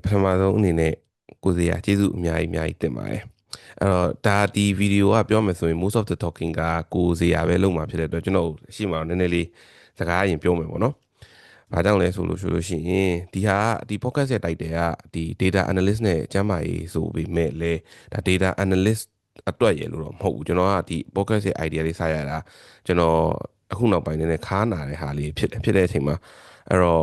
ပထမဆုံးအနေနဲ့ကိုစီယာကျေးဇူးအများကြီးတင်ပါတယ်အဲ့တော့ဒါဒီဗီဒီယိုကပြောမယ်ဆိုရင် most of the talking ကကိုစီယာပဲလုပ်မှာဖြစ်တဲ့အတွက်ကျွန်တော်ရှိမှာနည်းနည်းလေးစကားအရင်ပြောမယ်ပေါ့နော်ဘာကြောင့်လဲဆိုလို့ရှိရင်ဒီ podcast ရဲ့ title ကဒီ data analyst နဲ့ကျမ်းမာရေးဆိုပေမဲ့လေဒါ data analyst အတွက်ရလို့တော့မဟုတ်ဘူးကျွန်တော်ကဒီ podcast ရဲ့ idea လေးစရတာကျွန်တော်အခုနောက်ပိုင်းနည်းခါးနာတဲ့ဟာလေးဖြစ်တဲ့အချိန်မှာအဲ့တော့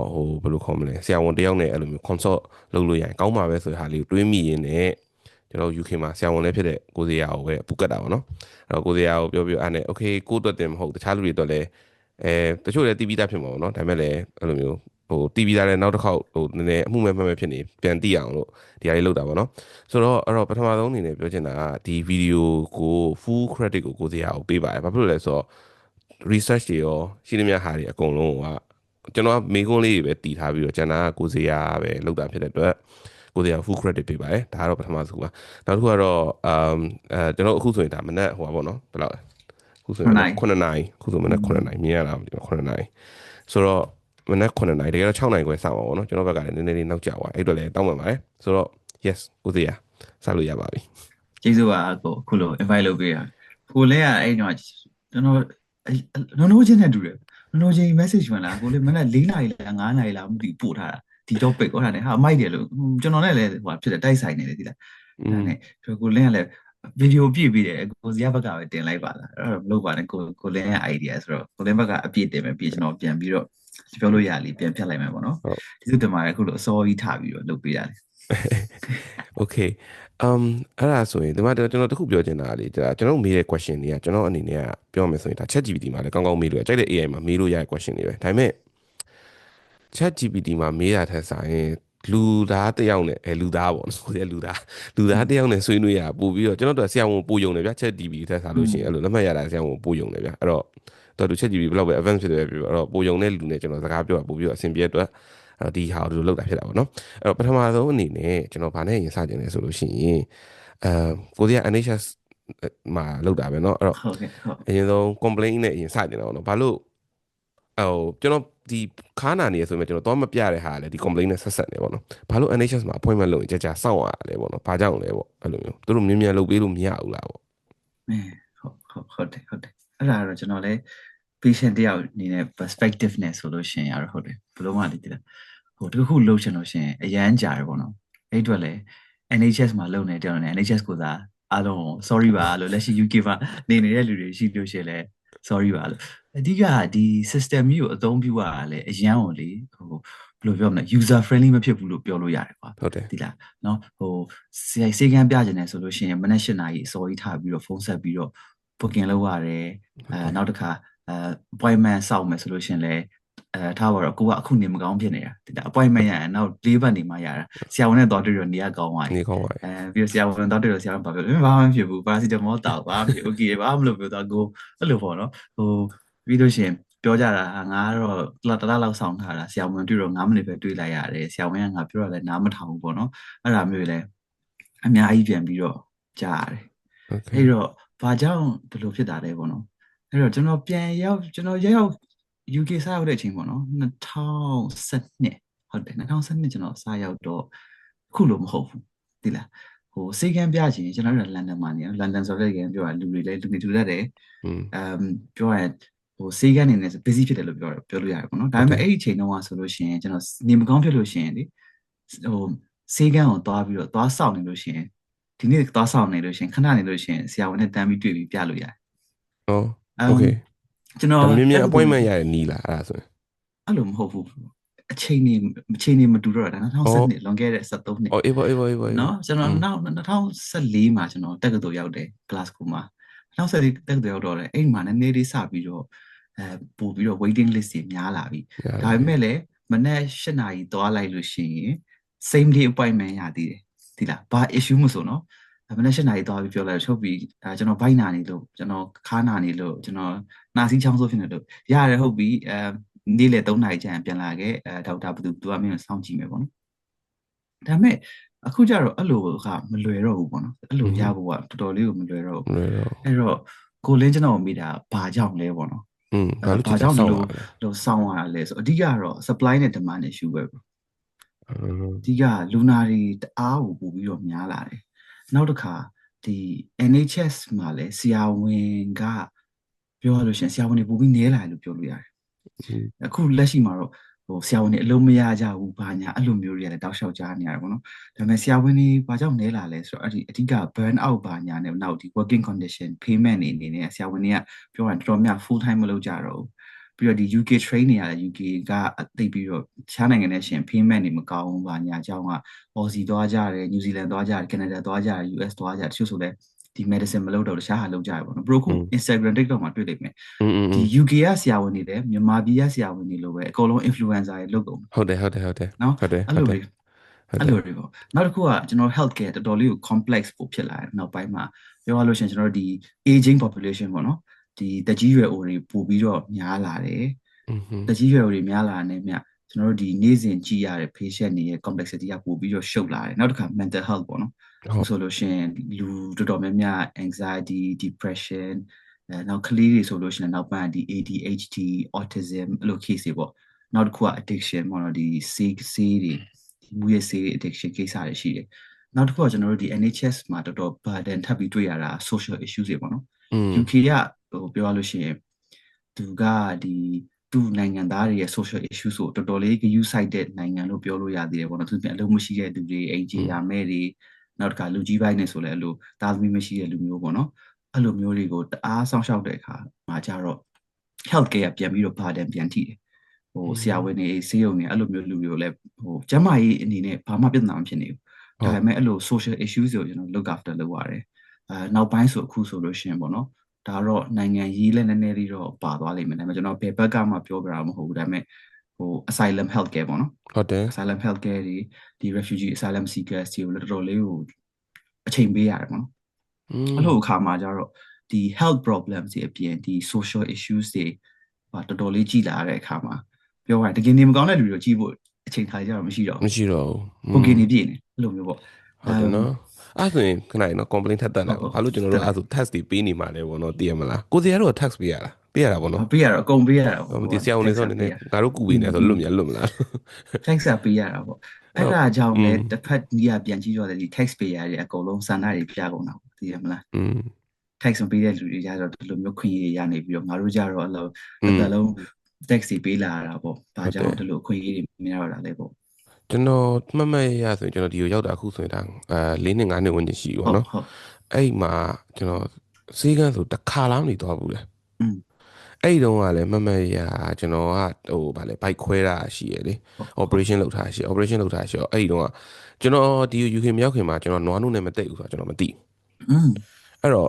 ဘယ်လိုခေါ်မလဲဆရာဝန်တယောက်နဲ့အဲ့လိုမျိုး consult လုပ်လို့ရရင်ကောင်းပါပဲဆိုတဲ့ဟာလေးကိုတွေးမိရင်းနဲ့ကျွန်တော် UK မှာဆရာဝန်လည်းဖြစ်တဲ့ကိုစရာကိုပဲပူကတ်တာပေါ့နော်အဲ့တော့ကိုစရာကိုပြောအဲ့နဲ့ okay ကိုအတွက်တင်မဟုတ်တခြားလူတွေအတွက်လည်းတချို့လည်းတီးပြီးသားဖြစ်မှာပေါ့နော်ဒါပေမဲ့လည်းအဲ့လိုမျိုးတီးပြီးသားလည်းနောက်တစ်ခေါက်နည်းနည်းအမှုမဲ့မှတ်ဖြစ်နေပြန်တီးအောင်လို့ဒီဟာလေးလုပ်တာပေါ့နော်ဆိုတော့အဲ့တော့ပထမဆုံးအနေနဲ့ပြောချင်တာကဒီဗီဒီယိုကို full credit ကိုစရာကိုပေးပါတယ်ဘာဖြစ်လို့လဲဆိုတော့ research တွေရောရှိသမျှဟာတွေအကုန်လုံးကကျွန်တော်ကမေကွန်းလေးတွေပဲတည်ထားပြီးတော့ကျန်တာကကိုစရာပဲလောက်တာဖြစ်တဲ့အတွက်ကိုစရာ full credit ပေးပါတယ်ဒါကတော့ပထမဆုံးပါနောက်တစ်ခုကတော့ကျွန်တော်အခုဆိုရင်ဒါမနက်ဟိုပါပေါ့နော်ဘယ်လောက်လဲအခုဆိုရင်9နာရီအခုဆိုမနက်9နာရီမြင်ရတာမသိဘူး9နာရီဆိုတော့မနက်9နာရီတကယ်တော့6နာရီခွဲစမှာပေါ့နော်ကျွန်တော်ဘက်ကလည်းနည်းနည်းလေးနောက်ကျသွားအဲ့အတွက်လည်းတောင်းပန်ပါတယ်ဆိုတော့ yes ကိုစရာစလို့ရပါပြီကျေးဇူးပါကိုခုလို invite လုပ်ပေးရကိုလည်းအဲ့တော့ကျွန်တော်နိုးချင်းနဲ့တူတယ်နိုးချင်း message ဝင်လာကိုလည်းမနက်4နာရီလား5နာရီလားမသိပို့ထားတာဒီ topic ဟောတာနဲ့ဟာမိုက်တယ်လို့ကျွန်တော်နဲ့လည်းဟိုဖြစ်တယ်တိုက်ဆိုင်နေတယ်ဒီလားဒါနဲ့ကိုလင်းကလည်းဗီဒီယိုပြည့်ပြီးတယ်ကိုစီရဘက်ကပဲတင်လိုက်ပါလားအဲ့တော့မလုပ်ပါနဲ့ကိုလင်းရဲ့ idea ဆိုတော့ကိုလင်းဘက်ကအပြည့်တင်မယ်ပြီးကျွန်တော်ပြန်ပြီးတော့ပြောလို့ရလိပြန်ဖြတ်လိုက်မယ်ပေါ့နော်ဒီစုတင်ပါတယ်ခုလိုအစောကြီးထားပြီးတော့လုပ်ပေးရတယ်Okay အဲ့ဒါဆိုရင်ဒီမှာကျွန်တော်တခုပြောချင်တာလေကျွန်တော်မေးတဲ့ question တွေကကျွန်တော်အနေနဲ့ကပြောမယ်ဆိုရင်ဒါ ChatGPT မှာလည်းကောင်းကောင်းမေးလို့ရကြိုက်တဲ့ AI မှာမေးလို့ရတဲ့ question တွေပဲဒါပေမဲ့ ChatGPT မှာမေးရတဲ့ဆိုင်လူသားတယောက်နဲ့လူသားပေါ့နော်လူသားတယောက်နဲ့ဆွေးနွေးရပို့ပြီးတော့ကျွန်တော်တို့ဆရာဝန်ပို့ယုံတယ်ဗျာ ChatGPT ထက်စားလို့ရှိရင်အဲ့လိုလက်မှတ်ရတာဆရာဝန်ပို့ယုံတယ်ဗျာအဲ့တော့တော်သူ ChatGPT ဘယ်လောက်ပဲ advance ဖြစ်တယ်ပြောအဲ့တော့ပို့ယုံတဲ့လူနဲ့ကျွန်တော်စကားပြောတာပို့ပြီးတော့အဆင်ပြေအတွက်ဒီဟာကိုလောက်တာဖြစ်တာပေါ့နော်အဲ့တော့ပထမဆုံးအနေနဲ့ကျွန်တော်ဗာနဲ့ရင်စကြင်လဲဆိုလို့ရှိရင်ကိုဒီက NHS မှာလောက်တာပဲเนาะအဲ့တော့ဟုတ်ကဲ့ဟုတ်အရင်ဆုံး complaint နဲ့အရင်စကြင်တော့เนาะဘာလို့ကျွန်တော်ဒီခါနာနေရဆိုရင်ကျွန်တော်တော့မပြတဲ့ဟာလေဒီ complaint နဲ့ဆက်နေပေါ့နော်ဘာလို့ NHS မှာ appointment လုပ်ရင်ကြာစောင့်ရတယ်ပေါ့နော်ဘာကြောင့်လဲပေါ့အဲ့လိုမျိုးသူတို့မြန်လုပ်ပေးလို့မရဘူးလားပေါ့ဟုတ်တယ်အဲ့ဒါတော့ကျွန်တော်လည်း patient တယောက်အနေနဲ့ perspective နဲ့ဆိုလို့ရှိရင်ရတော့ဟုတ်တယ်ဘယ်လိုမှလည်းတည်းဟိုတခုလှုပ်ချင်လို့ရှိရင်အရန်ကြာတယ်ပေါ့နော်အဲ့အတွက်လည်း NHS မှာလုပ်နေတယ်တော့ NHS ကိုသာအားလုံး sorry ပါလို့လက်ရှိ UK မှာနေနေတဲ့လူတွေရှိလို့ရှိရင်လည်း sorry ပါလို့အဓိကဒီ system ကြီးကိုအသုံးပြုရတာလည်းအရန်ကိုလေဟိုဘယ်လိုပြောမလဲ user friendly မဖြစ်ဘူးလို့ပြောလို့ရတယ်ကွာဟုတ်တယ်ဒီလားနော်ဟိုစေကန်းပြကျင်တယ်ဆိုလို့ရှိရင်မနေ့၈နာရီအစောကြီးထားပြီးတော့ဖုန်းဆက်ပြီးတော့ booking လုပ်ရတယ်နောက်တစ်ခါappointment စောင့်မယ်ဆိုလို့ရှိရင်လည်းထားပါတော့ကိုကအခုနေမကောင်းဖြစ်နေတာဒီ appointment ရရင်နောက်၄ပတ်နေမှရတာဆရာဝန်နဲ့သွားတွေ့တော့နေရကောင်းသွားနေကောင်းပါပြီးတော့ဆရာဝန်သွားတွေ့တော့ဆရာဝန်ဘာပြောလဲဘာမှမဖြစ်ဘူး paracetamol တောက်ပါမဖြစ် okay ဘာမှမလုပ်ဘူးတော့ကိုအဲ့လိုပေါ့နော်ဟိုပြီးလို့ရှိရင်ပြောကြတာငါကတော့တလားလောက်ဆောင်ထားတာဆရာဝန်တွေ့တော့9မိနစ်ပဲတွေ့လိုက်ရတယ်ဆရာဝန်ကငါပြောရလဲနားမထောင်ဘူးပေါ့နော်အဲ့ဒါမျိုးလေအများကြီးပြန်ပြီးတော့ကြားရတယ်အဲ့တော့ဘာကြောင့်ဒီလိုဖြစ်တာလဲပေါ့နော်အဲ့တော့ကျွန်တော်ရောက် UK စရောက်တဲ့အချိန်ပေါ့နော်2012ဟုတ်တယ်2012ကျွန်တော်စရောက်တော့အခုလိုမဟုတ်ဘူးသိလားဟိုစေကန်းပြချင်ကျွန်တော်တို့လန်ဒန်မှာနေလန်ဒန်ဆိုတဲ့ကန်ပြောတာလူတွေလည်းလူတွေတူတတ်တယ်ပြောရဟိုစေကန်းနေနေ busy ဖြစ်တယ်လို့ပြောလို့ရတယ်ပေါ့နော်ဒါပေမဲ့အဲ့ဒီအချိန်တုန်းကဆိုလို့ရှိရင်ကျွန်တော်နေမကောင်းဖြစ်လို့ရှိရင်လေဟိုစေကန်းကိုသွားပြီးတော့သွားစောင့်နေလို့ရှိရင်ဒီနေ့သွားစောင့်နေလို့ရှိရင်ခဏနေလို့ရှိရင်ဆရာဝန်နဲ့တန်းပြီးတွေ့ပြီးပြလို့ရတယ်โอเคကျွန်တော်မြင် appointment ရရနီးလားအဲ့ဒါဆိုရင်အဲ့လိုမဟုတ်ဘူးအချိန်နေမတူတော့တာ2012လွန်ခဲ့တဲ့73နှစ်အေးပါနော်ကျွန်တော်2014မှာကျွန်တော်တက္ကသိုလ်ရောက်တယ် Glasgow မှာ2014တက္ကသိုလ်ရောက်တော့လေအဲ့မှာနည်းနည်းလေးစပြီးတော့ပို့ပြီးတော့ waiting list တွေများလာပြီဒါပေမဲ့လည်းမနေ့8နာရီသွားလိုက်လို့ရှိရင် same day appointment ရသေးတယ်ဒီလားဘာ issue မဆိုနော်မနေ့8နာရီသွားပြီးပြောလိုက်ချုပ်ပြီးကျွန်တော်ဘိုက်နာနေလို့ကျွန်တော်ခါနာနေလို့ကျွန်တော်နှာစီးချောင်းဆိုးဖြစ်နေလို့ရတယ်ဟုတ်ပြီနေ့လေ3နာရီကျရင်ပြန်လာခဲ့ဒေါက်တာဘသူကမင်းကိုစောင့်ကြည့်မယ်ပေါ့နော်ဒါပေမဲ့အခုကျတော့အဲ့လိုကမလွယ်တော့ဘူးပေါ့နော်အဲ့လိုရဖို့ကတော်တော်လေးကိုမလွယ်တော့ဘူးအဲ့တော့ကိုလင်းကျွန်တော်မိတာဘာကြောင့်လဲပေါ့နော်ဘာကြောင့်လို့စောင့်ရလဲဆိုအဓိကတော့ supply နဲ့ demand issue ပဲ ဒီကလူနာတွေတအားကိုပို့ပြီးတော့များလာတယ်နောက်တစ်ခါဒီ NHS မှာလည်းဆရာဝန်ကပြောရလို့ရှိရင်ဆရာဝန်တွေပို့ပြီးနည်းလာတယ်လို့ပြောလို့ရတယ်အခုလက်ရှိမှာတော့ဆရာဝန်တွေအလုံးမရကြဘူးဘာညာအဲ့လိုမျိုးတွေကလည်းတောက်လျှောက်ကြားနေရတယ်ပေါ့နော်ဒါပေမဲ့ဆရာဝန်တွေဘာကြောင့်နည်းလာလဲဆိုတော့အဓိက burn out ဘာညာနဲ့နောက်ဒီ working condition payment တွေအနေနဲ့ဆရာဝန်တွေကပြောရရင်တော်တော်များ full time မလုပ်ကြတော့ဘူးပြီးတော့ဒီ UK train နေရတယ် UK ကသိပြီးတော့တခြားနိုင်ငံနဲ့ရှင် payment တွေမကောင်းဘူးဘာညာအကြောင်းက Aussie သွားကြတယ် New Zealand သွားကြတယ် Canada သွားကြတယ် US သွားကြတယ်တချို့ဆိုလည်းဒီ medicine မလုပ်တော့တခြားဟာလုပ်ကြရပါတော့ဘရိုခု Instagram TikTok မှာတွေ့လိမ့်မယ်ဒီ UK ကဆရာဝန်တွေလည်းမြန်မာပြည်ကဆရာဝန်တွေလိုပဲအကုန်လုံး influencer တွေလုပ်ကုန်ဟုတ်တယ်နော်ဟုတ်တယ်အဲ့လိုတွေပေါ့နောက်တစ်ခုကကျွန်တော် healthcare တော်တော်လေးကို complex ပို့ဖြစ်လာတယ်နောက်ပိုင်းမှာပြောရလို့ရှိရင်ကျွန်တော်ဒီ aging population ပေါ့နော်ဒီတကြီးရွယ်အိုတွေပို့ပြီးတော့များလာတယ်တကြီးရွယ်အိုတွေများလာတဲ့မြတ်ကျွန်တော်တို့ဒီနေ့စဉ်ကြည့်ရတဲ့ patient တွေရဲ့ complexity ကပို့ပြီးတော့ရှုပ်လာတယ်နောက်တစ်ခါ mental health ပေါ့နော်အခုဆိုလို့ရှိရင်လူတော်တော်များများ anxiety depression နောက်ကလေးတွေဆိုလို့ရှိရင်နောက်ပိုင်းဒီ ADHD autism အဲ့လို case တွေပေါ့နောက်တစ်ခုက addiction ပေါ့နော်ဒီဆေးတွေမူရဆေး addiction case တွေရှိတယ်နောက်တစ်ခုကကျွန်တော်တို့ဒီ NHS မှာတော်တော် burden ထပ်ပြီးတွေ့ရတာ social issues တွေပေါ့နော် UK ကပြောရလို့ရှိရင်သူကဒီသူ့နိုင်ငံသားတွေရဲ့ social issues ကိုတော်တော်လေးဂရုစိုက်တဲ့နိုင်ငံလို့ပြောလို့ရသေးတယ်ပေါ့နော်သူပြန်အလုပ်မရှိတဲ့သူတွေအိမ်ကြီးရမဲ့တွေနောက်တစ်ခါလူကြီးပိုင်းနေဆိုလဲအဲ့လိုသားသမီးမရှိတဲ့လူမျိုးပေါ့နော်အဲ့လိုမျိုးတွေကိုတအားစောင့်ရှောက်တဲ့အခါမှာကြတော့ health care ပြန်ပြီးတော့ burden ပြန်ထိတယ်ဆရာဝန်တွေဆေးရုံတွေအဲ့လိုမျိုးလူတွေကိုလည်းကျန်းမာရေးအနေနဲ့ဘာမှပြဿနာမဖြစ်နေဘူးဒါပေမဲ့အဲ့လို social issues ကိုကျွန်တော် look after လုပ်ရတယ်နောက်ပိုင်းဆိုအခုဆိုလို့ရှိရင်ပေါ့နော်ဒါတော့နိုင်ငံရေးလည်းနည်းနည်းလေးတော့ပါသွားလိမ့်မယ်ဒါပေမဲ့ကျွန်တော်ဘယ်ဘက်ကမှပြောပြတာမဟုတ်ဘူးဒါပေမဲ့asylum health care ပေါ့နော်ဟုတ်တယ် asylum health care တွေဒီ refugee asylum seekers တွေကိုလည်းတော်တော်လေးကိုအချိန်ပေးရတယ်ပေါ့နော်အဲ့လိုအခါမှာကျတော့ဒီ health problems တွေအပြင်ဒီ social issues တွေတော်တော်လေးကြည်လာတဲ့အခါမှာပြောရရင်တကယ်နေမကောင်းတဲ့လူတွေကိုကြည့်ဖို့အချိန်ထားကြတော့မရှိတော့ဘူးကိုကင်းနေပြည့်နေအဲ့လိုမျိုးပေါ့ဟုတ်တယ်နော်အဲ့ဆိုရင်ခဏနော် complaint ထပ်တက်လာပါဘာလို့ကျွန်တော်တို့အဲ့ဆို tax တွေပေးနေမှာလဲပေါ့နော်သိရမလားကိုစီကတော့ tax ပေးရတာပေါ့နော်ပေးရတော့အကုန်ပေးရတာပေါ့ဒီဆရာဝန်တွေဆိုနေနေငါတို့ကူပေးနေဆိုလွတ်မလား tax ပေးရတာပေါ့အဲ့ဒါကြောင့်လည်းတစ်ဖက်ကြီးကပြန်ကြည့်တော့ဒီ tax payer တွေအကုန်လုံးစံနာတွေပြကုန်တာသိရမလားtax မပေးတဲ့လူတွေကြတော့ဒီလိုမျိုးခွင့်ရရနေပြီးတော့ငါတို့ကြတော့အဲ့လိုတစ်သက်လုံး tax တွေပေးလာတာပေါ့ဒါကြောင့်ဒီလိုခွင့်ရတွေမရတော့တာလေပေါ့ကျွန်တော်မှတ်ရဆိုရင်ကျွန်တော်ဒီကိုရောက်တာအခုဆိုရင်ဒါ4နှစ်5နှစ်ဝန်းကျင်ရှိပြီပေါ့နော်အဲ့မှာကျွန်တော်စေးကန်းဆိုတစ်ခါလောက်နေသွားဘူးလေအဲ့ဒီတုန်းကလည်းမှတ်ရကျွန်တော်ကဗာလေဘိုက်ခွဲတာရှိရလေ operation လုပ်ထားရှိအဲ့ဒီတုန်းကကျွန်တော်ဒီ UK မရောက်ခင်မှာကျွန်တော်နွားနုနဲ့မသိဘူးဆိုတော့ကျွန်တော်မသိအဲ့တော့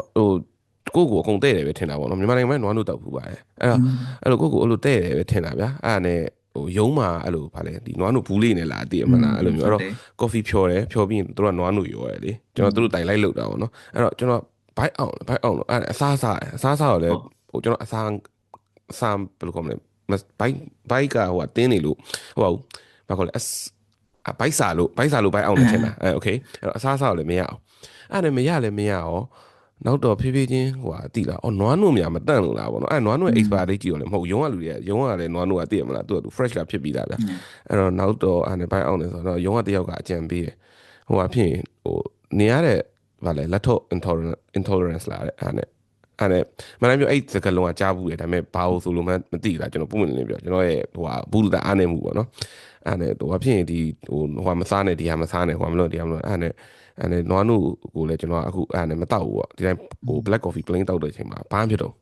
ကိုကိုအကုန်တဲ့တယ်ပဲထင်တာပေါ့နော်မြန်မာနိုင်ငံမှာနွားနုတောက်ဖူးပါတယ်အဲ့တော့ကိုကိုအဲ့လိုတဲ့တယ်ပဲထင်တာဗျာအဲ့ဒါနဲ့ရုံးမှာအဲ့လိုဗာလေဒီနွားနုဘူးလေးနဲ့လာတည်မလားအဲ့လိုမျိုးအဲ့တော့ coffee ဖြော်တယ်ဖြော်ပြီးရင်တို့ကနွားနုရောရတယ်လေကျွန်တော်တို့တိုင်လိုက်လောက်တာပေါ့နော်အဲ့တော့ကျွန်တော်ဘိုက်အောင်လို့အဲ့အစားတော့လေကျွန်တော်အစားဘယ်လိုခေါ်မလဲဘိုက်ကတင်းနေလို့ဘာခေါ်လဲဘိုက်စာလို့ဘိုက်အောင်နေချင်တာโอเคအဲ့တော့အစားတော့လည်းမရအောင်အဲ့ဒါမရရောနောက်တော့ဖြည်းဖြည်းချင်းတိလာနွားနုများမတန့်လို့လားပေါ့နော်အဲ့နွားနုရဲ့ expire date ကြည့်တော့လည်းမဟုတ်ရုံးကလူတွေကရုံးကလည်းနွားနုကသိရမလားသူက fresh ကဖြစ်ပြီးသားဗျအဲ့တော့နောက်တော့အဲ့ဘိုက်အောင်နေဆိုတော့ရုံးကတယောက်ကအကြံပေးတယ်ဖြစ်ရင်နေရတဲ့ဗာလဲ lactose intolerance လာတဲ့အဲ့မနိုင်ပြောအဲ့စကလုံးကကြားဘူးတယ်ဒါပေမဲ့ဘာလို့ဆိုလို့မသိလားကျွန်တော်ပုံမှန်လေးပြောကျွန်တော်ရဲ့ဘူးလူသားအားနေမှုပေါ့နော်အဲ့နဲ့ဖြစ်ရင်ဒီမစားနဲ့ဒီဟာမစားနဲ့မလို့ဒီဟာမလို့အဲ့နဲ့နွားနုကိုလည်းကျွန်တော်အခုအဲ့နဲ့မတောက်ဘူးပေါ့ဒီတိုင်းblack coffee plain တောက်တဲ့အချိန်မှာဘာမှဖြစ်တော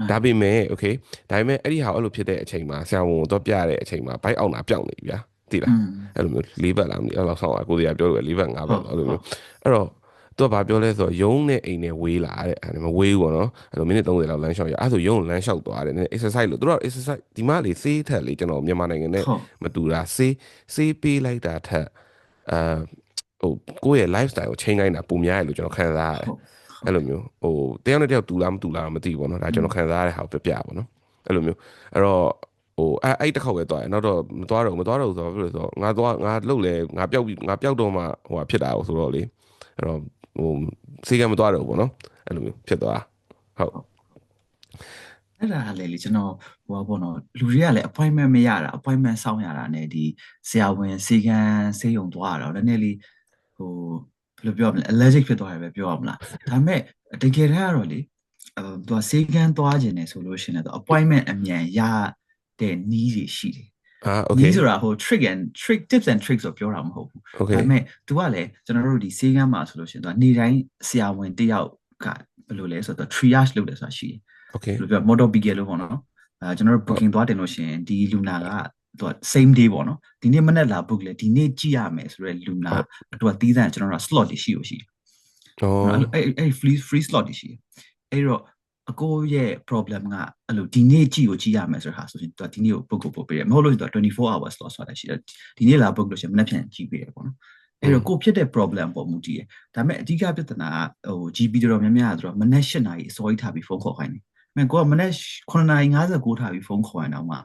့ဒါပေမဲ့ okay ဒါပေမဲ့အဲ့ဒီဟာအဲ့လိုဖြစ်တဲ့အချိန်မှာဆရာဝန်တော့ပြတဲ့အချိန်မှာဘိုက်အောင်တာပြောင်းနေပြီဗျာသိလားအဲ့လိုမျိုး၄ဘက်လားမသိအဲ့လောက်ဆောင်းကိုတွေကပြောလို့၄ဘက်၅ဘက်အဲ့လိုမျိုးအဲ့တော့သူကဘာပြောလဲဆိုတော့ရုံးနဲ့အိမ်နဲ့ဝေးလာတဲ့အဲ့မဝေးဘူးပေါ့နော်အဲ့လိုမိနစ်30လောက်လမ်းလျှောက်ရအဲ့ဆိုရုံးကိုလမ်းလျှောက်သွားတယ်နည်း exercise လို့သူတို့ exercise ဒီမှာလေဆေးထက်လေကျွန်တော်မြန်မာနိုင်ငံနဲ့မတူတာဆေးပေးလိုက်တာထက်ကိုယ့်ရဲ့ lifestyle ကို change လိုက်တာပုံများရလို့ကျွန်တော်ခံစားရတယ်အဲ့လိုမျိုးတယောက်နဲ့တယောက်တူလားမတူလားမသိဘူးပေါ့နော်ဒါကျွန်တော်ခံစားရတဲ့ဟာကိုပြပေါ့နော်အဲ့လိုမျိုးအဲ့တော့အဲ့တစ်ခေါက်ပဲသွားတယ်နောက်တော့မသွားတော့ဆိုတော့ဘာဖြစ်လို့ဆိုတော့ငါလှုပ်လဲငါပျောက်တော့မှဖြစ်တာဆိုတော့လေအဲ့တော့စေကမသွားတော့ဘူးပေါ့နော်အဲ့လိုမျိုးဖြစ်သွားဟုတ် အဲ့ဒါလေကျွန်တော်ဟိုပေါ့နော်လူတွေကလည်း appointment မရတာ appointment စောင့်ရတာ ਨੇ ဒီဆရာဝန်ဆေးကန်းဆေးရုံသွားရတော့နည်းနည်းလေးဟိုဘယ်လိုပြောရမလဲ allergic ဖြစ်သွားတယ်ပဲပြောရမလားဒါပေမဲ့တကယ်တမ်းကတော့လေသူကဆေးကန်းသွားခြင်းနေဆိုလို့ရှိရင်တော့ appointment အမြန်ရတဲ့နည်းတွေရှိတယ်โอเคနီးဆိုတာဟို trick tips and tricks ဆိုပြောတာမဟုတ်ဘူးဒါပေမဲ့ तू ကလည်းကျွန်တော်တို့ဒီဆေးကန်းမှာဆိုလို့ရှိရင် तू နေတိုင်းဆရာဝန်တယောက်ကဘယ်လိုလဲဆိုတော့ triage လုပ်တယ်ဆိုတာရှိတယ်โอเคဘယ်လိုပြော model bigel လို့ပေါ့နော်ကျွန်တော်တို့ booking သွားတင်လို့ရှိရင်ဒီလူနာကသူက same day ပေါ့နော်ဒီနေ့မနေ့လာ book လေဒီနေ့ကြည့်ရမယ်ဆိုတော့လူနာသူကတီးသန့်ကျွန်တော်တို့ slot တွေရှိလို့ရှိတယ်အဲ့ free slot တွေရှိတယ်အဲ့တော့အကိုရဲ့ problem ကအဲ့လိုဒီနေ့ကြည့်ကိုကြည့်ရမယ်ဆိုတဲ့ဟာဆိုရင်သူကဒီနေ့ကို book ကိုပို့ပေးတယ်မဟုတ်လို့သူက24 hours slot ဆိုတာရှိတယ်ဒီနေ့လာ book လို့ရှိရင်မနေ့ပြန်ကြည့်ပေးတယ်ပေါ့နော်အဲ့တော့ကိုဖြစ်တဲ့ problem ပေါ်မူတည်တယ်ဒါပေမဲ့အဓိကပြဿနာကဟို GP တော်များများဆိုတော့မနေ့8နာရီအစောကြီးထားပြီးဖုန်းခေါ်ခိုင်းတယ်မင်းကိုကမနေ့9:59ထားပြီးဖုန်းခေါ်ရင်တော့မှ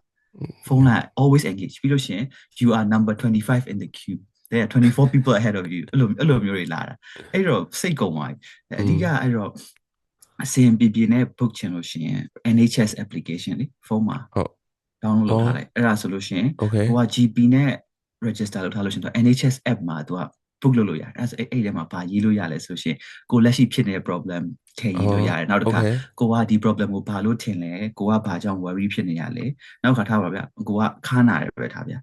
ဖုန်းလိုက် always engage ပြီးလို့ရှိရင် you are number 25 in the queue there are 24 people ahead of you အဲ့လိုမျိုးတွေလာတာအဲ့တော့စိတ်ကုန်သွားပြီအဓိကအဲ့တော့အစင်ပြပြနဲ့ book ချင်လို့ရှိရင် NHS application လေဖုန်းမှာဟုတ် download လုပ်ထားလိုက်အဲ့ဒါဆိုလို့ရှိရင်ဟိုက GP နဲ့ register လုပ်ထားလို့ရှိရင်တော့ NHS app မှာသူက book လုပ်လို့ရတယ်အဲ့ဒါအဲ့ထဲမှာဗာရေးလို့ရလဲဆိုရှင်ကိုလက်ရှိဖြစ်နေတဲ့ problem ထည့်ရေးလို့ရတယ်နောက်တစ်ခါကိုကဒီ problem ကိုဘာလို့ထင်လဲကိုကဘာကြောင့် worry ဖြစ်နေရလဲနောက်ခါထားပါဗျကိုကခါနာတယ်ပဲထားဗျ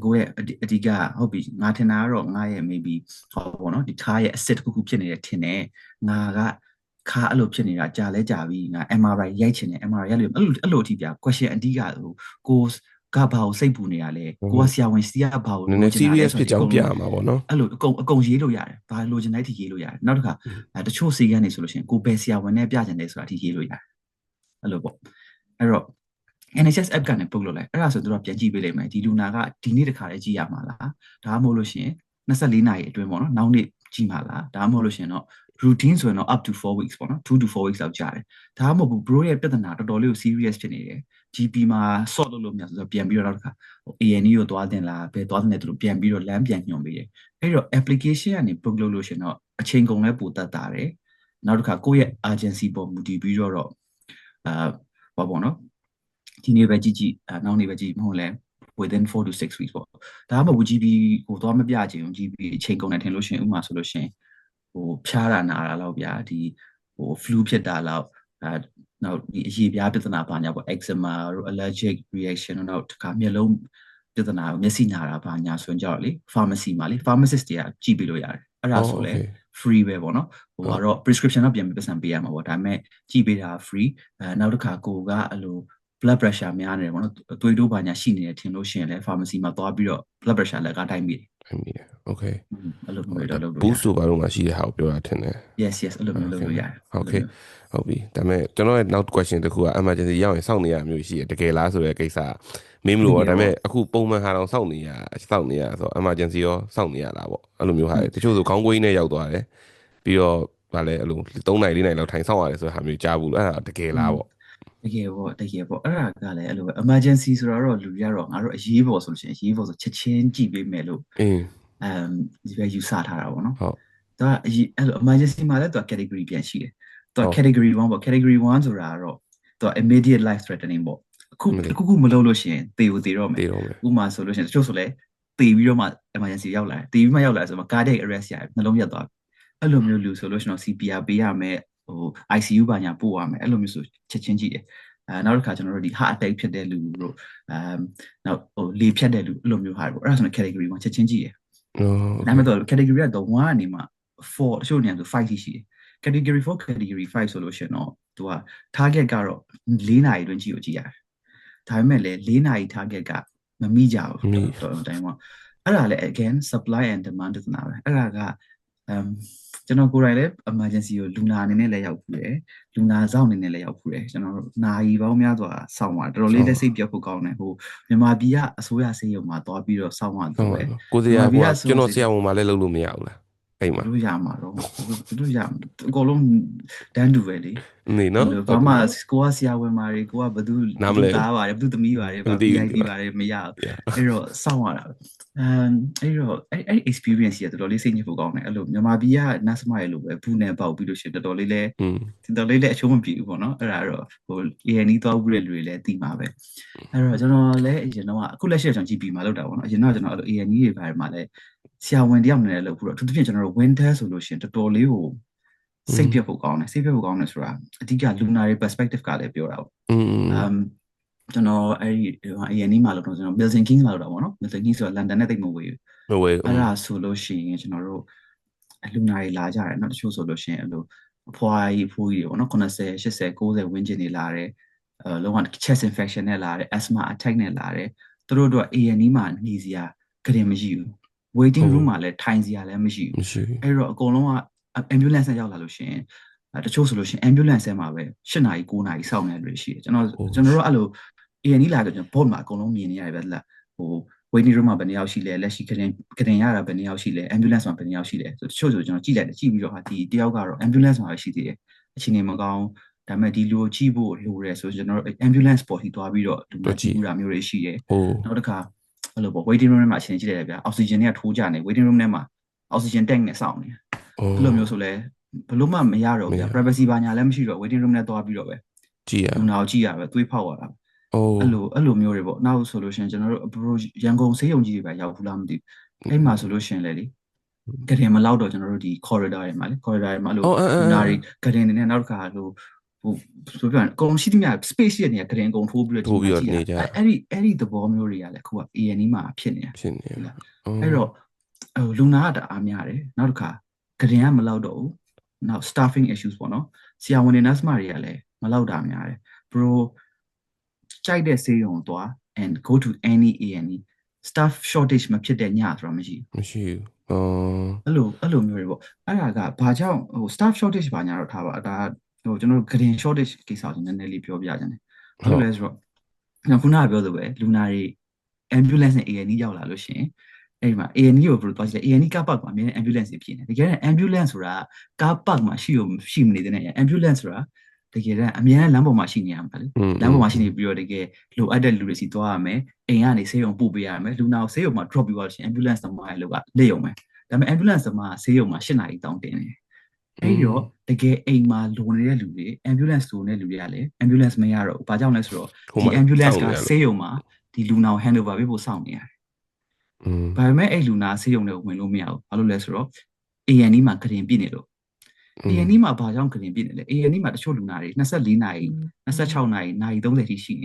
ကိုရဲ့အဓိကဟုတ်ပြီငါထင်တာကတော့ငါရဲ့ maybe ဟောပေါ့နော်ဒီခါရဲ့ acid တစ်ခုဖြစ်နေတယ်ထင်တယ်ငါကခါအဲ့လိုဖြစ်နေတာကြာလဲကြာပြီငါ MRI ရိုက်ချင်တယ် MRI ရိုက်လို့အဲ့လိုအထိပြ question အဓိကကိုကဘာကိုစိတ်ပူနေရလဲကိုကဆရာဝန်စီကဘာကိုနည်းနည်း serious ဖြစ်ကြောင်းပြရမှာပေါ့နော်အဲ့လိုအကုန်ရေးလို့ရတယ်ဘာလိုချင်တဲ့အထိရေးလို့ရတယ်နောက်တစ်ခါတချို့စီကန်းနေဆိုလို့ရှိရင်ကိုဘယ်ဆရာဝန်နဲ့ပြချင်တယ်ဆိုတာအထိရေးလို့ရတယ်အဲ့လိုပေါ့အဲ့တော့ NHS app ကနေပုတ်လို့လိုက်အဲ့ဒါဆိုသူတို့ပြန်ကြည့်ပေးလိမ့်မယ်ဒီလူနာကဒီနေ့တစ်ခါလေးကြည့်ရမှာလားဒါမှမဟုတ်လို့ရှိရင်24နာရီအတွင်းပေါ့နော်နောက်နေ့ကြည့်မှာလားဒါမှမဟုတ်လို့ရှိရင်တော့ routine ဆိုရင်တော့ up to 4 weeks ပေါ့နော်2 to 4 weeks လောက်ကြာတယ်ဒါမှမဟုတ်ဘူး bro ရဲ့ပြဿနာတော်တော်လေးကို serious ဖြစ်နေတယ် GP မှာ sort လုပ်လို့မရဆိုတော့ပြန်ပြီးတော့နောက်တစ်ခါ ANE ကိုသွားတင်လားဘယ်သွားတင်လဲသူတို့ပြန်ပြီးတော့လမ်းပြန်ညွှန်ပေးတယ်အဲ့တော့ application ကနေ book လုပ်လို့ရှင်တော့အချိန်ကုန်လဲပိုတတ်တာတယ်နောက်တစ်ခါကိုယ့်ရဲ့ urgency ပေါ်မူတည်ပြီးတော့ဘာပေါ့နော်ဒီနေ့ပဲကြည့်ကြည့်နောက်နေ့ပဲကြည့်မဟုတ်လဲ within 4 to 6 weeks ပေါ့ဒါမှမဟုတ် GP ကိုသွားမပြချင်ဘူး GP အချိန်ကုန်တယ်ထင်လို့ရှင်ဥမာဆိုလို့ရှင်ဟိုဖြားတာနာတာလောက်ဗျာဒီဟို flu ဖြစ်တာလောက်နောက်ဒီအရေပြားပြဿနာပါညာပေါ့ eczema တို့ allergic reaction တို့နောက်တစ်ခါမျက်လုံးပြဿနာမျက်စိနာတာပါညာဆိုရင်ကြောက်လေ pharmacy မှာလေ pharmacist တွေကကြည့်ပေးလို့ရတယ်အဲ့ဒါဆိုလဲ free ပဲပေါ့နော်ဟိုကတော့ prescription တော့ပြန်ပြီးပတ်စံပေးရမှာပေါ့ဒါပေမဲ့ကြည့်ပေးတာ free နောက်တစ်ခါကိုကအဲ့လို blood pressure များနေတယ်ပေါ့နော်သွေးတိုးပါညာရှိနေတယ်ထင်လို့ရှိရင်လည်း pharmacy မှာသွားပြီးတော့ blood pressure လက်ကတိုင်းပြီးတယ်โอเคအဲ့လိုမျိုးတော့လုပ်လို့ boost ဆိုဘာလို့မှရှိတဲ့ဟာကိုပြောတာထင်တယ် yes အဲ့လိုမျိုးလုပ်လို့ရတယ်โอเคဟုတ်ပြီဒါပေမဲ့ကျွန်တော်ရဲ့ နောက် question တစ်ခုက emergency ရောက်ရင်စောင့်နေရမျိုးရှိတယ်တကယ်လားဆိုတဲ့ကိစ္စမင်းမလို့ဒါပေမဲ့အခုပုံမှန်ဟာတော့စောင့်နေရဆိုတော့ emergency ရောစောင့်နေရတာပေါ့အဲ့လိုမျိုးဟာတချို့ဆိုခေါင်းကိုင်းနဲ့ရောက်သွားတယ်ပြီးတော့ဗာလဲအဲ့လို3နိုင်4နိုင်လောက်ထိုင်စောင့်ရတယ်ဆိုတဲ့ဟာမျိုးကြားဘူးအဲ့ဒါတကယ်လားပေါ့တကယ်ပေါ့အဲ့ဒါကလည်းအဲ့လို emergency ဆိုတော့လူတွေကတော့ငါတို့အရေးပေါ်ဆိုလို့ရှိရင်အရေးပေါ်ဆိုချက်ချင်းကြည့်ပေးမယ်လို့ဒီပဲယူဆထားတာပေါ့နော်ဟုတ်သူကအဲ့လို emergency မှာလည်းသူက category ပြန်ရှိတယ်သူက category 1ပေါ့ category 1ဆိုတာကတော့သူက immediate life threatening ပေါ့အခုမလုပ်လို့ရှိရင်သေတော့မယ်ဥမာဆိုလို့ရှိရင်တချို့ဆိုလဲသေပြီးတော့မှ emergency ရောက်လာတယ်သေပြီးမှရောက်လာဆိုမှ cardiac arrest ရတယ်နှလုံးရပ်သွားအဲ့လိုမျိုးလူဆိုလို့ရှိရင် CPR ပေးရမယ်ဟို ICU ဘာညာပို့ရမယ်အဲ့လိုမျိုးဆိုချက်ချင်းကြည့်တယ်နောက်တစ်ခါကျွန်တော်တို့ဒီ heart attack ဖြစ်တဲ့လူတို့နောက်ဟိုလေဖြတ်တဲ့လူအဲ့လိုမျိုးဟာပေါ့အဲ့ဒါဆိုရင် category 1ချက်ချင်းကြည့်တယ်ဒါမှမဟုတ် category ကတော့1ကနေမှ4တချို့နေရာဆို5ရှိတယ် category 4 category 5ဆိုလို့ရှိရင်တော့သူက target ကတော့4နာရီတွင်းကြည့်ကိုကြည့်ရတယ်ဒါပေမဲ့လည်း4နာရီ target ကမမိကြဘူးတော်တိုင်းမှာအဲ့ဒါလည်း again supply and demand တနာပဲအဲ့ဒါကကျွန်တော်ကိုယ်တိုင်လည်း emergency ကိုလူနာအနေနဲ့လည်းရောက်ဖူးတယ်လူနာဆောင်အနေနဲ့လည်းရောက်ဖူးတယ်ကျွန်တော်နာရီပေါင်းများစွာစောင့်ပါတယ်တော်တော်လေးလက်စိတ်ပြတ်ဖို့ကောင်းတယ်ဟိုမြန်မာပြည်ကအစိုးရဆေးရုံမှာသွားပြီးတော့စောင့်ရတယ်ပဲကိုစီရကကျွန်တော်ဆရာဝန်မှာလည်းလုပ်လို့မရဘူးလားအဲ့မှာတို့ရမှာတော့တို့ရအကုန်လုံးတန်းတူပဲလေ နေနော် အဲ့လိုဘာမှကိုကဆရာဝန်မာတွေကိုကဘသူသားပါတယ်ဘသူသမီးပါတယ်ဘာ VIP ပါတယ်မရဘူးအဲ့တော့စောင့်ရတာအဲ့တော့အဲ့ experience ကြီးတော်တော်လေးစိတ်ညစ်ဖို့ကောင်းတယ်အဲ့လိုမြန်မာပြည်က nurse မရလို့ပဲဘူးနဲ့ပေါက်ပြီးလို့ရှိရင်တော်တော်လေးလဲအချိုးမပြေဘူးပေါ့နော်အဲ့ဒါတော့ဟို ANE သွားဘူးတဲ့လူတွေလည်းသိမှာပဲအဲ့တော့ကျွန်တော်လည်းအရင်တော့အခုလက်ရှိကျွန်တော် GP မှာလောက်တာပေါ့နော်အရင်တော့ကျွန်တော်အဲ့လို ANE တွေဘာတွေမှာလည်းဆရာဝန်တယောက်နေလည်းလို့ခုတော့အထူးသဖြင့်ကျွန်တော်တို့ winter ဆိုလို့ရှိရင်တော်တော်လေးကိုစိတ်ပြတ်ဖို့ကောင်းတယ်ဆိုတာအဓိကလူနာတွေ perspective ကလည်းပြောတာပေါ့ကျွန်တော်အဲ့ဒီအရင်နေ့မှလို့တော့ကျွန်တော် Milton Keynes မှာလို့တော့ဗောနော် Milton Keynes ဆိုတာလန်ဒန်နဲ့တိတ်မဝေးဘူးအဲ့ဒါဆိုလို့ရှိရင်ကျွန်တော်တို့လူနာတွေလာကြတယ်เนาะတချို့ဆိုလို့ရှိရင်အဲ့လိုအဖွားကြီးဖိုးကြီးတွေဗောနော်80 80 90ဝန်းကျင်တွေလာတယ်လုံးဝ chest infection နဲ့လာတယ် asthma attack နဲ့လာတယ်သူတို့တို့ A&E မှာနေစရာကြရင်မရှိဘူး waiting room မှာလည်းထိုင်စရာလည်းမရှိဘူးအဲ့တော့အကုန်လုံးကambulance နဲ့ရောက်လာလို့ရှိရင်တချို့ဆိုလို့ရှိရင် ambulance ထဲမှာပဲ8နာရီ9နာရီစောင့်နေတယ်ရှိတယ်ကျွန်တော်တို့အဲ့လို A&E လာတော့ကျွန်တော် board မှာအကုန်လုံးမြင်နေရတယ်ဗျလားဟို waiting room မှာဘယ်နှစ်ယောက်ရှိလဲလက်ရှိကရင်ရတာဘယ်နှစ်ယောက်ရှိလဲ ambulance မှာဘယ်နှစ်ယောက်ရှိလဲဆိုတချို့ဆိုကျွန်တော်ကြည့်လိုက်တယ်ကြည့်ပြီးတော့ဟာဒီတယောက်ကတော့ ambulance မှာပဲရှိသေးတယ်အချိန်နေမကောင်းဒါပေမဲ့ဒီလူကိုကြည့်ဖို့လိုတယ်ဆိုကျွန်တော်တို့ ambulance ပေါ်ထိသွားပြီးတော့ဒီမှာကြည့်ဘူးတာမျိုးတွေရှိတယ်နောက်တစ်ခါအဲ့လိုပေါ့ waiting room ထဲမှာအချိန်ကြည့်လိုက်တယ်ဗျာ oxygen တွေကထိုးကြနေ waiting room ထဲမှာ oxygen tank နဲ့စောင့်နေအဲ့လိုမျိုးဆိုလဲဘလို့မှမရတော့ဗျာ privacy ဘာညာလည်းမရှိတော့ waiting room နဲ့သွားပြီးတော့ပဲကြည့်ရလူနာကိုကြည့်ရပဲသွေးဖောက်ရတာအဲ့လိုမျိုးတွေပေါ့နောက်ဆိုလို့ရှိရင်ကျွန်တော်တို့ရန်ကုန်ဆေးရုံကြီးတွေပဲရောက်ဘူးလားမသိဘူးအဲ့မှာဆိုလို့ရှိရင်လေကရင်မလောက်တော့ကျွန်တော်တို့ဒီ corridor တွေမှာလေ corridor တွေမှာလို့လူနာတွေကရင်တွေနဲ့နောက်တစ်ခါလို့ဟိုဆိုပြန်အကုန်ရှိသမျှ space ရဲ့နေရာကရင်အကုန်ထိုးပြီးတော့ကြည့်ကြအဲ့ဒီသဘောမျိုးတွေကလည်းအခုက A&E မှာဖြစ်နေတာအဲ့တော့လူနာကတအားများတယ်နောက်တစ်ခါကရင်ကမလောက်တော့ဘူးနောက် staffing issues ပေါ့နော်ဆရာဝန်တွေ nurse မတွေကလည်းမလောက်တာများတယ် bro ကြိုက်တဲ့ဆေးရုံသွား and go to any A&E staff shortage မဖြစ်တဲ့ညဆိုတာမရှိဘူးအဲ့လိုမျိုးတွေပေါ့အဲ့ဒါကဘာကြောင့်ဟို staff shortage ဘာညာတော့ထားပါဒါဟိုကျွန်တော်တို့ green shortage ကိစ္စကိုနည်းနည်းလေးပြောပြကြတယ်ဘာလို့လဲဆိုတော့ခုနကပြောသလိုပဲလူနာတွေ ambulance နဲ့ A&E ရောက်လာလို့ရှိရင်အဲ့ဒီမှာ A&E ကိုဘယ်လိုသွားကြည့်လဲ A&E car park မှာအမြဲတမ်း ambulance တွေဖြစ်နေတကယ်တမ်း ambulance ဆိုတာ car park မှာရှိမနေတဲ့ ambulance ဆိုတာတကယ်တမ်းအမြဲတမ်းလမ်းပေါ်မှာရှိနေရမှာလေလမ်းပေါ်မှာရှိနေပြီးတော့တကယ်လိုအပ်တဲ့လူတွေစီသွားရမယ်အိမ်ကနေဆေးရုံပို့ပေးရမယ်လူနာကိုဆေးရုံမှာ drop ပြီးသွားလို့ရှိရင် ambulance သမားရဲ့လောက်ကလက်ရုံပဲဒါပေမဲ့ ambulance သမားဆေးရုံမှာ8နာရီတောင်းတင်တယ်အဲ့တော့တကယ်အိမ်မှာလိုနေတဲ့လူတွေ ambulance လိုနေတဲ့လူတွေကလည်း ambulance မရတော့ဘူးဘာကြောင့်လဲဆိုတော့ဒီ ambulance ကဆေးရုံမှာဒီလူနာကို hand over ပေးဖို့စောင့်နေရတယ်ဒါပေမဲ့အဲ့လူနာဆေးရုံတွေကိုဝင်လို့မရဘူးဘာလို့လဲဆိုတော့ A&E မှာကရင်ပြည့်နေလို့A&E မှာဘာကြောင့်ကရင်ပြည့်နေလဲ A&E မှာတချို့လူနာတွေ24နာရီ26နာရီနာရီ30ထိရှိန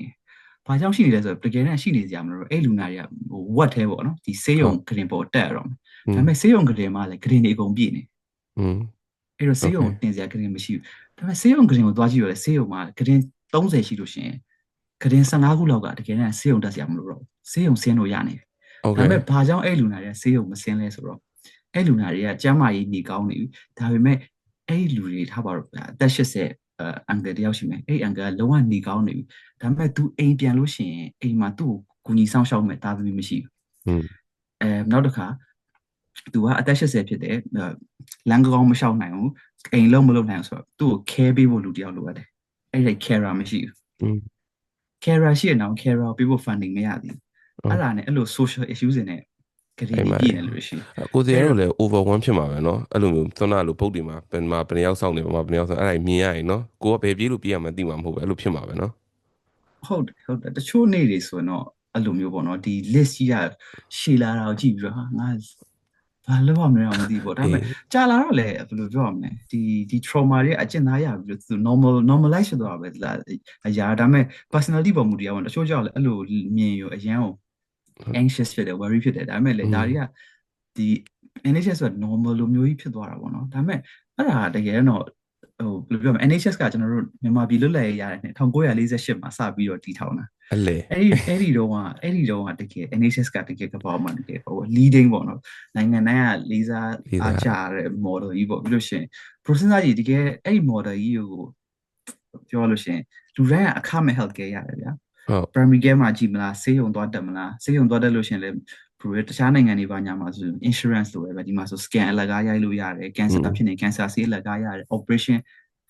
ေဘာကြောင့်ရှိနေလဲဆိုတော့တကယ်တမ်းရှိနေကြမလို့အဲ့လူနာတွေကဟိုဝက်သေးပေါ့နော်ဒီဆေးရုံကရင်ပေါ်တက်ရတော့ဒါပေမဲ့ဆေးရုံကရင်မှာလည်းကရင်တွေအကုန်ပြည့်နေအဲ့တော့ဆေးရုံတင်စရာကရင်မရှိဘူးဒါပေမဲ့ဆေးရုံကရင်ကိုသွားကြည့်ရလဲဆေးရုံမှာကရင်30ရှိလို့ရှိရင်ကရင်15ခုလောက်ကတကယ်တမ်းဆေးရုံတက်စရာမလိုတော့ဆေးရုံဆင်းလို့ရနေတယ်ဒါပေမဲ့ဘာကြောင့်အဲ့လူနာတွေကဆေးရုံမဆင်းလဲဆိုတော့အဲ့လူနာတွေကကျန်းမာရေးနေကောင်းနေပြီဒါပေမဲ့အဲ့လူတွေထားပါတော့အသက်80အန်ကယ်တယောက်ရှိမယ်အဲ့အန်ကယ်ကလုံးဝနေကောင်းနေပြီဒါပေမဲ့ तू အိမ်ပြန်လို့ရှိရင်အိမ်မှာသူ့ကိုကူညီဆောင်ရှောက်မဲ့တာသမီးမရှိဘူးနောက်တစ်ခါ तू ကအသက်80ဖြစ်တယ်လမ်းကောင်းမလျှောက်နိုင်ဘူးအိမ်လုံးမလုပ်နိုင်ဘူးဆိုတော့သူ့ကို care ပေးဖို့လူတယောက်လိုရတယ်အဲ့ဒီ carer မရှိဘူး carer ရှိရင်တော့ carer ပေးဖို့ funding မရသေးဘူးအဲ့ဒါနဲ့အဲ့လို social issues တွေနဲ့ကလေးတွေပြည့်နေလို့ရှိရင်ကိုစီရဲတို့လည်း overwhelm ဖြစ်မှာပဲเนาะအဲ့လိုမျိုးသွန်းလာလို့ပုတ်တွေမှာဘယ်နှစ်ယောက်စောင့်နေပါမှာဘယ်နှစ်ယောက်စောင့်အဲ့ဒါမြင်ရရင်เนาะကိုကဘယ်ပြေးလို့ပြေးရမှသိမှာမဟုတ်ဘူးအဲ့လိုဖြစ်မှာပဲเนาะဟုတ်တယ်တချို့နေ့တွေဆိုရင်တော့အဲ့လိုမျိုးပေါ့เนาะဒီ list ကြီးကရှည်လာတာကိုကြည့်ပြီးတော့ဟာငါဘာလို့မှမရအောင်မသိဘူးဒါပေမဲ့ကြာလာတော့လေဘယ်လိုပြောရမလဲဒီ trauma တွေအကျဉ်းသားရပြီးတော့ normalize ဖြစ်သွားတာပဲအရာဒါပေမဲ့ personality ပေါ်မူတရားဝင်တချို့ကြောက်လေအဲ့လိုမြင်ရအရန်ကိုanxious ဖြစ်တယ် worry ဖြစ်တယ်ဒါပေမဲ့လေဒါတွေကဒီ NHS ဆို normal လိုမျိုးကြီးဖြစ်သွားတာပေါ့နော်ဒါပေမဲ့အဲ့ဒါတကယ်တော့ဟိုဘယ်လိုပြောမလဲ NHS ကကျွန်တော်တို့မြန်မာပြည်လွတ်လပ်ရေးရတဲ့နှစ်1948မှာစပြီးတော့တည်ထောင်တာအဲ့ဒီတော့ကတကယ် NHS ကတကယ်ကပေါ့မှာတကယ်ဟို leading ပေါ့နော်နိုင်ငံတိုင်းကလေးစားအားကြတဲ့ model ကြီးပေါ့ပြီးလို့ရှိရင် processor ကြီးတကယ်အဲ့ဒီ model ကြီးကိုပြောလို့ရှိရင်လူတိုင်းကအခမဲ့ health care ရတယ်ဗျာprimary care မှာကြည့်မလားဆေးရုံသွားတက်မလားဆေးရုံသွားတက်လို့ရှိရင်လည်းတခြားနိုင်ငံတွေဘာညာမှာဆို insurance လိုပဲဒီမှာဆို scan အလကားရိုက်လို့ရတယ် cancer ဖြစ်နေ cancer ဆေးအလကားရတယ် operation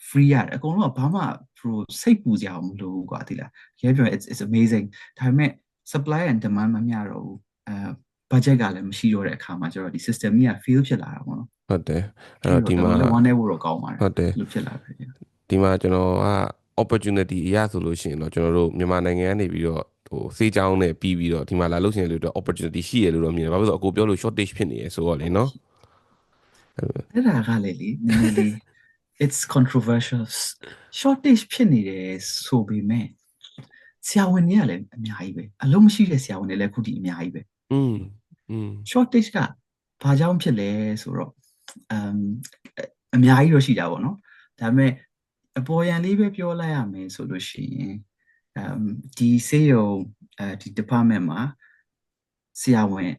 free ရတယ်အကုန်လုံးကဘာမှ pro စိတ်ပူကြအောင်မလိုဘူးကွာသိလားရဲပြော it's amazing ဒါပေမဲ့ supply and demand မမျှတော့ဘူးbudget ကလည်းမရှိတော့တဲ့အခါမှာကျတော့ဒီ system ကြီးက fail ဖြစ်လာတာပေါ့နော်ဟုတ်တယ်အဲ့တော့ဒီမှာလည်း one day ဖို့တော့ကောင်းပါတယ်ဟုတ်တယ်လို့ဖြစ်လာတယ်ဒီမှာကျွန်တော်က opportunity အရဆိုလို့ရှိရင်တော့ကျွန်တော်တို့မြန်မာနိုင်ငံကနေပြီးတော့ဟိုစေးချောင်းနဲ့ပြီးပြီးတော့ဒီမှာလာလို့ရှိရင်လို့တော့ opportunity ရှိရလို့တော့မြင်တယ်ဘာဖြစ်လို့အကိုပြောလို့ shortage ဖြစ်နေရဆိုတော့လေနော်အဲ့ဒါကလေနည်းနည်းလေး it's controversial shortage ဖြစ်နေတယ်ဆိုပေမဲ့ဆရာဝန်တွေကလည်းအများကြီးပဲအလုံးမရှိတဲ့ဆရာဝန်တွေလည်းခုထိအများကြီးပဲshortage ကဘာကြောင့်ဖြစ်လဲဆိုတော့အများကြီးတော့ရှိတာပေါ့နော်ဒါပေမဲ့အပေါ်ယံလေးပဲပြောလိုက်ရမယ်ဆိုလို့ရှိရင်ဒီဆေးရုံဒီ department မှာဆရာဝန်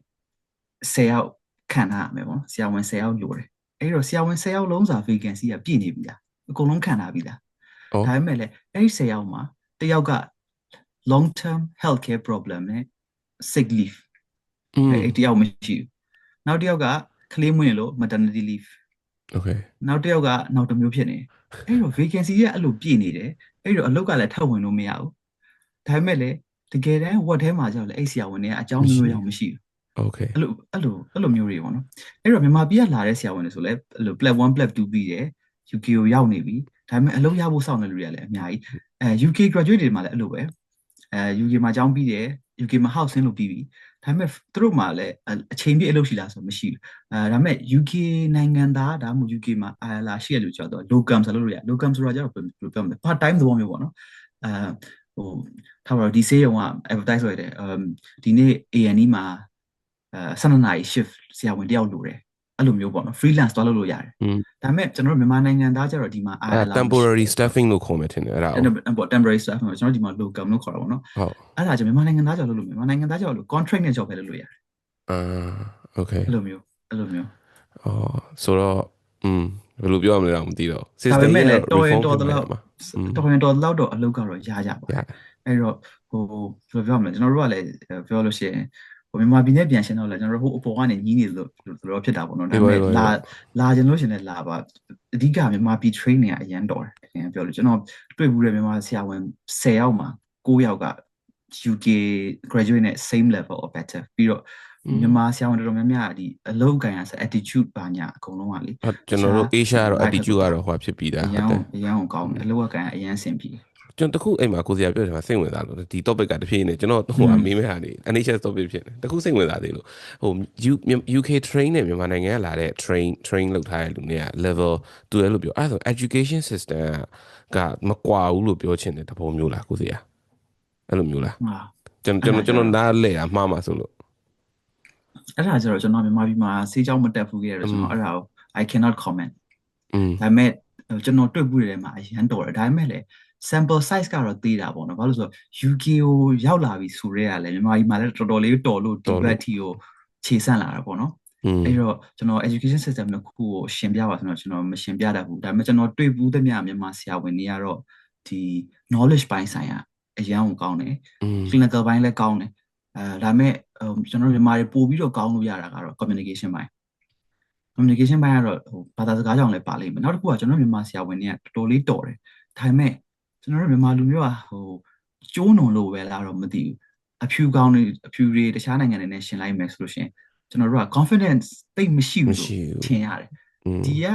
10ယောက်ခံထားရမယ်ပေါ့ဆရာဝန်10ယောက်လိုတယ်အဲ့တော့ဆရာဝန်10ယောက်လုံးစာ vacancy ကပြည့်နေပြီလားအကုန်လုံးခံထားပြီလားဒါပေမဲ့လည်းအဲ့ဒီ10ယောက်မှာတယောက်က long term healthcare problem နဲ့ sick leave အဲ့တယောက်မရှိဘူးနောက်တယောက်ကကလေးမွေးလို့ maternity leave okay နောက်တယောက်ကနောက်တစ်မျိုးဖြစ်နေအဲ့တော့ vacancy ကအဲ့လိုပြည့်နေတယ်အဲ့တော့အလုပ်ကလည်းထပ်ဝင်လို့မရဘူးဒါပေမဲ့လည်းတကယ်တမ်း word ထဲမှာကျတော့လည်းအဲ့ဆရာဝန်တွေကအကြောင်းမျိုးရောမရှိဘူးokay အဲ့လိုမျိုးတွေပေါ့နော်အဲ့တော့မြန်မာပြည်ကလာတဲ့ဆရာဝန်တွေဆိုလဲအဲ့လို plat 1 plat 2ပြီးတယ် UK ကိုရောက်နေပြီဒါပေမဲ့အလုပ်ရဖို့စောင့်နေလူတွေကလည်းအများကြီးUK graduate တွေမှာလည်းအဲ့လိုပဲUK မှာကျောင်းပြီးတယ် UK မှာ housing လုပ်ပြီးပြီဒါပေမဲ့သူတို့မှာလည်းအချိန်ပြည့်အလုပ်ရှိလားဆိုမရှိဘူးဒါပေမဲ့ UK နိုင်ငံသားဒါမှမဟုတ် UK မှာလာရှိရလို့ကျတော့ locum ဆိုလို့ရ locum ဆိုတာကျတော့ဘယ်လိုပြောမလဲ part time သဘောမျိုးပေါ့နော်ဟိုထားပါတော့ဒီဆေးရုံက advertise လုပ်ရတယ်ဒီနေ့ A&E မှာ12နာရီ shift ဆရာဝန်တယောက်လိုတယ်အဲ့လိုမျိုးပေါ့နော် freelance သွားလုပ်လို့ရတယ်ဒါပေမဲ့ကျွန်တော်တို့မြန်မာနိုင်ငံသားကျတော့ဒီမှာ temporary staffing လို့ခေါ်မယ်ထင်တယ်အဲ့ဒါပေါ့ temporary staffing ကျွန်တော်ဒီမှာ locum လို့ခေါ်တာပေါ့နော်ဟုတ်အဲ့ဒါကျမြန်မာနိုင်ငံသားကျတော့လုပ်လို့မြန်မာနိုင်ငံသားကျတော့ contract နဲ့ job ပဲလုပ်လို့ရတယ်okay အဲ့လိုမျိုးဆိုတော့ဘယ်လိုပြောရမလဲတော့မသိတော့ system ရဲ့ reform တော်တော်လောက်တော့အလုပ်ကတော့ရကြပါအဲ့တော့ဟိုဘယ်လိုပြောမလဲကျွန်တော်တို့ကလည်းပြောလို့ရှိရင်မြန်မာပြည်နဲ့ပြန်ရှင်းတော့လဲကျွန်တော်တို့ဟိုအပေါ်ကနေညီးနေလို့တော့ဖြစ်တာပေါ့နော်ဒါပေမဲ့လာကျင်လို့ရှင်လည်းလာပါအဓိကမြန်မာပြည် training ကအရန်တော်တယ်ပြောလို့ကျွန်တော်တွေ့ဘူးတယ်မြန်မာဆရာဝန်10ယောက်မှာ9ယောက်က UK graduate နဲ့ same level or better ပြီးတော့မြန်မာဆရာဝန်တော်များများဒီအလုပ်ကိုင်ရဆို attitude ဘာညာအကုန်လုံးကလေကျွန်တော်တို့ Asia ကတော့ attitude ကတော့ဟိုဖြစ်ပြီးသားအရန်ကောင်းတယ်အလုပ်ကိုင်ရအရန်ဆင်ပြေကျွန်တော်တခုအိမ်မှာကိုစီရပြောတယ်မှာစိတ်ဝင်စားလို့ဒီ topic ကတဖြည်းဖြည်းနဲ့ကျွန်တော်ဟိုမေးမဲ့ဟာနေ NHS topic ဖြစ်နေတခုစိတ်ဝင်စားသေးလို့ဟို UK train နဲ့မြန်မာနိုင်ငံကလာတဲ့ train လုပ်ထားတဲ့လူတွေက level တူတယ်လို့ပြောအဲ့ဒါဆို education system ကမကွာဘူးလို့ပြောချင်တယ်တပုံမျိုးလားကိုစီရအဲ့လိုမျိုးလားကျွန်တော်နားလဲရမှားမှာဆိုလို့အဲ့ဒါကျတော့ကျွန်တော်မြန်မာပြည်မှာစေးကြောင်းမတက်ဘူးခဲ့တယ်ကျွန်တော်အဲ့ဒါကို I cannot comment ဒါပေမဲ့ကျွန်တော်တွေ့ဘူးတယ်မှာအရန်တော်တယ်ဒါပေမဲ့လည်း sample size ကတော့သေးတာပေါ့နော်ဘာလို့ဆိုတော့ UK ကိုရောက်လာပြီဆိုတော့လည်းမြန်မာပြည်မှာလည်းတော်တော်လေးတော်လို့ဒီဘက်ထီကိုခြေဆန့်လာတာပေါ့နော်အဲ့တော့ကျွန်တော် education system တစ်ခုကိုရှင်းပြပါဆိုတော့ကျွန်တော်မရှင်းပြတတ်ဘူးဒါပေမဲ့ကျွန်တော်တွေ့ဘူးသမျှမြန်မာဆရာဝန်တွေကတော့ဒီ knowledge ပိုင်းဆိုင်ရာအရန်ကိုကောင်းတယ် clinical ပိုင်းလည်းကောင်းတယ်ဒါပေမဲ့ကျွန်တော်မြန်မာတွေပို့ပြီးတော့ကောင်းလို့ရတာကတော့ communication ပိုင်းကတော့ဟိုဘာသာစကားကြောင့်လည်းပါလိမ့်မယ်နောက်တစ်ခုကကျွန်တော်မြန်မာဆရာဝန်တွေကတော်တော်လေးတော်တယ်ဒါပေမဲ့ကျွန်တော်တို့မြန်မာလူမျိုးကဟိုကျိုးနုံလို့ပဲလားတော့မသိဘူးအဖြူကောင်းတွေအဖြူတွေတခြားနိုင်ငံတွေနဲ့ရှင်လိုက်မယ်ဆိုလို့ရှင်ကျွန်တော်တို့က confidence တိတ်မရှိဘူးလို့ထင်ရတယ်ဒီက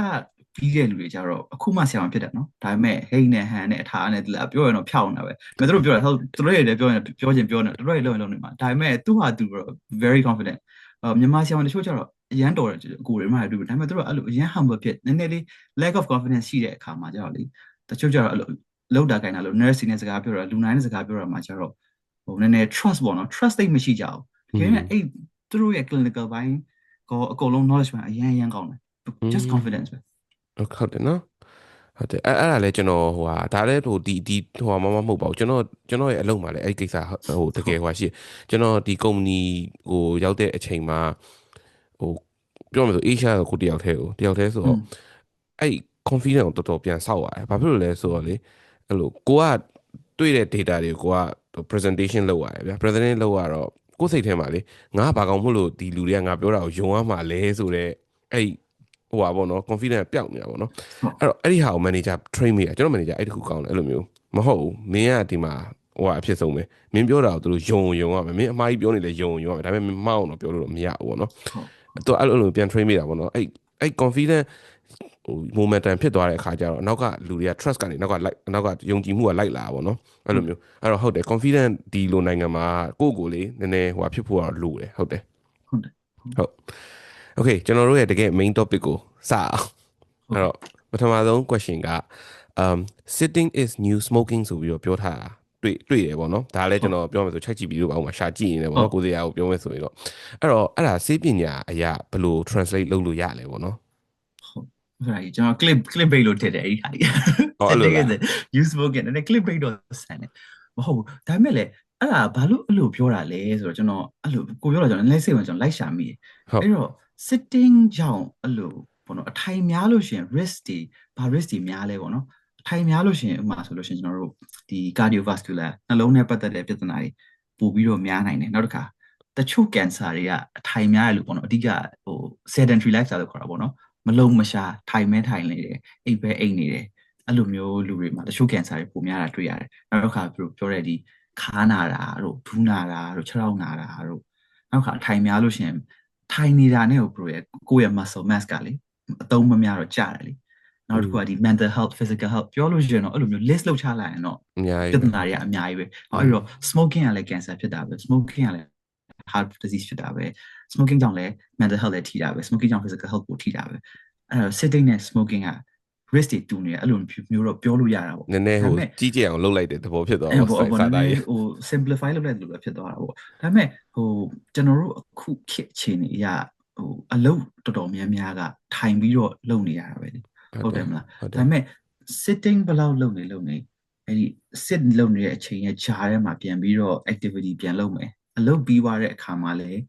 ပြီးတဲ့လူတွေကြတော့အခုမှဆရာဝန်ဖြစ်တယ်နော်ဒါပေမဲ့ဟိန်းနဲ့ဟန်နဲ့အထားနဲ့ပြောရင်တော့ဖြောက်နေတာပဲမင်းတို့ပြောတာသူတို့ရဲ့လည်းပြောနေတို့ရဲ့လုံးနေမှာဒါပေမဲ့သူ့ဟာသူတော့ very confident မြန်မာဆရာဝန်တချို့ကြတော့အရန်တော်တယ်ကိုယ်တွေမှလည်းတွေ့တယ်ဒါပေမဲ့သူတို့အဲ့လိုအရန် humble ဖြစ်နည်းနည်းလေး lack of confidence ရှိတဲ့အခါမှာကြတော့လေတချို့ကြတော့အဲ့လိုလောက်တာကိုင်းတာလို့ nurse နဲ့စကားပြောတာလူနိုင်နဲ့စကားပြောတာမှာကြတော့ဟိုနည်းနည်း trust ပေါ့နော် trust သိမရှိကြဘူးဒါပေမဲ့အဲ့သူတို့ရဲ့ clinical ဘိုင်းကိုအကုန်လုံး knowledge ပိုင်းအရန်ကောင်းတယ် just confidence ပဲဟုတ်တယ်နော်ဟုတ်တယ်အဲ့ဒါလည်းကျွန်တော်ဟိုဟာဒါလည်းဟိုဒီဟိုမဟုတ်ပါဘူးကျွန်တော်ရဲ့အလုပ်မှာလည်းအဲ့ဒီကိစ္စဟိုတကယ်ဟိုရှိကျွန်တော်ဒီ company ကိုရောက်တဲ့အချိန်မှာဟိုပြောမယ်ဆို Asia ကိုတယောက်တည်းဆိုတော့အဲ့ confidence ကိုတော်တော်ပြန်ဆောက်ရတယ်ဘာဖြစ်လို့လဲဆိုတော့လေအဲ့လိုကိုကတွေ့တဲ့ data တွေကိုက presentation လုပ်ရတယ်ဗျာ presentation လုပ်ရတော့ကိုယ်စိတ်ထဲမှာလေငါဘာကောင်မို့လို့ဒီလူတွေကငါပြောတာကိုယုံရမှာလဲဆိုတော့အဲ့ ဟိုပါပေါ့နော် confidence ပျောက်နေတာပေါ့နော် ဟုတ် အဲ့တော့အဲ့ဒီဟာကို manager train မိတာကျွန်တော် manager အဲ့တခုကောင်းတယ်အဲ့လိုမျိုးမဟုတ်ဘူးမင်းကဒီမှာဟိုအဖြစ်ဆုံးပဲမင်းပြောတာကိုသူတို့ယုံရမယ်မင်းအမှားကြီးပြောနေလဲယုံရမယ်ဒါပေမဲ့မင်းမောက်အောင်တော့ပြောလို့တော့မရဘူးပေါ့နော် ဟုတ် သူအဲ့လိုပြန် train မိတာပေါ့နော်အဲ့ confidence ဟို momentum ဖြစ်သွားတဲ့အခါကျတော့နောက်ကလူတွေက trust ကနေနောက်ကယုံကြည်မှုကလိုက်လာပါပေါ့နော်အဲ့လိုမျိုးအဲ့တော့ဟုတ်တယ် confidence ဒီလိုနိုင်ငံမှာကိုယ့်ကိုယ်လေးနည်းနည်းဟိုဖြစ်ဖို့တော့လိုတယ်ဟုတ်တယ် ဟုတ်တယ် ဟုတ် okay ကျွန်တော်တို့ရဲ့တကယ် main topic ကိုစအောင်အဲ့တော့ပထမဆုံး question ကsitting is new smoking ဆိုပြီးတော့ပြောထားတာတွေ့ရပေါ့နော်ဒါလည်းကျွန်တော်ပြောမယ်ဆို check ကြည့်ပြီးတော့ပေါ့မှာရှာကြည့်နေတယ်ပေါ့နော်ကိုယ်စရာကိုပြောမယ်ဆိုရင်တော့အဲ့တော့အဲ့ဒါစေးပညာအရာဘယ်လို translate လုပ်လို့ရလဲပေါ့နော်ဟုတ်အဲ့ဒါကြီးကျွန်တော် clip bait လို့ထည့်တယ်အဲ့ဒီဟာကြီး setting is use smoking နဲ့ clip bait တော့ဆန်တယ်မဟုတ်ဘူးဒါပေမဲ့လေအဲ့ဒါဘာလို့အဲ့လိုပြောတာလဲဆိုတော့ကျွန်တော်အဲ့လိုကိုပြောတာကျွန်တော်လည်းစိတ်ဝင်ကျွန်တော်လိုက်ရှာမိတယ်အဲ့တော့ sitting ကြောင့်အဲ့လိုပေါ့နော်အထိုင်များလို့ရှင် risk တွေဘာ risk တွေများလဲပေါ့နော်အထိုင်များလို့ရှင်ဥပမာဆိုလို့ရှင်ကျွန်တော်တို့ဒီ cardiovascular နှလုံးနဲ့ပတ်သက်တဲ့ပြဿနာတွေပို့ပြီးတော့များနိုင်တယ်နောက်တစ်ခါတချို့ cancer တွေကအထိုင်များရလို့ပေါ့နော်အဓိကဟို sedentary lifestyle လို့ခေါ်တာပေါ့နော်မလုံမရှာထိုင်မဲထိုင်နေတယ်အိပ်ပဲအိပ်နေတယ်အဲ့လိုမျိုးလူတွေမှာတချို့ cancer တွေပိုများတာတွေ့ရတယ်နောက်တစ်ခါပြောတဲ့ဒီခါနာတာတို့ဒူးနာတာတို့ခြေထောက်နာတာတို့နောက်ခါထိုင်များလို့ရှင်ထိုင်နေတာနဲ့ကိုယ့်ရဲ့ muscle mass ကလေအသုံးမများတော့ကျတယ်လေနောက်တစ်ခုကဒီ mental health physical health ပြောလို့ရှိရင်တော့အဲ့လိုမျိုး list လုပ်ချလိုက်ရင်တော့ပြဿနာတွေကအများကြီးပဲဟောအဲ့တော့ smoking ကလည်း cancer ဖြစ်တာပဲ smoking ကလည်း heart disease ဖြစ်တာပဲ smoking ကြောင့်လည်း mental health လည်းထိတာပဲ smoking ကြောင့် physical health ကိုထိတာပဲအဲ့တော့ sitting နဲ့ smoking က risk တွေတူနေတယ်အဲ့လိုမျိုးတော့ပြောလို့ရတာပေါ့နည်းနည်းဟိုကြီးကြအောင်လုပ်လိုက်တဲ့သဘောဖြစ်သွားတော့စိုက်စားတိုင်းဟို simplify လုပ်လိုက်တယ်လို့ပဲဖြစ်သွားတာပေါ့ဒါပေမဲ့ဟိုကျွန်တော်တို့အခုခေတ်အခြေအနေအရဟိုအလုပ်တော်တော်များများကထိုင်ပြီးတော့လုပ်နေရတာပဲလေဟုတ်တယ်မလားဒါပေမဲ့ sitting ဘယ်လောက်လုပ်နေအဲ့ဒီ sit လုပ်နေတဲ့အချိန်ရဲ့ဂျားထဲမှာပြန်ပြီးတော့ activity ပြန်လုပ်မယ်အလုပ်ပြီးသွားတဲ့အခါမှာလည်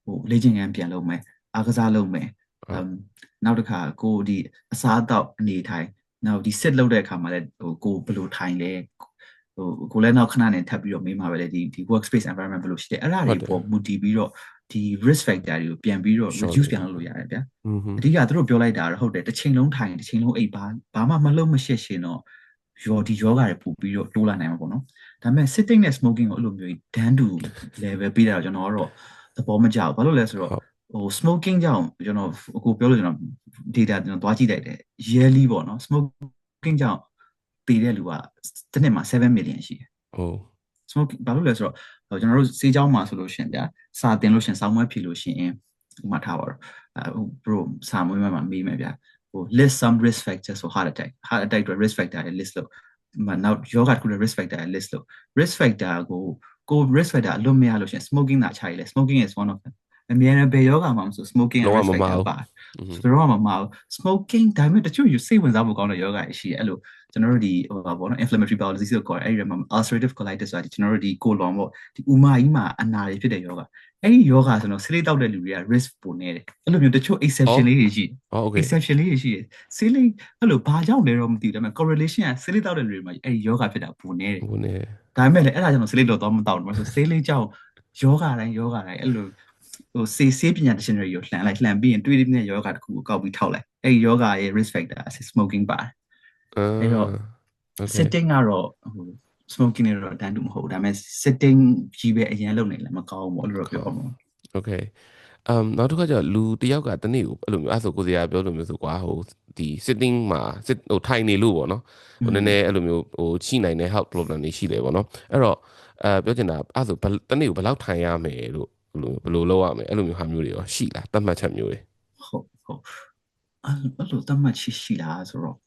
းဟိုလေ့ကျင့်ခန်းပြန်လုပ်မယ်အားကစားလုပ်မယ်နောက်တစ်ခါကိုဒီအစားအသောက်အနေထိုင်နောက်ဒီ sit လုပ်တဲ့အခါမှာလည်းဟိုကိုဘယ်လိုထိုင်လဲဟိုကိုလည်းနောက်ခဏနဲ့ထပ်ပြီးတော့မေးမှာပဲလေဒီ workspace environment ဘယ်လိုရှိတယ်အဲ့ဒါတွေပေါ်မူတည်ပြီးတော့ဒီ risk factor တွေကိုပြန်ပြီးတော့ reduce ပြန်လုပ်လို့ရတယ်ဗျာအဓိကသူတို့ပြောလိုက်တာတော့ဟုတ်တယ်တစ်ချိန်လုံးထိုင်တစ်ချိန်လုံးအိပ်ဘာမှမလုပ်မရှက်ရှင်တော့ဒီယောဂတွေပို့ပြီးတော့တိုးလာနိုင်မှာပေါ့နော်ဒါပေမဲ့ sitting နဲ့ smoking ကိုအဲ့လိုမျိုးဒန်းတူ level ပေးတာတော့ကျွန်တော်ကတော့သဘောမကျဘူးဘာလို့လဲဆိုတော့ဟို smoking ကြောင့်ကျွန်တော်အခုပြောလို့ကျွန်တော် data ကျွန်တော်သွားကြည့်လိုက်တယ် yearly ပေါ့နော် smoking ကြောင့်ပေးတဲ့လူကတစ်နှစ်မှာ7 million ရှိတယ်ဟုတ် smoking ဘာလို့လဲဆိုတော့ကျွန်တော်တို့စေးကြောင်းမှာဆိုလို့ရှင်ဗျာစာတင်လို့ရှင်စောင်းမွဲဖြေလို့ရှင်ဥမာထားပါတော့ဟို bro စာမွေးမှာမေးမယ်ဗျာဟို list some risk factors for heart attack တွေ risk factor တွေ list လို့နောက်ယောဂတခုတွေ risk factor တွေ list လို့ risk factor ကို risk factor အလွတ်မရလို့ရှင် smoking သာခြားရည်လေ smoking is one of them အများနဲ့ဘယ်ယောဂမှာမဆို smoking လုံးဝ risk မမ factor ဘူးပါဘယ်တော့မှမမအောင် smoking ဒါပေမဲ့တချို့ယူစိတ်ဝင်စားဖို့ကောင်းတဲ့ယောဂတွေရှိတယ်အဲ့လိုကျွန်တော်တို့ဒီဟိုပါပေါ့နော် inflammatory bowel disease ကိုခေါ်တယ်အဲ့ဒီမှာ ulcerative colitis ဆိုတာကျွန်တော်တို့ဒီ colon ပေါ့ဒီဥမာကြီးမှာအနာတွေဖြစ်တဲ့ယောဂအဲ့ဒီယောဂဆိုတော့ဆေးလေးတောက်တဲ့လူတွေက risk ပိုနေတယ်အဲ့လိုမျိုးတချို့ exception လေးတွေရှိတယ် okay exception လေးတွေရှိတယ်ဆေးလေးအဲ့လိုဘာကြောင့်လဲတော့မသိဘူးဒါပေမဲ့ correlation ကဆေးလေးတောက်တဲ့လူတွေမှာအဲ့ဒီယောဂဖြစ်တာပိုနေတယ်ဒါပေမဲ့လည်းအဲ့ဒါကြောင့်ဆေးလေးတော့တော့မတောက်ဘူးဆိုဆေးလေးကြောင့်ယောဂတိုင်းအဲ့လိုဟိုဆေးပညာ dictionary ကိုလှန်ပြီးရင်တွေးတဲ့ယောဂတစ်ခုကိုကောက်ပြီးထောက်လိုက်အဲ့ဒီယောဂရဲ့ risk factor smoking ပါတယ်အဲ့တော့ sitting ကတော့ဟို smoking နဲ့တော့တန်းတူမဟုတ်ဘူးဒါပေမဲ့ sitting ကြီးပဲအရင်လုပ်နေလဲမကောင်းဘူးပေါ့လို့ပြောမှာ okay နောက်တစ်ခါကျလူတယောက်ကတနေ့ကိုအဲ့လိုမျိုးအဲ့ဆိုကိုစရာပြောလို့မျိုးဆိုကွာဟိုဒီ sitting မှာဟိုထိုင်နေလို့ပေါ့နော်ဟိုနည်းနည်းအဲ့လိုမျိုးဟိုချိနိုင်တဲ့ health problem တွေရှိတယ်ပေါ့နော်အဲ့တော့ပြောချင်တာအဲ့ဆိုတနေ့ကိုဘယ်လောက်ထိုင်ရမယ်လို့ဘယ်လိုလုပ်ရမလဲအဲ့လိုမျိုးဟာမျိုးတွေရောရှိလားသတ်မှတ်ချက်မျိုးတွေဟုတ်အဲ့လိုသတ်မှတ်ချက်ရှိလားဆိုတော့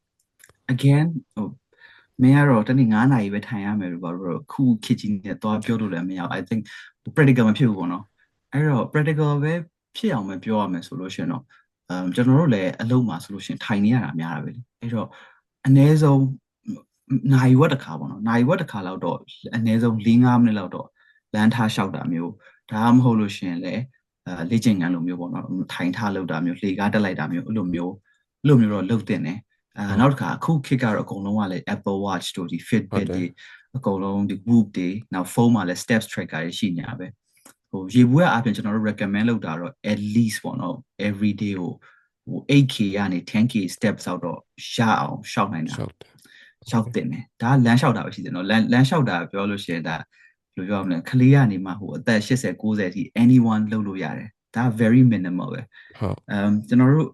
again ဟိုမင်းကတော့တနေ့9နာရီပဲထိုင်ရမယ်လို့ပြောတော့ခုခေတ်ကြီးနဲ့သွားပြောလို့လည်းမရဘူး I think practical မဖြစ်ဘူးပေါ့နော်အဲ့တော့ practical ပဲဖြစ်အောင်ပဲပြောရမယ်ဆိုလို့ရှိရင်တော့ကျွန်တော်တို့လည်းအလုပ်မှာဆိုလို့ရှိရင်ထိုင်နေရတာများတာပဲလေအဲ့တော့အနည်းဆုံးနိုင်ဝက်တစ်ခါပေါ့နော်နိုင်ဝက်တစ်ခါလောက်တော့အနည်းဆုံး4-5မိနစ်လောက်တော့လမ်းထားလျှောက်တာမျိုးဒါမှမဟုတ်လို့ရှိရင်လည်းလေ့ကျင့်ခန်းလိုမျိုးပေါ့နော်ထိုင်ထားလုပ်တာမျိုးလှေကားတက်လိုက်တာမျိုးအဲ့လိုမျိုးတော့လုပ်တင်တယ်နောက်တစ်ခါအခုခေတ်ကတော့အကုန်လုံးကလည်း Apple Watch တို့ဒီ Fitbit တွေအကုန်လုံးဒီ Whoop တွေနောက် phone မှာလည်း steps tracker တွေရှိညာပဲဟိုရေဘူးကအပြင်ကျွန်တော်တို့ recommend လုပ်တာတော့ at least ပေါ့နော် every day ကို 8k ကနေ 10k steps out တော့ရအောင်ရှောက်နိုင်တာ ရှောက်တယ် ရှောက်တင်တယ်ဒါလမ်းလျှောက်တာပဲရှိတယ်နော်လမ်းလျှောက်တာပြောလို့ရှိရင်ဒါဘယ်လိုပြောမလဲခလေးကနေမှအသက်80 90အထိ anyone လုပ်လို့ရတယ်ဒါ very minimal ပဲကျွန်တော်တို့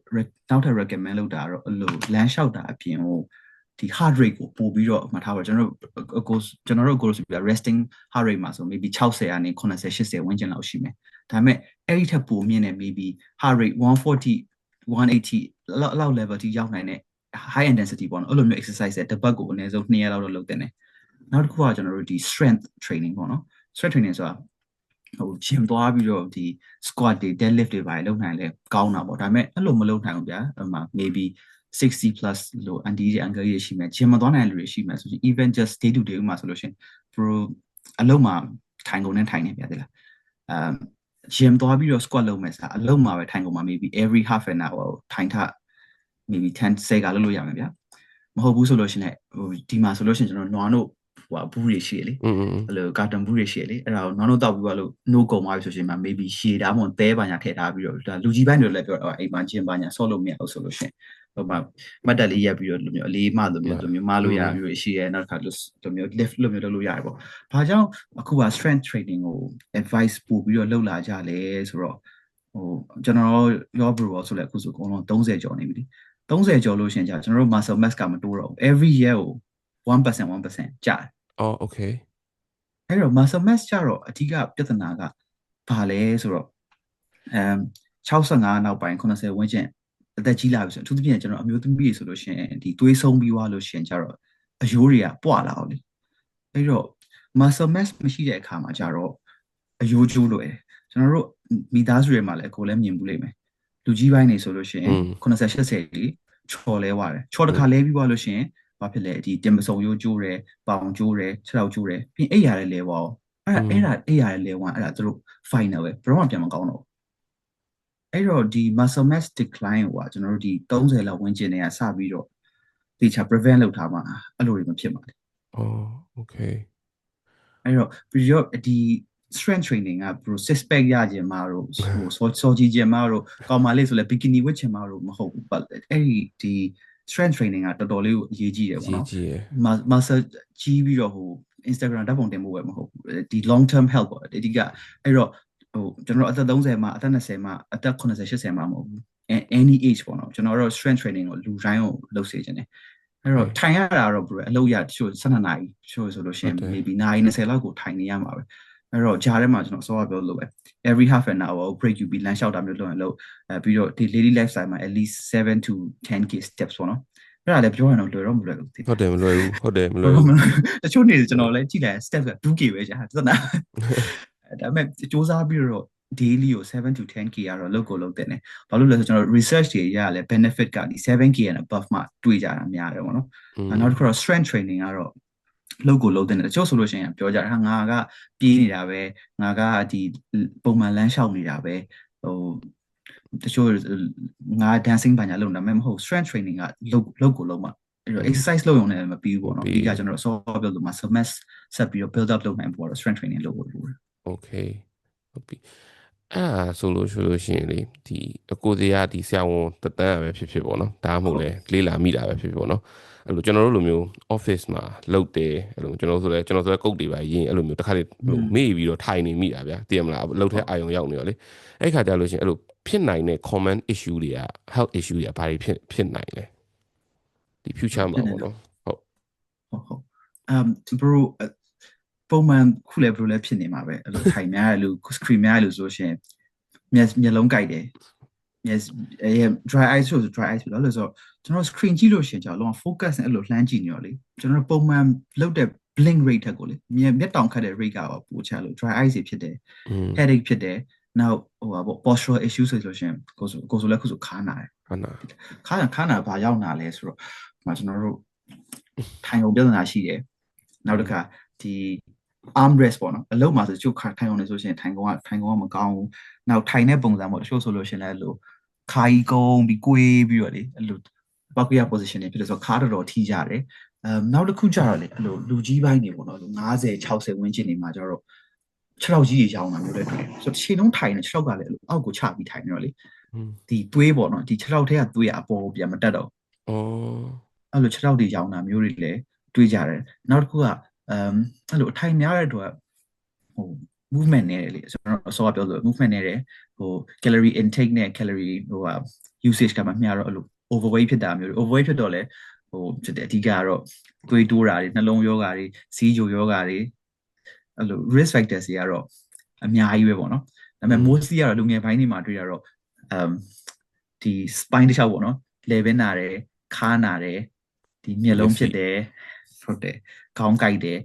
နောက်ထပ် recommend လုပ်တာတော့အဲ့လိုလမ်းလျှောက်တာအပြင်ဟိုဒီ heart rate ကိုပို့ပြီးတော့မှတ်ထားပါကျွန်တော်တို့ကိုဆိုပြီး resting heart rate မှာဆို maybe 60ကနေ80 80ဝန်းကျင်လောက်ရှိမယ်ဒါပေမဲ့အဲ့ဒီထက်ပိုမြင့်တဲ့ maybe heart rate 140 180လောက် level ထိရောက်နိုင်တဲ့ high intensity ပေါ့နော်အဲ့လိုမျိုး exercise တဲ့တစ်ပတ်ကိုအနည်းဆုံး2ရက်လောက်တော့လုပ်တင်တယ်နောက်တစ်ခုကကျွန်တော်တို့ဒီ strength training ပေါ့နော် strength training ဆိုတာဟို gym သွားပြီးတော့ဒီ squat တွေ deadlift တွေပါလုပ်နိုင်လဲကောင်းတာပေါ့ဒါပေမဲ့အဲ့လိုမလုပ်နိုင်ဘူးဗျာဟိုမှာ maybe 60 plus လို့ anti angle ရရှိမယ် gym မသွားနိုင်လူတွေရှိမယ်ဆိုရင် even just day to day ဥမှာဆိုလို့ရှင် pro အလုံးမှာထိုင်ကုန်နဲ့ထိုင်နေပြတယ်လားgym သွားပြီးတော့ squat လုပ်မယ်ဆိုတာအလုံးမှာပဲထိုင်ကုန်မှာ maybe every half an hour ထိုင်ထ maybe 10 second ကလုပ်လို့ရမယ်ဗျာမဟုတ်ဘူးဆိုလို့ရှင်ဟိုဒီမှာဆိုလို့ရှင်ကျွန်တော်နွားတို့ဟိုဘူးတွေရှိရလေအဲ့လိုကာတန်ဘူးတွေရှိရလေအဲ့ဒါကိုနွားတို့တောက်ပြီးတော့လို့ no ကုန်သွားပြီဆိုရှင်မှာ maybe ရှည်တာမွန်သဲပါညာထည့်ထားပြီးတော့ဒါလူကြီးပိုင်းတွေလည်းပြောတော့အိမ်မှာ gym ပါညာဆော့လို့မရဘူးဆိုလို့ရှင်ဟိုမှာမတ်တက်လေးရက်ပြီးတော့လိုမျိုးအလေးမလိုမျိုးမလို့ရမျိုးရှိရဲနောက်တစ်ခါလိုမျိုး lift လိုမျိုးလုပ်လို့ရတယ်ပေါ့ဘာကြောင့်အခုက strength training ကို advice ပို့ပြီးတော့လုပ်လာကြလဲဆိုတော့ဟိုကျွန်တော်ရော bro ဆိုလဲအခုဆိုအကုန်လုံး30ကျော်နေပြီ30ကျော်လို့ရှင်ကြာကျွန်တော်တို့ muscle mass ကမတိုးတော့ဘူး every year ကို 1% ကျတယ်အော် okay အဲ့တော့ muscle mass ကျတော့အဓိကပြဿနာကဘာလဲဆိုတော့65နောက်ပိုင်း80ဝန်းကျင်အသက်ကြီးလာပြီဆိုအထူးသဖြင့်ကျွန်တော်အမျိုးသမီးတွေဆိုလို့ရှိရင်ဒီသွေးဆုံးပြီးွားလို့ရှိရင်ကျတော့အယိုးတွေကပွာလာအောင်လေအဲ့တော့ muscle mass မရှိတဲ့အခါမှာကျတော့အယိုးကျိုးလို့ကျွန်တော်တို့မိသားစုတွေမှာလည်းကိုယ်လည်းမြင်ဘူးလိမ့်မယ်လူကြီးပိုင်းနေဆိုလို့ရှိရင်80 80လေးချော်လဲွားတယ်ချော်တစ်ခါလဲပြီးွားလို့ရှိရင်ဘာဖြစ်လဲဒီတင်ပစုံရိုးကျိုးတယ်ပေါင်ကျိုးတယ်ခြေထောက်ကျိုးတယ်ပြီးအိပ်ရတယ်လဲွားအောင်အဲ့ဒါအိပ်ရတယ်လဲွားအဲ့ဒါသူတို့ final ပဲဘယ်တော့မှပြန်မကောင်းတော့အဲ့တော့ဒီ muscle mass decline ကိုကျွန်တော်တို့ဒီ30လောက်ဝန်းကျင်နေရစပြီးတော့တေချာ prevent လုပ်ထားမှာအဲ့လိုတွေမဖြစ်ပါဘူး။အော် okay အဲ့တော့ပြီးတော့ဒီ strength training က bro six pack ရခြင်းမှာတော့ဟိုစောကြီးခြင်းမှာတော့ကောင်မလေးဆိုလဲ bikini ဝတ်ခြင်းမှာတော့မဟုတ်ဘူး but အဲ့ဒီ strength training ကတော်တော်လေးကိုအရေးကြီးတယ်ပေါ့နော် muscle ကြီးပြီးတော့ဟို Instagram ဓာတ်ပုံတင်ဖို့ပဲမဟုတ်ဘူးဒီ long term health ပေါ့အဓိကအဲ့တော့ဟိုကျွန်တော်အသက်30မှာအသက်20မှာအသက်80 80မှာမဟုတ်ဘူး any age ပေါ့နော်ကျွန်တော်တို့ strength training ကိုလူတိုင်းကိုလုပ်စေချင်တယ်အဲ့တော့ထိုင်ရတာတော့ bro အလုပ်ရတချို့12နာရီတချို့ဆိုလို့ရှိရင် maybe နာရီ20လောက်ကိုထိုင်နေရမှာပဲအဲ့တော့ဂျားထဲမှာကျွန်တော်စောပြောလို့ပဲ every half an hour break ယူပြီးလမ်းလျှောက်တာမျိုးလုပ်ရင်လုပ်ပြီးတော့ဒီ daily lifestyle မှာ at least 7 to 10k steps ပေါ့နော်အဲ့ဒါလည်းပြောရအောင်လွယ်တော့မလွယ်ဘူးဟုတ်တယ်မလွယ်ဘူးဟုတ်တယ်မလွယ်ဘူးတချို့နေကျွန်တော်လည်းကြည့်လိုက် steps က 2k ပဲကြာသနာဒါပေမဲ့စ조사ပြီးတော့ daily ကို7 to 10k ကတော့လုပ်ကိုလုပ်တယ်ねဘာလို့လဲဆိုကျွန်တော် research တွေရရလဲ benefit ကဒီ 7k and above မှာတွေ့ကြတာများတယ်ပေါ့နော်နောက်တစ်ခုတော့ strength training ကတော့လုပ်ကိုလုပ်တဲ့တချို့ဆိုလို့ရှိရင်ပြောကြတာငါကပြေးနေတာပဲငါကဒီပုံမှန်လမ်းလျှောက်နေတာပဲဟိုတချို့ငါ dancing ဘာညာလုပ်နေတာမဟုတ် strength training ကလုပ်ကိုလုပ်မှာအဲ့တော့ exercise လုပ်ရုံနဲ့မပြီးဘူးပေါ့နော်ဒီကကျွန်တော်ဆော့ပြောလို့မှာ mass ဆက်ပြီးတော့ build up လုပ်နိုင်ဖို့တော့ strength training လုပ်ဖို့လိုတယ် okay ဟုတ်ပြီအဲ့ဆိုလို့ရှိရင်လေဒီအကိုစီကဒီဆရာဝန်တတန်းရပဲဖြစ်ဖြစ်ပေါ့နော်ဒါမှမဟုတ်လေလေးလာမိတာပဲဖြစ်ဖြစ်ပေါ့နော်အဲ့လိုကျွန်တော်တို့လိုမျိုး office မှာလုပ်တယ်အဲ့လိုကျွန်တော်ဆိုလဲကုတ်တွေပါရင်အဲ့လိုမျိုးတစ်ခါလေမေ့ပြီးတော့ထိုင်နေမိတာဗျာသိရမလားလုပ်တဲ့အာယုံရောက်နေရောလေအဲ့ခါကျလို့ရှိရင်အဲ့လိုဖြစ်နိုင်တဲ့ common issue တွေက health issue တွေကဘာတွေဖြစ်နိုင်လဲဒီ future မှာပေါ့နော်ဟုတ်bro ပုံမှန်ခုလည်း bro လည်းဖြစ်နေမှာပဲအဲ့လိုထိုင်များရလို့ screen များရလို့ဆိုရှင်မျက်လုံးကြိုက်တယ် yes dry eyes ဆို dry eyes လို့လို့ဆိုကျွန်တော် screen ကြည့်လို့ရှင်ကြာလုံး focus နဲ့အဲ့လိုလှမ်းကြည့်နေရောလေကျွန်တော်ပုံမှန်လုပ်တဲ့ blink rate ထက်ကိုလေမျက်တောင်ခတ်တဲ့ rate ကပိုချလို့ dry eyes ဖြစ်တယ် headache ဖြစ်တယ်နောက်ဟိုပါပေါ့ postural issue ဆိုလို့ရှင်ကိုဆိုလည်းခုဆိုခါနာတယ်ခါနာဘာရောက်နာလဲဆိုတော့ကျွန်တော်တို့ထိုင်ကုန်ပြဿနာရှိတယ်နောက်တစ်ခါဒီ arm rest ပေါ့နော်အလုပ်မှာဆိုချို့ထိုင်အောင်နေဆိုရှင်ထိုင်ကုန်ကမကောင်းဘူးနောက်ထိုင်တဲ့ပုံစံပေါ့တချို့ဆိုလို့ရှင်လည်းအဲ့လိုခါကြီးကုန်းပြီးကွေးပြီးတော့လေအဲ့လိုပောက်ရ position တွေဖြစ်လို့ဆိုခါတော်ထိကြတယ်နောက်တစ်ခုကြတော့လေအဲ့လိုလူကြီးပိုင်းနေပေါ့နော်50 60ဝန်းကျင်နေမှာကြတော့6ထောက်ကြီးတွေရောင်းတာမျိုးလည်းတွေ့တယ်ဆိုတော့ခြေလုံးထိုင်နေ6ထောက်ကလည်းအဲ့လိုအောက်ကိုချပြီးထိုင်နေတော့လေ ဒီသွေးပေါ့နော်ဒီခြေထောက်ထဲကသွေးကအပေါ်ကိုပြန်မတက်တော့ อ๋อ အဲ့လိုခြေထောက်တွေရောင်းတာမျိုးတွေလည်းတွေးကြတယ်နောက်တစ်ခုကအဲ့လိုအထိုင်များတဲ့အတွက်ဟို movement နဲ့လေကျွန်တော်အစောကပြောလို့ movement နဲ့ဟို calorie intake နဲ့ calorie ဟိုusage ကမှမျှတော့အဲ့လို overweight ဖြစ်တာမျိုးတွေ overweight ဖြစ်တော့လေဟိုဖြစ်တယ်အဓိကကတော့သွေးတိုးတာတွေနှလုံးရောဂါတွေစီးချိုရောဂါတွေအဲ့လို risk factors တွေကတော့အများကြီးပဲပေါ့နော်ဒါပေမဲ့ mostly ကတော့လူငယ်ပိုင်းတွေမှာတွေ့ရတော့ဒီ spine တစ်ချောက်ပေါ့နော် level နာတယ်ခါနာတယ်ဒီမျက်လုံးဖြစ်တယ်ဟုတ်တယ်ခေါင်းကိုက်တယ်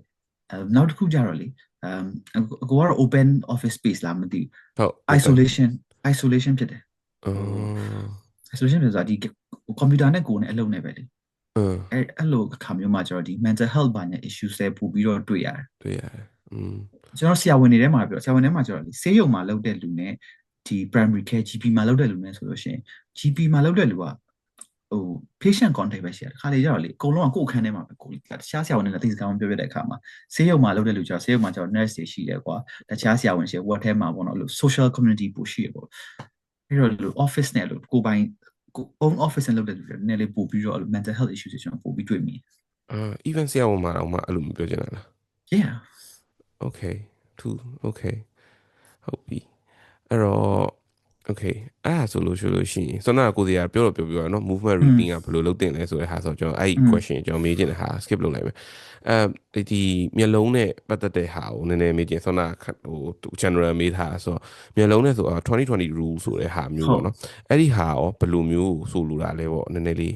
နောက်တစ်ခုကြတော့လေအကိုကတော့ open office space လားမသိဘူးဟုတ် isolation ဖြစ်တယ်isolation ဖြစ်ဆိုတာဒီ computer နဲ့ကိုယ်နဲ့အလုပ်နဲ့ပဲလေအဲ့လိုအခါမျိုးမှာကျတော့ဒီ mental health ဘာညာ issues တွေပို့ပြီးတော့တွေ့ရတယ်ကျွန်တော်ဆရာဝန်တွေထဲမှာပြောဆရာဝန်ထဲမှာကျတော့လေဆေးရုံမှာလုပ်တဲ့လူနဲ့ဒီ primary care GP မှာလုပ်တဲ့လူနဲ့ဆိုလို့ရှိရင် GP မှာလုပ်တဲ့လူကဟို patient contact ပဲရှိတယ်ခါလေကြတော့လေအကုန်လုံးကကိုယ်အခန်းထဲမှာပဲကိုယ်တခြားဆရာဝန်တွေနဲ့သိစကားမပြောပြတဲ့အခါမှာဆေးရုံမှာလုပ်တဲ့လူကျတော့ဆေးရုံမှာကျတော့ nurse တွေရှိတယ်ကွာတခြားဆရာဝန်ရှိ ward ထဲမှာပေါ့နော်အဲ့လို social community ပို့ရှိရပေါ့အဲ့တော့လို့ office နဲ့လို့ကိုပိုင်own office နဲ့လုပ်တဲ့လူတွေနည်းလေးပို့ပြီးတော့အဲ့လို mental health issues တွေကျွန်တော်ပို့ပြီးတွေ့မိeven ဆရာဝန်မှာတော့မှအဲ့လိုမျိုးပြောချင်တာလား yeah okay okay ဟုတ်ပြီအဲ့တော့ okay အဲ့ဒါဆိုလို့ရှိရင်စောနာကိုစီကပြောရနော် movement routine ကဘယ်လိုလုပ်တင်လဲဆိုတဲ့ဟာဆိုကျွန်တော်အဲ့ question ကျွန်တော်မေးချင်တဲ့ဟာ skip လုပ်လိုက်မယ်ဒီမျက်လုံးနဲ့ပတ်သက်တဲ့ဟာကိုနည်းနည်းမေးချင်စောနာဟို general မေးထားဆိုမျက်လုံးနဲ့ဆို2020 rule ဆိုတဲ့ဟာမျိုးပေါ့နော်အဲ့ဒီဟာရောဘယ်လိုမျိုးဆိုလိုတာလဲပေါ့နည်းနည်းလေ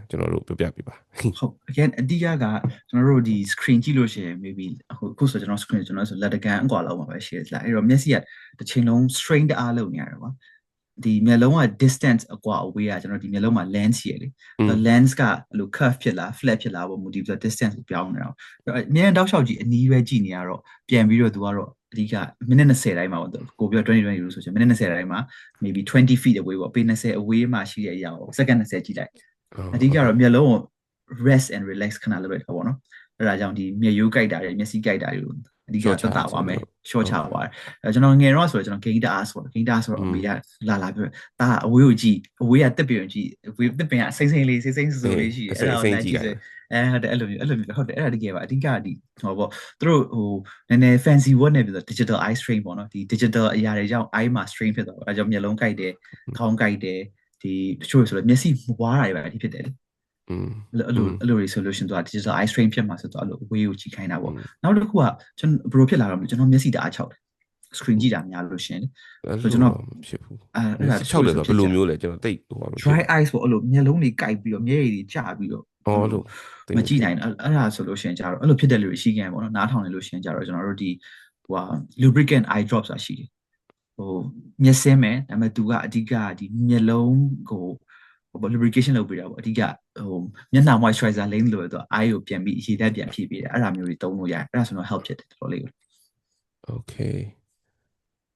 းကျွန်တော်တို့ပြောပြပေးပါဟုတ် again အဓိကကကျွန်တော်တို့ဒီ screen ကြည့်လို့ရှိရင် maybe အခုဆိုကျွန်တော် screen ကျွန်တော်ဆိုလက်တကန်အကွာလောက်မှာပဲရှိတယ်အဲ့တော့မျက်စိကတစ်ချိန်လုံး strain တအားလုပ်နေရတယ်ကွာဒီမျက်လုံးက distance အကွာအဝေးကကျွန်တော်ဒီမျက်လုံးမှာ lens ရှိရလေ lens ကအဲ့လို curve ဖြစ်လား flat ဖြစ်လားပေါ့ motive ဆို distance ကိုပြောင်းနေတော့အမြဲတောက်လျှောက်ကြည့်အနီးပဲကြည့်နေရတော့ပြန်ပြီးတော့သူကတော့အဓိကမိနစ်20တိုင်းမှာပေါ့ကိုပြော20လို့ဆိုချင်မိနစ်20တိုင်းမှာ maybe 20 feet away ပေါ့ပေ20 away မှာရှိတဲ့အရာကိုစက္ကန့်20ကြည့်လိုက်အဓိကတော့မျက်လုံးကို rest and relax ခဏလုပ်လိုက်တာပေါ့နော်အဲ့ဒါကြောင့်ဒီမျက်ရိုးကြိုက်တာတွေမျက်စိကြိုက်တာတွေကိုအဓိကသက်သာသွားမယ် short ချသွားတယ်ကျွန်တော်ငယ်တော့ဆိုတော့ကျွန်တော် gain data ဆိုတော့ gain data ဆိုတော့အမေကလာပြောဒါအဝေးကိုကြည့်အဝေးကတက်ပြင်ကြည့်အဝေးတက်ပြင်ကစိမ့်စိမ့်လေးစိမ့်စိမ့်ဆူဆူလေးရှိတယ်အဲ့ဒါကိုကြည့်တယ်ဟုတ်တယ်အဲ့လိုမျိုးဟုတ်တယ်အဲ့ဒါတကယ်ပါအဓိကဒီဟောပေါ့သူတို့ဟိုနည်းနည်း fancy word နဲ့ပြော digital eye strain ပေါ့နော်ဒီ digital အရာတွေကြောင့် eye မှာ strain ဖြစ်သွားတယ်အဲကြောင့်မျက်လုံးကိုက်တယ်ခေါင်းကိုက်တယ်ဒီတချို့ဆိုတော့မျက်စိမွားတာတွေပဲအထိဖြစ်တယ်လေအဲ့လို resolution ဆိုတာ digital eye strain ဖြစ်မှာဆိုတော့အဲ့လိုအဝေးကိုကြည့်ခိုင်းတာပေါ့နောက်တစ်ခုကကျွန်တော်ဘယ်လိုဖြစ်လာတော့ကျွန်တော်မျက်စိတအားချောက်တယ် screen ကြည့်တာများလို့ရှင်ဆိုကျွန်တော်ဖြစ်ဘူးအဲ့ဒါချောက်တယ်ဆိုဘယ်လိုမျိုးလဲကျွန်တော်တိတ်ဟို dry eyes ပေါ့အဲ့လိုမျက်လုံးတွေကိုက်ပြီးတော့မျက်ရည်တွေကျပြီးတော့လို့မကြည့်နိုင်အဲ့ဒါဆိုလို့ရှင်ကြတော့အဲ့လိုဖြစ်တဲ့လူတွေရှိခဲ့ပေါ့နော်နားထောင်နေလို့ရှင်ကြတော့ကျွန်တော်တို့ဒီဟို lubricant eye drops ဆိုတာရှိတယ်ဟိုမျက်စင်းမယ်ဒါပေမဲ့သူကအဓိကဒီမျက်လုံးကိုlubrication လုပ်ပေးတာပေါ့အဓိကဟိုမျက်နှာ moisturizer လိမ့်လို့တော့ eye ကိုပြန်ပြီးရေဓာတ်ပြန်ဖြည့်ပေးတယ်အဲ့ဒါမျိုးတွေသုံးလို့ရတယ်အဲ့ဒါဆိုတော့ help ဖြစ်တယ်တော်တော်လေး okay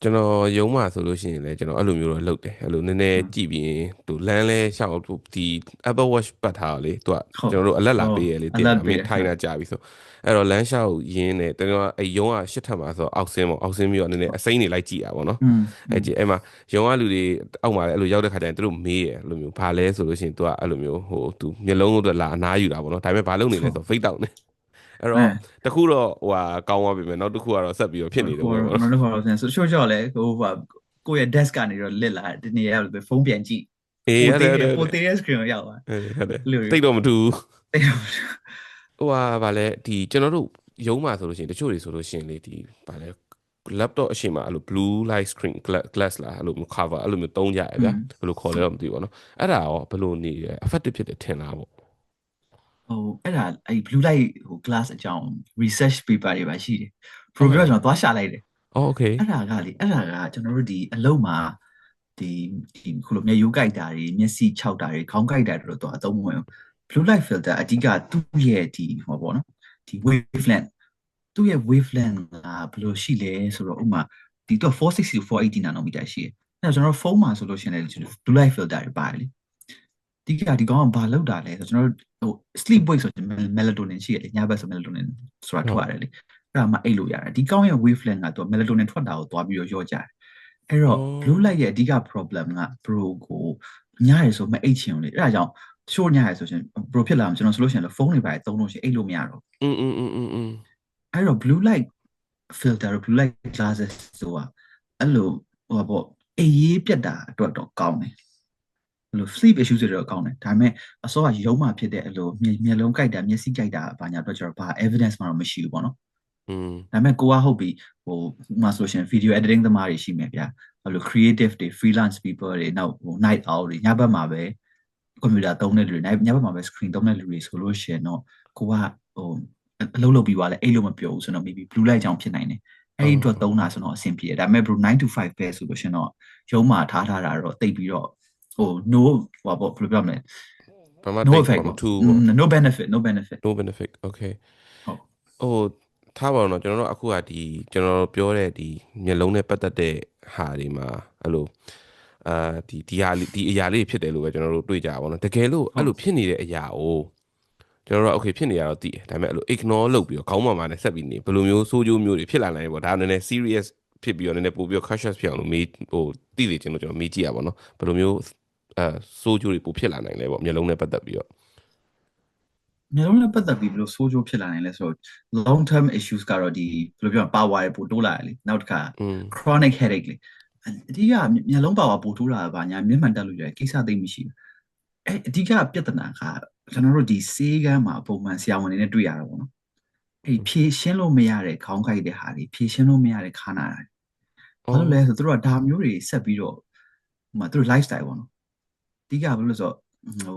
ကျွန်တော်ရုံးမှာဆိုလို့ရှိရင်လည်းကျွန်တော်အဲ့လိုမျိုးတော့လုပ်တယ်အဲ့လိုနည်းနည်းကြည့်ပြီးရင်သူလမ်းလဲရှောက်ဒီ Apple Watch ပတ်ထားတော့လေသူကကျွန်တော်တို့အလက်လာပေးရလေတင်တာမင်းထိုင်တာကြာပြီဆိုအဲ့တော့လမ်းလျှောက်ရင်းနဲ့တကယ်အဲ့ရုံးကရှစ်ထပ်မှာဆိုအောက်ဆင်းပေါ့အောက်ဆင်းပြီးတော့နည်းနည်းအစိမ့်နေလိုက်ကြည့်တာပေါ့နော်အဲ့မှာရုံးကလူတွေအောက်မှာလည်းအဲ့လိုရောက်တဲ့ခါကျရင်သူတို့မေးရအဲ့လိုမျိုးဘာလဲဆိုလို့ရှိရင်သူကအဲ့လိုမျိုးဟိုသူမျက်လုံးကိုလာအနားယူတာပေါ့နော်ဒါပေမဲ့ဘာလုပ်နေလဲဆို fake တောက်နေအဲ့တော့တခုတော့ဟိုဟာကောင်းသွားပြီမယ်နောက်တစ်ခုကတော့ဆက်ပြီးတော့ဖြစ်နေတယ်ပေါ့နော်နောက်တစ်ခုတော့ဆိုချို့ကြော်လဲဟိုကိုယ့်ရဲ့ desk ကနေတော့လစ်လာဒီနေ့ရဖုန်းပြန်ကြည့်ပိုသေးတဲ့ screen ကိုရောက်သွားတိတ်တော့မထူးဟိုဟာဗာလဲဒီကျွန်တော်တို့ရုံးမှာဆိုလို့ရှိရင်တချို့တွေဆိုလို့ရှိရင်လေဒီဗာလဲ laptop အရှိန်မှာအဲ့လို blue light screen glass လားအဲ့လိုမျိုး cover အဲ့လိုမျိုးသုံးကြရဗျာဘယ်လိုခေါ်လဲတော့မသိဘူးပေါ့နော်အဲ့ဒါရောဘယ်လိုနေလဲ effective ဖြစ်တယ်ထင်လားပေါ့ဟိုအဲ့ဒါအဲ့ blue light ဟို glass အကြောင်း research paper တွေပါရှိတယ် program ကျွန်တော်သွားရှာလိုက်တယ်okay အဲ့ဒါကကျွန်တော်တို့ဒီအလုံးမှာဒီခုလိုမျက်ရိုးကိုက်တာတွေမျက်စိခြောက်တာတွေခေါင်းကိုက်တာတွေတော့အသုံးမဝင်ဘူး blue light filter အဓိကသူ့ရဲ့ဒီဟောပေါ့နော်ဒီ wavelength သူ့ရဲ့ wavelength ကဘယ်လိုရှိလဲဆိုတော့ဥမာဒီတော့460 to 480 nanometer ရှိတယ်အဲ့တော့ကျွန်တော်ဖုန်းမှာဆိုလို့ရှိရင်လည်း blue light filter တွေပါတယ်လေဒီကောင်ကဘာလောက်တာလဲဆိုတော့ကျွန်တော်ဟို sleep wake ဆို melatonin ရှိရတယ်ညဘက်ဆို melatonin ဆိုတာထွက်ရတယ်လေအဲ့ဒါမှအိတ်လို့ရတယ်ဒီကောင်ရဲ့ wavelength ကသူ melatonin ထွက်တာကိုသွားပြီးတော့ရော့ကြတယ် အဲ့တော့ blue light ရဲ့အဓိက problem က bro ကိုညရဆိုမအိတ်ချင်ဘူးလေအဲ့ဒါကြောင့် show ညရဆိုရှင် bro ဖြစ်လာမှာကျွန်တော်ဆိုလို့ရှိရင်ဖုန်းတွေပါသုံးလို့ရှိရင်အိတ်လို့မရတော့အဲ့တော့ blue light filter blue light glasses ဆိုတာအဲ့လိုဟိုပေါ့အေးရေးပြတ်တာအတွက်တော့ကောင်းတယ်အဲ့လို sleep issues တွေတော့ကောင်းတယ်ဒါပေမဲ့အစောကရုံးမှဖြစ်တဲ့အဲ့လိုမျက်လုံးကြိုက်တာမျက်စိကြိုက်တာဘာညာတော့ကျွန်တော်ဘာ evidence မှတော့မရှိဘူးပေါ့နော်ဒါပေမဲ့ကိုကဟုတ်ပြီဟိုမှဆိုရှင် video editing သမားတွေရှိမယ်ဗျာအဲ့လို creative တွေ freelance people တွေနောက်ဟို night owl တွေညဘက်မှာပဲ computer သုံးတဲ့လူတွေညဘက်မှာပဲ screen သုံးတဲ့လူတွေဆိုလို့ရှိရင်တော့ကိုကဟိုအလုပ်လုပ်ပြီးသွားလဲအဲ့လိုမပြောဘူးဆိုတော့ maybe blue light ကြောင့်ဖြစ်နိုင်တယ်အဲ့ဒီအတွက်သုံးတာဆိုတော့အဆင်ပြေတယ်ဒါပေမဲ့ bro 9 to 5ပဲဆိုလို့ရှင်တော့ရုံးမှာထားတာတော့တိတ်ပြီးတော့ဟို no ဟိုပေါ့ဘယ်လိုပြောမလဲ no effect no benefit okay ဟိုထားပါတော့ကျွန်တော်တို့အခုကဒီကျွန်တော်ပြောတဲ့ဒီမျက်လုံးနဲ့ပတ်သက်တဲ့ဟာတွေမှာအဲ့လိုဒီအရာလေးဖြစ်တယ်လို့ပဲကျွန်တော်တို့တွေ့ကြပါတော့တကယ်လို့အဲ့လိုဖြစ်နေတဲ့အရာကိုကျွန်တော်တို့ okay ဖြစ်နေရတော့သိတယ်ဒါပေမဲ့အဲ့လို ignore လုပ်ပြီးတော့ခေါင်းပေါ်မှာနဲ့ဆက်ပြီးနေဘယ်လိုမျိုးဆိုးကျိုးမျိုးတွေဖြစ်လာနိုင်လဲပေါ့ဒါနည်းနည်း serious ဖြစ်ပြီးတော့နည်းနည်းပို့ပြီးတော့ cautious ဖြစ်အောင်လို့မေးဟိုသိလေချင်းလို့ကျွန်တော်မေးကြည့်ရပါတော့ဘယ်လိုမျိုးဆိုးကျိုးတွေပို့ဖြစ်လာနိုင်လဲပေါ့မျက်လုံးနဲ့ပတ်သက်ပြီးတော့မျက်လုံးနဲ့ပတ်သက်ပြီးဘယ်လိုဆိုးကျိုးဖြစ်လာနိုင်လဲဆိုတော့ long term issues ကတော့ဒီဘယ်လိုပြော power ပိုတိုးလာတယ်လေနောက်တစ်ခါ chronic headache လေအဓိကမျက်လုံး power ပိုတိုးလာတာပါညာမျက်မှန်တက်လို့ရတယ်ကိစ္စသိမရှိဘူးအဓိကပြဿနာကကျွန်တော်တို့ဒီဆေးကမ်းမှာပုံမှန်ဆရာဝန်တွေနဲ့တွေ့ရတာပေါ့နော်ဖြည့်ရှင်းလို့မရတဲ့ခေါင်းကိုက်တဲ့ဟာတွေဖြည့်ရှင်းလို့မရတဲ့ခါနာတာဘာလို့လဲဆိုတော့သူတို့ကဒါမျိုးတွေဆက်ပြီးတော့ဟိုမှာသူတို့ lifestyle ပေါ့နော်အဓိကဘာလို့လဲဆိုတော့ဟို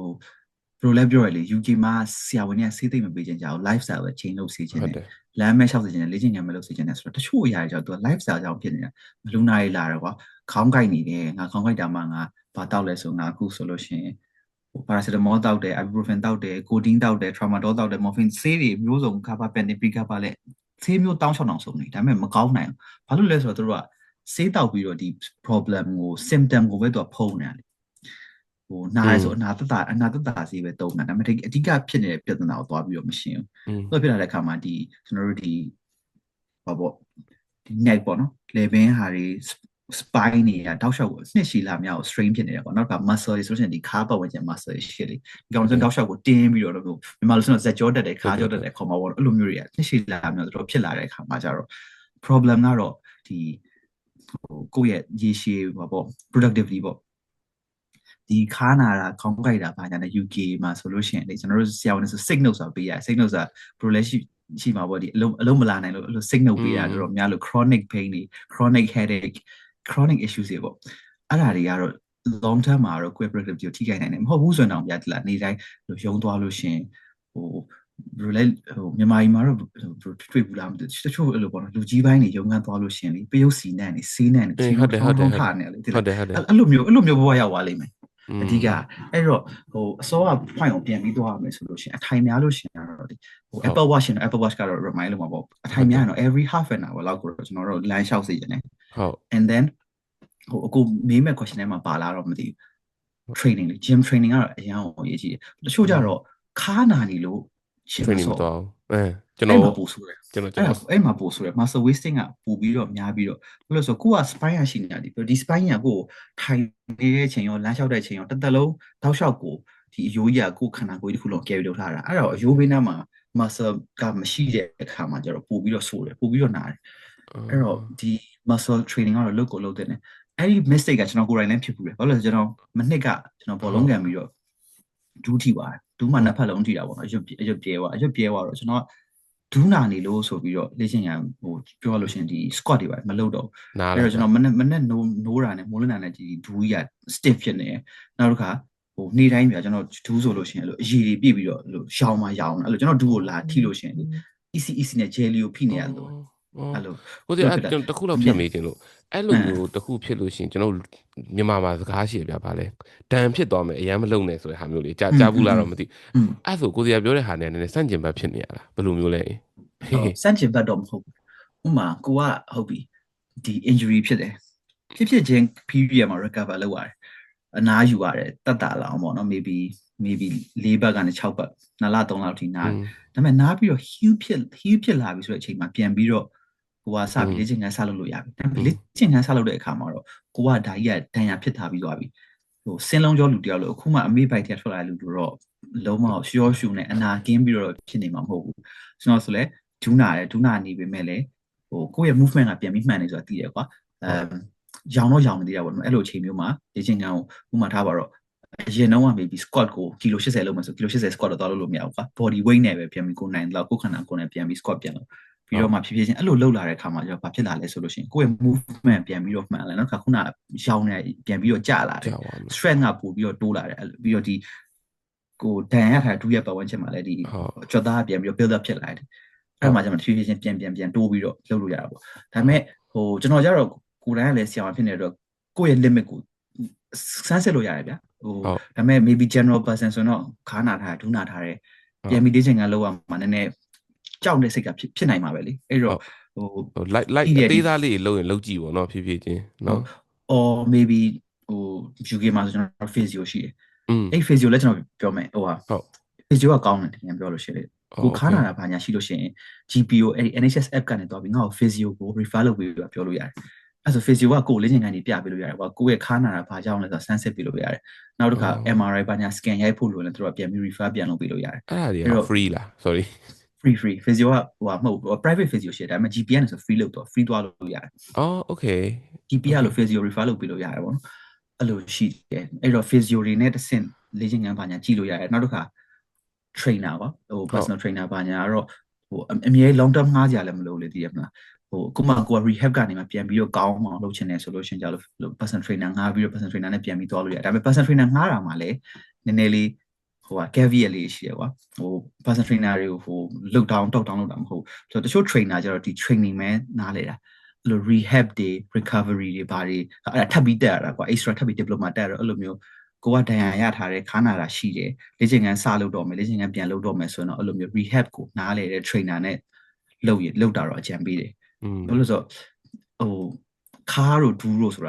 ဘယ်လိုလဲပြောရလဲ UK မှာဆရာဝန်တွေကဆေးသိမ့်မပေးချင်ကြဘူး lifestyle ပဲ change လုပ်စေချင်တယ်လမ်းမဲလျှောက်စေချင်တယ်လေ့ကျင့်ဉာဏ်မဲလုပ်စေချင်တယ်ဆိုတော့တချို့အရာတွေကြောင့်သူက lifestyle ကြောင့်ဖြစ်နေတာလူနာတွေလာတယ်ကွာခေါင်းကိုက်နေတယ်ငါခေါင်းကိုက်တာမှငါဘာတောက်လဲဆိုငါအခုဆိုလို့ရှိရင်paracetamol တောက်တယ် ibuprofen တောက်တယ် codeine တောက်တယ် tramadol တောက်တယ် morphine ဆေးတွေမျိုးစုံ gabapentin pregabalin လဲဆေးမျိုးတောင်းချောင်းအောင်ဆုံးနေဒါပေမဲ့မကောင်းနိုင်ဘူးဘာလို့လဲဆိုတော့သူတို့ကဆေးတောက်ပြီးတော့ဒီ problem ကို symptom ကိုပဲသူကဖုံးနေတယ်ဟိုနားရဆိုအနာသက်သာဆေးပဲတုံးတာဒါပေမဲ့အဓိကဖြစ်နေတဲ့ပြဿနာကိုသွားပြီးတော့မရှင်းဘူးသူဖြစ်လာတဲ့အခါမှာဒီကျွန်တော်တို့ဒီဘာပေါ့ဒီ neck ပေါ့နော် level ဟာတွေ spine တွေကတောက်လျှောက်ကိုနှစ်ရှည်လာမြောက် strain ဖြစ်နေတယ်ပေါ့နောက်က muscle တွေဆိုရင်ဒီခါပတ်ဝန်းကျင် muscle တွေရှိလေဒီကောင်ဆိုတောက်လျှောက်ကိုတင်းပြီးတော့မြန်မာလိုဆိုတော့ဇက်ကြောတက်တယ်ခါကြောတက်တယ်ခေါ်မှာပေါ့အဲ့လိုမျိုးတွေကနှစ်ရှည်လာမြောက်တော့ဖြစ်လာတဲ့အခါမှာကျတော့ problem ကတော့ဒီဟိုကိုယ့်ရဲ့ရေရှည်ပေါ့ productivity ပေါ့ဒီခါနာတာခေါင်းကိုက်တာဘာညာနဲ့ UK မှာဆိုလို့ရှိရင်လေကျွန်တော်တို့ဆရာဝန်ဆို signal ဆိုတာပေးရ signal ဆိုတာ bro လည်းရှိမှာပေါ့ဒီအလုံးမလာနိုင်လို့အဲ့လို signal ပေးတာတော့များလို့ chronic pain တွေ chronic headache chronic issues တွေပေါ့အဲ့ဒါတွေကတော့ long term မှာတော့ quick productivity ကိုထိခိုက်နိုင်တယ်မဟုတ်ဘူးဆိုရင်တော့ပြတ်လာနေတိုင်းရုံသွားလို့ရှင်ဟိုဘယ်လိုလဲဟိုမြန်မာပြည်မှာတော့တွေ့ဘူးလားမသိဘူးတချို့အဲ့လိုပေါ့နော်လူကြီးပိုင်းတွေရုံကန်းသွားလို့ရှင်လေပရုပ်စီနဲ့နေဆေးနဲ့နေဟုတ်တယ်ထားနေလေအဲ့လိုမျိုးဘဝရောက်သွားလိမ့်မယ်အဓိကအဲ့တော့ဟိုအစောက point ကိုပြန်ပြီးသွားရမယ်ဆိုလို့ရှင်အထိုင်များလို့ရှင်တော့ဒီဟို Apple Watch ရှင် Apple Watch ကတော့ remind လုပ်မှာပေါ့အထိုင်များရင်တော့ every half an hour လောက်ကိုကျွန်တော်တို့ line လျှောက်စေချင်တယ်ဟုတ် and then ဟိုအခုမေးမဲ့ question ထဲမှာပါလာတော့မသိဘူး training လေ gym training ကတော့အရင်အရေးကြီးတယ်တချို့ကြတော့ခါနာနေလို့ training မတော်ကျွန်တော်ပို့ဆိုတယ်အဲ့မှာပို့ဆိုတယ် muscle wasting ကပို့ပြီးတော့များပြီးတော့ဘယ်လိုဆိုကိုက spine ရရှိနေတာဒီ spine ကကိုထိုင်နေတဲ့အချိန်ရောလမ်းလျှောက်တဲ့အချိန်ရောတစ်သက်လုံးတောက်လျှောက်ကိုဒီအယိုးကြီးကကိုခန္ဓာကိုယ်တစ်ခုလုံး carry လုပ်ထားတာအဲ့တော့အယိုးဘေးနားမှာ muscle ကမရှိတဲ့အခါမှာကျတော့ပို့ပြီးတော့ဆိုတယ်ပို့ပြီးတော့နာတယ်အဲ့တော့ဒီ muscle training ကတော့လုပ်ကိုလုပ်တဲ့အဲ့ဒီ mistake ကကျွန်တော်ကိုယ်တိုင်လည်းဖြစ်ဘူးလေဘာလို့လဲဆိုတော့မနှစ်ကကျွန်တော်ဘောလုံးကန်ပြီးတော့ဒူးထိပါတယ်ဒူးမှနှစ်ဖက်လုံးထိတာပေါ့နော်အရွတ်ပြဲသွားတော့ကျွန်တော်ဒူးနာနေလို့ဆိုပြီးတော့လေ့ကျင့်ရဟိုပြောလို့ရှိရင်ဒီ squat တွေပါမလုပ်တော့အဲ့တော့ကျွန်တော်မနဲ့နိုးတာနဲ့မိုးလင်းတာနဲ့ဒီဒူးကြီးက stiff ဖြစ်နေတယ်နောက်တစ်ခါဟိုနေ့တိုင်းပြကျွန်တော်ဒူးဆိုလို့ရှိရင်အဲ့လိုအရည်တွေပြည့်ပြီးတော့အဲ့လိုရှောင်းမှရောင်းအဲ့လိုကျွန်တော်ဒူးကိုလာထိလို့ရှိရင် EC နဲ့ jelly ကိုဖိနေရလို့အဲ့လိုဟိုကျွန်တော်တခုလောက်ဖြစ်မိခြင်းလို့အဲ့လိုမျိုးတခုဖြစ်လို့ရှိရင်ကျွန်တော်မြန်မာမှာစကားရှိရပြပါလဲဒဏ်ဖြစ်သွားမယ်အရန်မလုံနဲ့ဆိုတဲ့ဟာမျိုးလေးကြားဘူးလားတော့မသိအဲ့ဆိုကိုစရာပြောတဲ့ဟာနဲ့နည်းနည်းစန့်ကျင်ဘက်ဖြစ်နေရတာဘယ်လိုမျိုးလဲစန့်ကျင်ဘက်တော့မဟုတ်ဘူးဥမာကိုကဟုတ်ပြီဒီ injury ဖြစ်တယ်ဖြစ်ချင်း period မှာ recover လုပ်ရတယ်အနားယူရတယ်တက်တာလောက်ပေါ့နော် maybe 4ဘက်ကနေ6ဘက်2လ3လလောက်ထိနားဒါပေမဲ့နားပြီးတော့ heal ဖြစ်လာပြီဆိုတဲ့အချိန်မှာပြန်ပြီးတော့ ကိုကစပြီးလေ့ကျင့်ခန်းစလုပ်လို့ရပြီဒါပေမဲ့လေ့ကျင့်ခန်းစလုပ်တဲ့အခါမှာတော့ကိုကဒါကြီးကဒဏ်ရာဖြစ်ထားပြီးသွားပြီဟိုစင်းလုံးကြောလူတယောက်လို့အခုမှအမေဘိုက်ထဲထွက်လာလူတို့တော့လုံးဝရှော့ရှူနဲ့အနာကင်းပြီးတော့ဖြစ်နေမှာမဟုတ်ဘူးကျွန်တော်ဆိုလဲဒူးနာနေပေမဲ့လည်းဟိုကိုယ့်ရဲ့ movement ကပြန်ပြီးမှန်နေဆိုတာသိတယ်ကွာရောင်နေသေးတာပေါ့နော်အဲ့လိုအချိန်မျိုးမှာလေ့ကျင့်ခန်းကိုဥမာထားပါတော့အရင်တော့maybe squat ကိုကီလို80လောက်မှဆိုကီလို80 squat တော့သွားလို့မရဘူးကွာ body weight နဲ့ပဲပြန်ပြီးကိုနိုင်တော့ကိုခန္ဓာကိုယ်နဲ့ပြန်ပြီး squat ပြန်လို့ပြီးတော့မှဖြည်းဖြည်းချင်းအဲ့လိုလှုပ်လာတဲ့အခါမှာကျတော့ဘာဖြစ်လာလဲဆိုလို့ရှိရင်ကိုယ့်ရဲ့ movement ပြန်ပြီးတော့မှန်လာနောက်တစ်ခါခုနရောင်နေပြန်ပြီးတော့ကျလာတယ် strength ကပို့ပြီးတော့တိုးလာတယ်ပြီးတော့ဒီကိုဒဏ်ရထားဒူးရဲ့ပတ်ဝန်းကျင်မှာလည်းဒီကြွက်သားပြန်ပြီးတော့ build up ဖြစ်လာတယ်အဲ့မှာကျမှဖြည်းဖြည်းချင်းပြန်တိုးပြီးတော့လှုပ်လို့ရတာပေါ့ဒါပေမဲ့ဟိုကျွန်တော်ကျတော့ကိုယ်တိုင်ကလည်းဆရာမဖြစ်နေတဲ့အတွက်ကိုယ့်ရဲ့ limit ကိုစမ်းစစ်လို့ရတယ်ဗျာဟိုဒါပေမဲ့ maybe general person ဆိုတော့ခါနာထားဒူးနာထားတယ်ပြန်ပြီးလေ့ကျင့်ခန်းလုပ်ရမှာနည်းနည်းကြောက်တဲ့စိတ်ကဖြစ်နိုင်မှာပဲလေအဲ့တော့ဟို like အသေးသားလေးလုံးရင်လုံးကြည့်ပေါ့နော်ဖြည်းဖြည်းချင်းနော် or maybe ဟို UK မှာဆိုကျွန်တော် physio ရှိတယ်အဲ့ physio လည်းကျွန်တော်ပြောမယ်ဟိုဟာ physio ကကောင်းတယ်တကယ်ပြောလို့ရှိရင်ကိုခါနာတာဘာညာရှိလို့ရှိရင် GPO အဲ့ NHS app ကနေတော့ပြီးငါ့ကို physio ကို refer လုပ်ပြီးပြောလို့ရတယ်အဲ့ဆို physio ကကိုလေ့ကျင့်ခန်းကြီးပြပေးလို့ရတယ်ကွာကိုရဲ့ခါနာတာဘာကြောင့်လဲဆိုတော့ sense ပေးလို့ရတယ်နောက်တစ်ခါ MRI ဘာညာ scan ရိုက်ဖို့လိုရင်တို့ကပြန်ပြီး refer ပြန်လုပ်ပေးလို့ရတယ်အဲ့ဒါတွေက free လား sorry free physio ကဟိုဟာမဟုတ် private physio ရှိတယ်ဒါပေမဲ့ GP ကနေဆို free လုပ်တော့ free သွားလို့ရတယ်အော် okay GP ကလို့ physio refer လုပ်ပေးလို့ရတယ်ပေါ့နော်အဲ့လိုရှိတယ်အဲ့တော့ physio တွေနဲ့တစ်ဆင့်လေ့ကျင့်ခန်းဘာညာကြည့်လို့ရတယ်နောက်တစ်ခါ trainer ကွာဟို personal trainer ဘာညာကတော့ဟိုအမြဲ long term ငှားကြရလည်းမလို့လေသိရမလားဟိုအခုမှကိုက rehab ကနေမှပြန်ပြီးတော့ကောင်းအောင်လုပ်ချင်တယ်ဆိုလို့ရှင်ကြလို့ personal trainer ငှားပြီးတော့ personal trainer နဲ့ပြန်ပြီးသွားလို့ရတယ်ဒါပေမဲ့ personal trainer ငှားတာမှလည်းနည်းနည်းလေးဟိုက caveat လေးရှိရကွာဟို personal trainer တွေကိုဟို look down talk down လုပ်တာမဟုတ်ဆိုတော့တချို့ trainer ကျတော့ဒီ training ပဲနားလေတာအဲ့လို rehab တွေ recovery တွေဘာတွေအဲ့ဒါထပ်ပြီးတက်ရတာကွာ extra ထပ်ပြီး diploma တက်ရတော့အဲ့လိုမျိုးကိုကဒဏ်ရာရထားတဲ့ခါနာတာရှိတယ်လေ့ကျင့်ခန်းစလုပ်တော့မယ်လေ့ကျင့်ခန်းပြန်လုပ်တော့မယ်ဆိုတော့အဲ့လိုမျိုး rehab ကိုနားလေတဲ့ trainer နဲ့လုပ်တာတော့အကြံပေးတယ်ဘာလို့ဆိုဟိုခါတို့ဒူးတို့ဆိုတ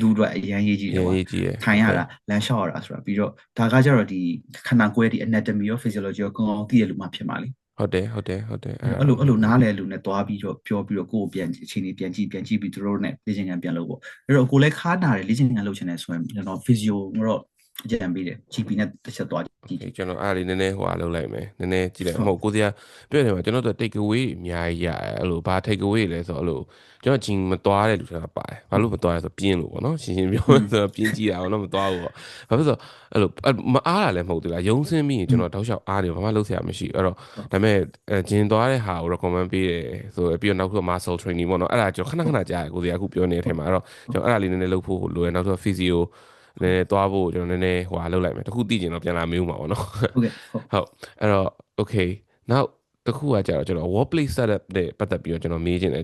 ာလူတွေအရန်ရေးကြီးတယ်ကွာထိုင်ရတာလမ်းလျှောက်ရတာဆိုတာပြီးတော့ဒါကကြတော့ဒီခန္ဓာကိုယ်ရဲ့ဒီ anatomy ရော physiology ရောကောင်းကောင်းသိရလို့မှဖြစ်မှာလေဟုတ်တယ်အဲ့လိုနားလဲလူနဲ့တွားပြီးတော့ပြောပြီးတော့ကိုယ်ကိုပြန်အချိန်ကြီးပြန်ကြည့်ပြီးသူတို့နဲ့လေ့ကျင့်ခန်းပြန်လုပ်ပေါ့အဲ့တော့ကိုလည်းခါနာတယ်လေ့ကျင့်ခန်းလုပ်ချင်တယ်ဆိုရင်ကျွန်တော် physio တော့အကြံပေးတယ် GP နဲ့တစ်ချက်သွားကြည့်တယ်ကျွန်တော်အားလေးနည်းနည်းဟိုအားလုပ်လိုက်မယ်နည်းနည်းကြည့်လိုက်မဟုတ်ကိုစရာပြောတယ်မှာကျွန်တော်တို့ take away အများကြီးရတယ်အဲ့လိုဘာ take away လဲဆိုတော့အဲ့လိုကျွန်တော်ဂျင်မသွားတဲ့လူတွေကပါတယ်ဘာလို့မသွားလဲဆိုပြင်းလို့ပေါ့နော်ရှင်းပြောဆိုတော့ပြင်းကြည့်တာပေါ့နော်မသွားဘူးပေါ့ဘာဖြစ်လို့ဆိုအဲ့လိုမအားတာလည်းမဟုတ်သေးလားရုံးဆင်းပြီးရင်ကျွန်တော်တောက်လျှောက်အားနေဘာမှလုပ်စရာမရှိအဲ့တော့ဒါပေမဲ့ဂျင်သွားတဲ့ဟာကို recommend ပေးတယ်ဆိုပြီးတော့နောက်တစ်ခု muscle training ပေါ့နော်အဲ့ဒါကျွန်တော်ခဏကြားတယ်ကိုစရာအခုပြောနေတဲ့အထဲမှာအဲ့တော့ကျွန်တော်အဲ့ဒါလေးနည်းနည်းလုပ်ဖို့လိုရနောက်တစ်ခု physioနည်းသွားဖို့ကျွန်တော်နည်းနည်းဟိုလုပ်လိုက်မယ်တခုသိကျင်တော့ပြန်လာမေးဦးမှာပေါ့နော်ဟုတ်အဲ့တော့ okay နောက်တခုကကြတော့ကျွန်တော် workplace setup နဲ့ပတ်သက်ပြီးတော့ကျွန်တော်မေးချင်တဲ့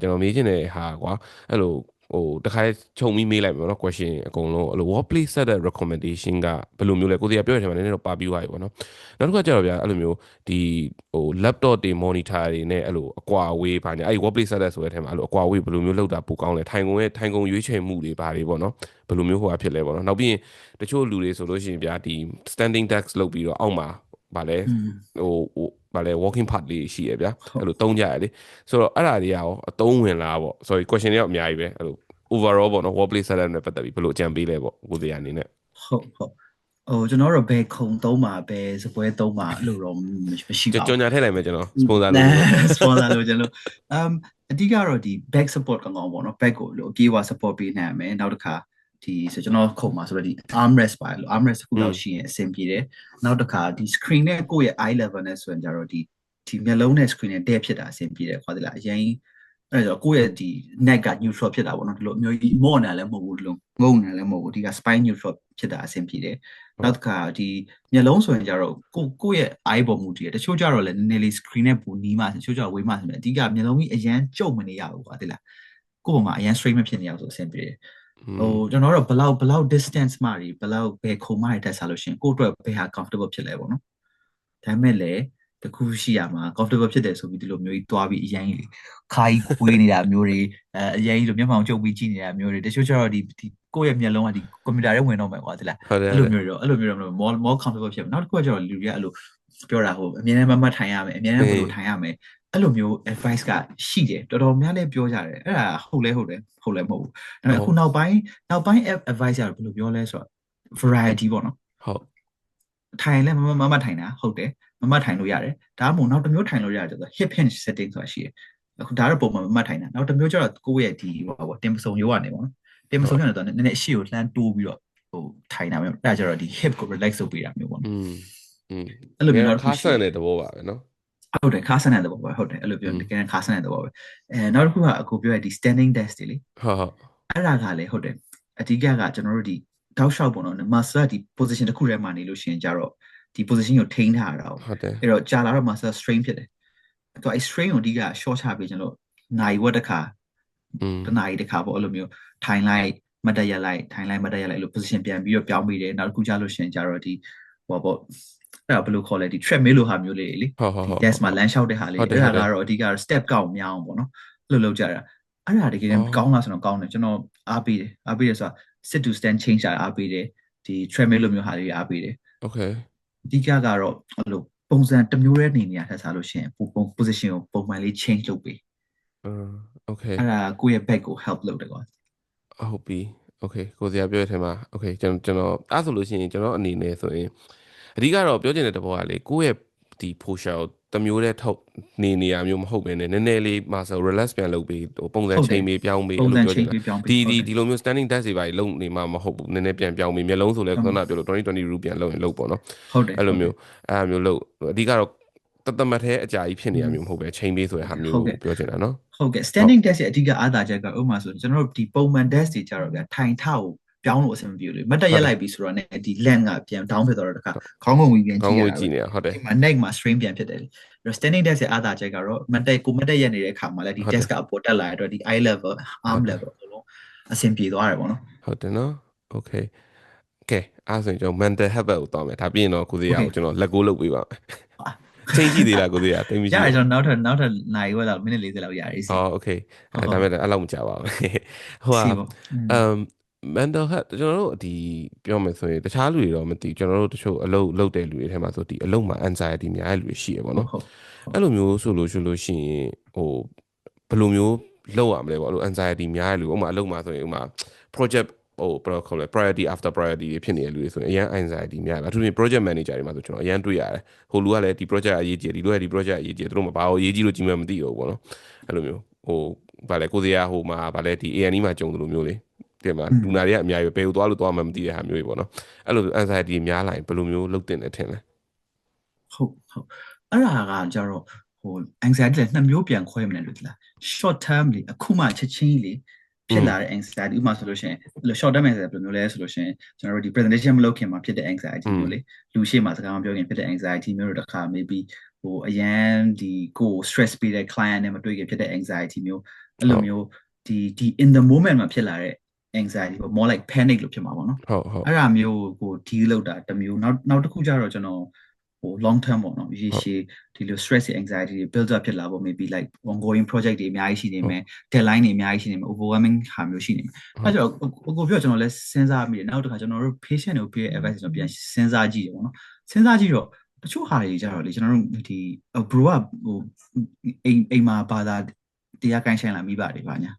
ဟာကွာအဲ့လိုဟိုတခါခြုံပြီးမေးလိုက်မယ်ပေါ့နော် question အကုန်လုံးအဲ့လို workplace setup recommendation ကဘယ်လိုမျိုးလဲကိုစီကပြောရတဲ့မှာနည်းနည်းတော့ပါပြီးသွားပြီပေါ့နော်နောက်တစ်ခုကကြတော့ဗျာအဲ့လိုမျိုးဒီဟို laptop တွေ monitor တွေနဲ့အဲ့လိုအကွာအဝေးပါညာအဲ့ဒီ workplace setup ဆိုတဲ့အထက်မှာအဲ့လိုအကွာအဝေးဘယ်လိုမျိုးလောက်တာပိုကောင်းလဲထိုင်ကုန်ရွေးချယ်မှုတွေဘာတွေပေါ့နော်ဘယ်လိုမျိုးဟိုအဖြစ်လဲပေါ့နော်နောက်ပြီးရင်တချို့လူတွေဆိုလို့ရှိရင်ဗျာဒီ standing desk လုပ်ပြီးတော့အောက်မှာဗာလဲဟိုဗာလဲ walking part လေးရှိရဗျာအဲ့လိုတုံးကြရလေဆိုတော့အဲ့ဒါတွေကရောအသုံးဝင်လားပေါ့ sorry question တွေတော့အများကြီးပဲအဲ့လို overall ပေါ့နော် workplace setup နဲ့ပတ်သက်ပြီးဘယ်လိုအကြံပေးလဲပေါ့ကိုသေးရအနေနဲ့ဟုတ်ဟိုကျွန်တော်တို့ဘယ်ခုံသုံးမှာဘယ်စပွဲသုံးမှာအဲ့လိုတော့မရှိပါဘူးကြော်ညာထည့်လိုက်မယ်ကျွန်တော် sponsor လို့ကျွန်တော်အဓိကတော့ဒီ back support ကောင်းပေါ့နော် back ကိုလို့အပြေးအဝ support ပေးနိုင်ရမယ်နောက်တစ်ခါဒီဆိုကျွန်တော်ခုံမှာဆိုတော့ဒီ armrest ပါလို့ armrest ခုလောက်ရှိရင်အဆင်ပြေတယ်နောက်တစ်ခါဒီ screen နဲ့ကိုယ့်ရဲ့ eye level နဲ့ဆိုရင်ကြတော့ဒီမျက်လုံးနဲ့ screen နဲ့တဲ့ဖြစ်တာအဆင်ပြေတယ်ခေါ်တယ်လားအရင်အဲ့တော့ကိုယ့်ရဲ့ဒီ neck က neutral ဖြစ်တာပေါ့နော်ဒီလိုအမျိုးကြီးမော့နေလည်းမဟုတ်ဘူးဒီလိုငုံနေလည်းမဟုတ်ဘူးဒီက spine neutral ဖြစ်တာအဆင်ပြေတယ်နောက်တစ်ခါဒီမျက်လုံးဆိုရင်ကြတော့ကိုယ့်ရဲ့ eye ပေါ်မူတည်တယ်တချို့ကြတော့လည်းနည်းနည်းလေး screen နဲ့ပူနီးမှတချို့ကြတော့ဝေးမှဆိုရင်အဓိကမျက်လုံးကြီးအရန်ကြုံမနေရဘူးကွာသိလားကိုယ့်ပေါ်မှာအရန် straight မဖြစ်နေအောင်ဆိုအဆင်ပြေတယ်ဟိုကျွန်တော်တို့ဘလောက် distance မှတွေဘလောက်ဘယ်ခုံမှတွေတက်စားလို့ရှိရင်ကိုယ့်အတွက်ဘယ်ဟာ comfortable ဖြစ်လဲပေါ့နော်ဒါပေမဲ့လည်းတခုရှိရမှာ comfortable ဖြစ်တယ်ဆိုပြီးဒီလိုမျိုးကြီးတွားပြီးအရင်ကြီးခါကြီးခွေးနေတာမျိုးတွေအရင်ကြီးလိုမျက်မှောင်ကျုပ်ပြီးကြည့်နေတာမျိုးတွေတချို့ကျတော့ဒီကိုယ့်ရဲ့မျက်လုံးကဒီကွန်ပျူတာထဲဝင်တော့မယ်ကွာသိလားအဲ့လိုမျိုးတော့ more comfortable ဖြစ်မယ်နောက်တစ်ခုကကျတော့လူတွေကအဲ့လိုပြောတာဟိုအမြဲတမ်းမထိုင်ရမယ်အမြဲတမ်းဘယ်လိုထိုင်ရမယ် အဲ့လိုမျိုး advice ကရှိတယ်တော်တော်များလည်းပြောကြတယ်အဲ့ဒါဟုတ်လဲမဟုတ်ဘူးဒါပေမဲ့အခုနောက်ပိုင်း advice ရဘယ်လိုပြောလဲဆိုတော့ variety ပေါ့နော်ဟုတ်ထိုင်လဲမထိုင်တာဟုတ်တယ်မထိုင်လို့ရတယ်ဒါမှမဟုတ်နောက်တစ်မျိုးထိုင်လို့ရတယ်ဆိုတော့ hip hinge setting ဆိုတာရှိတယ်အခုဒါတော့ပုံမှန်မထိုင်တာနောက်တစ်မျိုးကျတော့ကိုယ့်ရဲ့ဒီဟိုပါတင်ပစုံရိုးကနေပေါ့နော်တင်ပစုံရိုးကနေတော့နည်းနည်းအရှိကိုလှမ်းတိုးပြီးတော့ဟိုထိုင်တာမျိုးအဲ့ဒါကျတော့ဒီ hip ကို relax လုပ်ပေးတာမျိုးပေါ့နော်အဲ့လိုမျိုးတော့ခါဆန်တဲ့သဘောပါပဲနော်ဟုတ်တယ်ခါဆန်တဲ့သဘောပဲဟုတ်တယ်အဲ့လိုပြောတကယ်ခါဆန်တဲ့သဘောပဲနောက်တစ်ခုကအခုပြောရဒီ standing desk တွေလေဟုတ်အဲ့ဒါကလည်းဟုတ်တယ်အဓိကကကျွန်တော်တို့ဒီတောက်လျှောက်ပေါ့နော် master ဒီ position တစ်ခုထဲမှာနေလို့ရှိရင်ကြတော့ဒီ position ကိုထိန်းထားရတာဟုတ်တယ်အဲ့တော့ကြာလာတော့ master strain ဖြစ်တယ်အဲ့တော့ strain ကိုအဓိက short ချပေးခြင်းလို့နိုင်ဝက်တစ်ခါတစ်နာရီတစ်ခါပေါ့အဲ့လိုမျိုးထိုင်လိုက်မတ်တက်ရက်လိုက်ထိုင်လိုက်မတ်တက်ရက်လိုက်အဲ့လို position ပြန်ပြီးတော့ပြောင်းပေးတယ်နောက်တစ်ခုကြာလို့ရှိရင်ကြတော့ဒီဟိုပေါ့အဲ့ဒါဘယ်လိုခေါ်လဲဒီ treadmill လိုဟာမျိုးလေးလေဒီ desk မှာလမ်းလျှောက်တဲ့ဟာလေးအဲ့ဒါကတော့အဓိက step ကောက်များအောင်ပေါ့နော်အဲ့လိုလုပ်ကြတာအဲ့ဒါတကယ်ကောင်းလားဆိုတော့ကောင်းတယ်ကျွန်တော်အားပေးတယ်ဆိုတာ sit to stand change တာအားပေးတယ်ဒီ treadmill လိုမျိုးဟာလေးအားပေးတယ် okay အဓိကကတော့အဲ့လိုပုံစံတစ်မျိုးနဲ့နေနေရထက်စားလို့ရှိရင်ပုံ position ကိုပုံမှန်လေး change လုပ်ပေးokay အဲ့ဒါကိုယ့်ရဲ့ back ကို help လုပ်တယ်ကွာဟုတ်ပြီ okay ကိုစရာပြောရတဲ့မှာ okay ကျွန်တော်အဲ့ဆိုလို့ရှိရင်ကျွန်တော်အနေနဲ့ဆိုရင်အဓိကတော့ပြောချင်တဲ့တဘောကလေကိုယ့်ရဲ့ဒီ posture ကိုတမျိုးတည်းထုတ်နေရမျိုးမဟုတ်ဘဲနဲ့နည်းနည်းလေးမှာဆို relax ပြန်လုပ်ပြီးဟိုပုံစံချိန်ပြီးပြောင်းပြီးလို့ပြောချင်တာဒီလိုမျိုး standing desk တွေပါလုံးနေမှာမဟုတ်ဘူးနည်းနည်းပြန်ပြောင်းပြီးမျက်လုံးဆိုလဲခုနပြောလို့2020 rule ပြန်လုပ်ရင်လုပ်ပေါ့နော်ဟုတ်တယ်အဲ့လိုမျိုးလုပ်အဓိကတော့တမတ်သေးအကြာကြီးဖြစ်နေရမျိုးမဟုတ်ပဲချိန်ပေးဆိုတဲ့ဟာမျိုးကိုပြောချင်တာနော်ဟုတ်ကဲ့ standing desk ရဲ့အဓိကအားသာချက်ကဥပမာဆိုကျွန်တော်တို့ဒီပုံမှန် desk တွေကြတော့ဗျာထိုင်ထကိုပြောင်းလို့အဆင်မပြေဘူးလေမတ်တက်ရက်လိုက်ပြီးဆိုတော့ ਨੇ ဒီ length ကပြန် down ဖြစ်သွားတော့တခါခေါင်းငုံပြီးပြန်ကြည့်ရတာကြည့်နေတာဟုတ်တယ်ဒီမှာ neck မှာ strain ပြန်ဖြစ်တယ်လေ standing desk ရဲ့အားသာချက်ကတော့မတ်တက်ရက်နေတဲ့ခါမှာလည်းဒီ desk ကအပေါ်တက်လာရတော့ဒီ eye level arm level အလုံးအဆင်ပြေသွားတယ်ပေါ့နော်ဟုတ်တယ်နော် okay ကဲအဲ့ဆိုရင်ကျွန်တော် mental health ကိုတောင်းမယ်ဒါပြီးရင်တော့ကိုစီရကိုကျွန်တော်လက်ကိုးလုပ်ပေးပါမယ်ချိန်ကြည့်သေးလားကိုစီရတိတ်မရှိရတယ်ကျွန်တော်နောက်ထပ်နိုင်ဝဲလောက်မိနစ်40လောက်ရရစီအော် okay ဒါပေမဲ့အဲ့လောက်မကြာပါဘူးဟိုmental health ကျွန်တော်တို့ဒီပြောမယ်ဆိုရင်တခြားလူတွေတော့မသိကျွန်တော်တို့တချို့အလုပ်လုပ်တဲ့လူတွေထဲမှာဆိုဒီအလုပ်မှာ anxiety များတဲ့လူတွေရှိရပေါ့နော်အဲ့လိုမျိုးဆိုလို့ရှိရင်ဟိုဘယ်လိုမျိုးလုပ်ရမလဲပေါ့အဲ့လို anxiety များတဲ့လူဥပမာအလုပ်မှာဆိုရင်ဥပမာ project ဟိုဘယ်လိုခေါ်လဲ priority after priority တွေဖြစ်နေတဲ့လူတွေဆိုရင်အရင် anxiety များတယ်အထူးသဖြင့် project manager တွေမှာဆိုကျွန်တော်အရင်တွေ့ရတယ်ဟိုလူကလည်းဒီ project အရေးကြီးတယ်ဒီလူကဒီ project အရေးကြီးတယ်သူတို့မဘာလို့အရေးကြီးလို့ကြီးမှမသိတော့ဘူးပေါ့နော်အဲ့လိုမျိုးဟိုဗာလဲကိုစရာဟိုမှာဗာလဲဒီ A&E မှာကြုံတယ်လို့မျိုးလေတဲ့မှာလူနာတွေကအများကြီးပဲဘယ်ကိုသွားလို့သွားမှမသိတဲ့ဟာမျိုးတွေပေါ့နော်အဲ့လို anxiety များလာရင်ဘယ်လိုမျိုးလုပ်တင်တယ်ထင်လဲဟုတ်အဲ့ဒါကကြတော့ဟို anxiety လည်းနှစ်မျိုးပြန်ခွဲမလဲလို့ဒီလား short term လေအခုမှချက်ချင်းလေဖြစ်လာတဲ့ anxiety ဥပမာဆိုလို့ရှိရင် short term anxiety ဘယ်လိုမျိုးလဲဆိုလို့ရှိရင်ကျွန်တော်တို့ဒီ presentation မလုပ်ခင်မှာဖြစ်တဲ့ anxiety မျိုးလေလူရှိမှစကားမပြောခင်ဖြစ်တဲ့ anxiety မျိုးတို့တစ်ခါ maybe ဟိုအရန်ဒီကို stress ပေးတဲ့ client နဲ့မတွေ့ခင်ဖြစ်တဲ့ anxiety မျိုးအဲ့လိုမျိုးဒီ in the moment မှာဖြစ်လာတဲ့ anxiety ပေါ့ more like panic လို့ဖြစ်မှာပေါ့နော်ဟုတ်အဲ့ဒါမျိုးကို deal လုပ်တာတစ်မျိုးနောက်တစ်ခုကျတော့ကျွန်တော်ဟို long term ပေါ့နော်ရေရှည်ဒီလို stress anxiety တွေ build up ဖြစ်လာဖို့ maybe like ongoing project တွေအများကြီးရှိနေမယ် deadline တွေအများကြီးရှိနေမယ် overwhelming ဟာမျိုးရှိနေမယ်အဲ့တော့ကိုပြောကျွန်တော်လည်းစဉ်းစားမိတယ်နောက်တစ်ခါကျွန်တော်တို့ patient တွေကိုပေးတဲ့ advice ကျွန်တော်ပြန်စဉ်းစားကြည့်တယ်ပေါ့နော်စဉ်းစားကြည့်တော့တချို့ဟာတွေကြတော့လေကျွန်တော်တို့ဒီ bro ကဟိုအိမ်မှာဘာသာတရားကိုင်းဆိုင်လာမိပါတယ်ဗျာညာ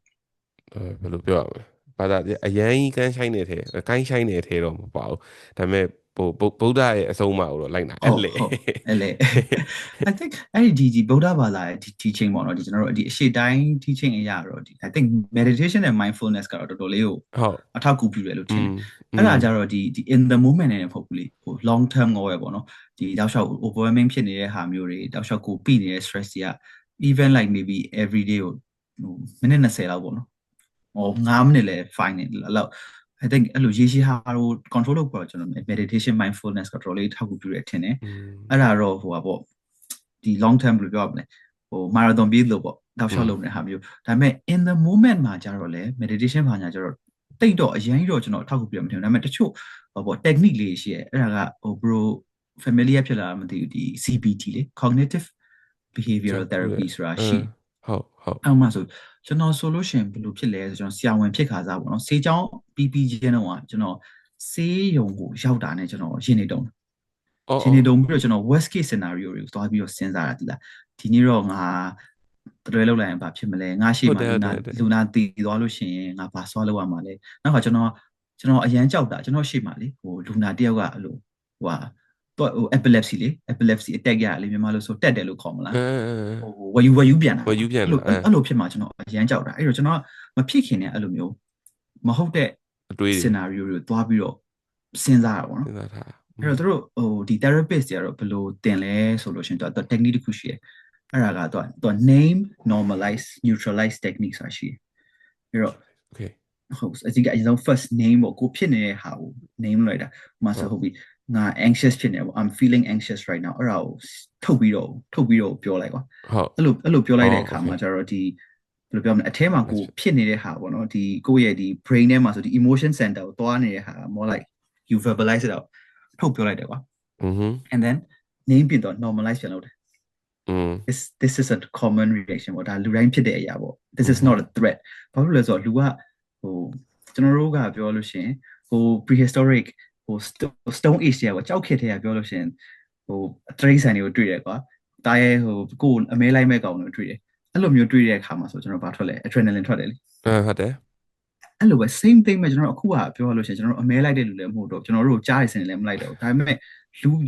ဘယ်လိုပြောရမလဲဘာသာအရန်ကြီးကန်းဆိုင်နေတယ်ကိုင်းဆိုင်နေတယ်တော့မပါဘူးဒါပေမဲ့ဗုဒ္ဓရဲ့အဆုံးအမကိုတော့လိုက်နာအဲ့လေ I think အဲ့ဒီဗုဒ္ဓဘာသာရဲ့ teaching ပေါ့နော်ဒီကျွန်တော်တို့ဒီအရှိတိုင်း teaching အရာတော့ဒီ I think meditation and mindfulness ကတော့တော်တော်လေးကိုအထောက်အကူပြုတယ်လို့ထင်တယ်အဲ့ဒါကြတော့ဒီ in the moment နဲ့ပေါ့ဘူးလေဟို long term ကိုပဲပေါ့နော်ဒီတောက်လျှောက် overwhelming ဖြစ်နေတဲ့ဟာမျိုးတွေတောက်လျှောက်ကိုပြနေတဲ့ stress တွေက even like maybe every day ကိုဟိုမိနစ်20လောက်ပေါ့နော်ဟို9မိနစ်လဲ fine နေလောက် I think အဲ့လိုရေရှည်ဟာကို control လုပ်ပေါ်ကျွန်တော် meditation mindfulness ကတော်တော်လေးထောက်ကူပြုရထင်တယ်အဲ့ဒါတော့ဟိုပါပေါ့ဒီ long term ဘယ်လိုပြောရမလဲဟို marathon ပြေးလို့ပေါ့တောက်လျှောက်လုပ်နေတဲ့ဟာမျိုးဒါပေမဲ့ in the moment မှာကြတော့လေ meditation ဘာညာကြတော့တိတ်တော့အရင်ကြီးတော့ကျွန်တော်ထောက်ကူပြုရမထင်ဘူးဒါပေမဲ့တချို့ဟိုပေါ့ technique လေးရှိရဲအဲ့ဒါကဟို bro familiar ဖြစ်လာမသိဘူးဒီ CBT လေ cognitive behavioral therapy ဆိုတာရှိဟုတ်အဲ့မှာဆိုကျွန်တော်ဆိုလို့ရှိရင်ဘယ်လိုဖြစ်လဲဆိုကျွန်တော်ဆရာဝန်ဖြစ်ခါစားပေါ့နော်ဆေးကြောင်းပြီးချင်းတော့ကျွန်တော်ဆေးရုံကိုရောက်တာနဲ့ကျွန်တော်ရင်းနေတုံး အော် ရှင်နေတုံပြီးတော့ကျွန်တော် worst case scenario တွေကိုသွားပြီးတော့စဉ်းစားတာဒီလားဒီနေ့တော့ငါတရွဲလောက်လိုက်ရင်ဘာဖြစ်မလဲငါရှိမှလူနာတည်သွားလို့ရှိရင်ငါဘာဆွားလောက်ရမှာလဲနောက်ခါကျွန်တော်အရန်ကြောက်တာကျွန်တော်ရှိမှလေဟိုလူနာတယောက်ကအဲ့လိုဟိုဟာတော့ဟို epilepsy attack ရလေမြန်မာလို့ဆိုတက်တယ်လို့ခေါ်မလားဟိုဝယူပြန်တာအဲ့လိုဖြစ်မှကျွန်တော်အရန်ကြောက်တာအဲ့တော့ကျွန်တော်မဖြစ်ခင်နဲ့အဲ့လိုမျိုးမဟုတ်တဲ့အတွေ့ scenario တွေသွားပြီးတော့စဉ်းစားတာပေါ့နော်စဉ်းစားတာအဲ့တော့တို့ဟိုဒီ therapist တွေကတော့ဘယ်လိုတင်လဲဆိုလို့ရှင်သူက technique တစ်ခုရှိတယ်အဲ့ဒါကတော့ name normalize neutralize technique ဆိုတာရှိတယ်အဲ့တော့ okay ဟုတ်အစီကအရင်ဆုံး first name ပေါ့ကိုဖြစ်နေတဲ့ဟာကို name လိုက်တာဥပမာဆိုဟုတ်ပြီငါ anxious ဖြစ်နေပေါ့ I'm feeling anxious right now အဲ့ဒါကိုထုတ်ပြီးတော့ပြောလိုက်ကွာဟုတ်အဲ့လိုပြောလိုက်တဲ့အခါမှာကျတော့ဒီဘယ်လိုပြောမလဲအထဲမှာကိုဖြစ်နေတဲ့ဟာပေါ့နော်ဒီကိုယ့်ရဲ့ဒီ brain ထဲမှာဆိုဒီ emotion center ကိုသွားနေတဲ့ဟာ more like you verbalize it out ထုတ်ပြောလိုက်တယ်ကွာand then name ပြီးတော့ normalize ပြန်လုပ်တယ်this is a common reaction ပေါ့ဒါလူတိုင်းဖြစ်တဲ့အရာပေါ့ this is not a threat ဘာလို့လဲဆိုတော့လူကဟိုကျွန်တော်တို့ကပြောလို့ရှိရင်ဟို prehistoric ဟို stone age တွေကကြောက်ခက်တဲ့ကပြောလို့ရှိရင်ဟိုတရိတ်ဆန်တွေကိုတွေ့တယ်ကွာတားရဲ့ဟိုကိုအမဲလိုက်မဲ့ကောင်တွေတွေ့တယ်အဲ့လိုမျိုးတွေ့တဲ့အခါမှာဆိုကျွန်တော်ဘာထွက်လဲ adrenaline ထွက်တယ်လေဟုတ်တယ်အဲ့လိုပဲ same thing ပဲကျွန်တော်အခုကပြောလို့ရှိရင်ကျွန်တော်အမဲလိုက်တဲ့လူလည်းမဟုတ်တော့ကျွန်တော်တို့ကြားရစင်လည်းမလိုက်တော့ဒါပေမဲ့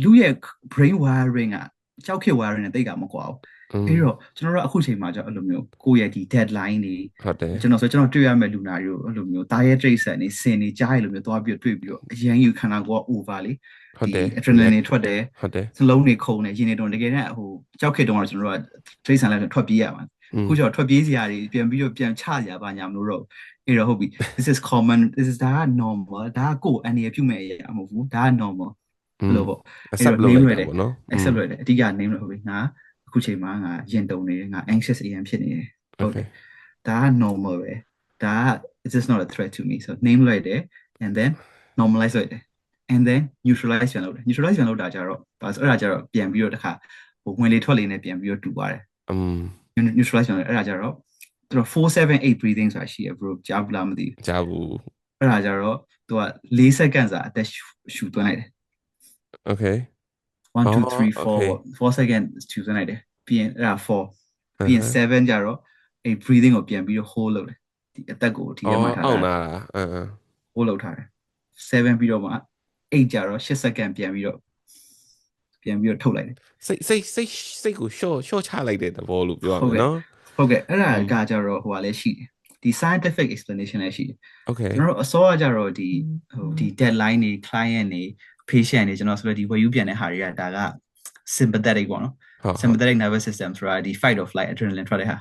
လူရဲ့ brain wiring ကကြောက်ခက် wiring နဲ့တိတ်ကမကွာဘူးပြီးတော့ကျွန်တော်တို့အခုချိန်မှာကျတော့အဲ့လိုမျိုးကိုယ့်ရဲ့ဒီ deadline တွေဟုတ်တယ်ကျွန်တော်တွေ့ရမယ့်လူနာတွေကိုအဲ့လိုမျိုးတားရဲတရိတ်ဆန်နေစင်နေကြားရလိုမျိုးသွားပြီးတွေ့ပြီးတော့အရင်ယူခန္ဓာကိုယ်က over လေဟုတ်တယ် adrenaline ထွက်တယ်ဟုတ်တယ်စလုံးတွေခုန်နေရင်နေတော့တကယ်တမ်းဟိုကြောက်ခက်တုန်းကကျွန်တော်တို့ကတရိတ်ဆန်လိုက်ထွက်ပြေးရမှာအခုကျတော့ထွက်ပြေးစရာတွေပြန်ပြီးတော့ပြန်ချစရာပါညာမလို့တော့အဲ့တော့ဟုတ်ပြီ this is common this is ဒါက normal ဒါကကိုယ်အနေရပြုမဲ့အရာမဟုတ်ဘူးဒါက normal လို့ပေါ့ accept လုပ်ရတယ်ပေါ့နော် accept လုပ်တယ်အဓိက name လို့ဟုတ်ပြီငါအခုချိန်မှာငါရင်တုံနေတယ်ငါ anxious အရင်ဖြစ်နေတယ်ဟုတ်တယ်ဒါက normal ပဲဒါက it is not a threat to me so name လိုက်တယ် and then normalize လိုက်တယ် and then neutralize ပြန်လုပ်တယ် neutralize ပြန်လုပ်တာကြတော့အဲ့ဒါကြတော့ပြန်ပြီးတော့တစ်ခါဟိုဝင်လေထွက်လေနဲ့ပြန်ပြီးတော့တူပါတယ်neutralize ပြန်လုပ်အဲ့ဒါကြတော့သူတို့478 breathing ဆိုတာရှိရ bro ကြားဘူးလားမသိဘူးကြားဘူးအဲ့ဒါကြတော့သူက4 second စာအသက်ရှူသွင်းလိုက်တယ် okay 1 2 3 4 second ရှူသွင်းလိုက်တယ်ပြီးရင်အဲ့ဒါ4ပြီးရင်7ကြတော့အဲ့ breathing ကိုပြန်ပြီးတော့ hold လုပ်တယ်ဒီအသက်ကိုဒီထဲမှာထားတာအောင်လားhold လုပ်ထားတယ်7ပြီးတော့မှ8ကြတော့8 second ပြန်ပြီးတော့ထုတ်လိုက်တယ်စိတ်ကို short ချလိုက်တဲ့သဘောလို့ပြောရမှာနော်ဟုတ်ကဲ့အဲ့ဒါကကြတော့ဟိုကလည်းရှိတယ်ဒီ scientific explanation လည်းရှိတယ် okay ကျွန်တော်တို့အစောကကြတော့ဒီ deadline တွေ client တွေ patient တွေကျွန်တော်ဆိုတော့ဒီဝယ်ယူပြန်တဲ့ဟာတွေကဒါက sympathetic ပေါ့နော် sympathetic nervous system ဆိုတာဒီ fight or flight adrenaline ထွက်တဲ့ဟာ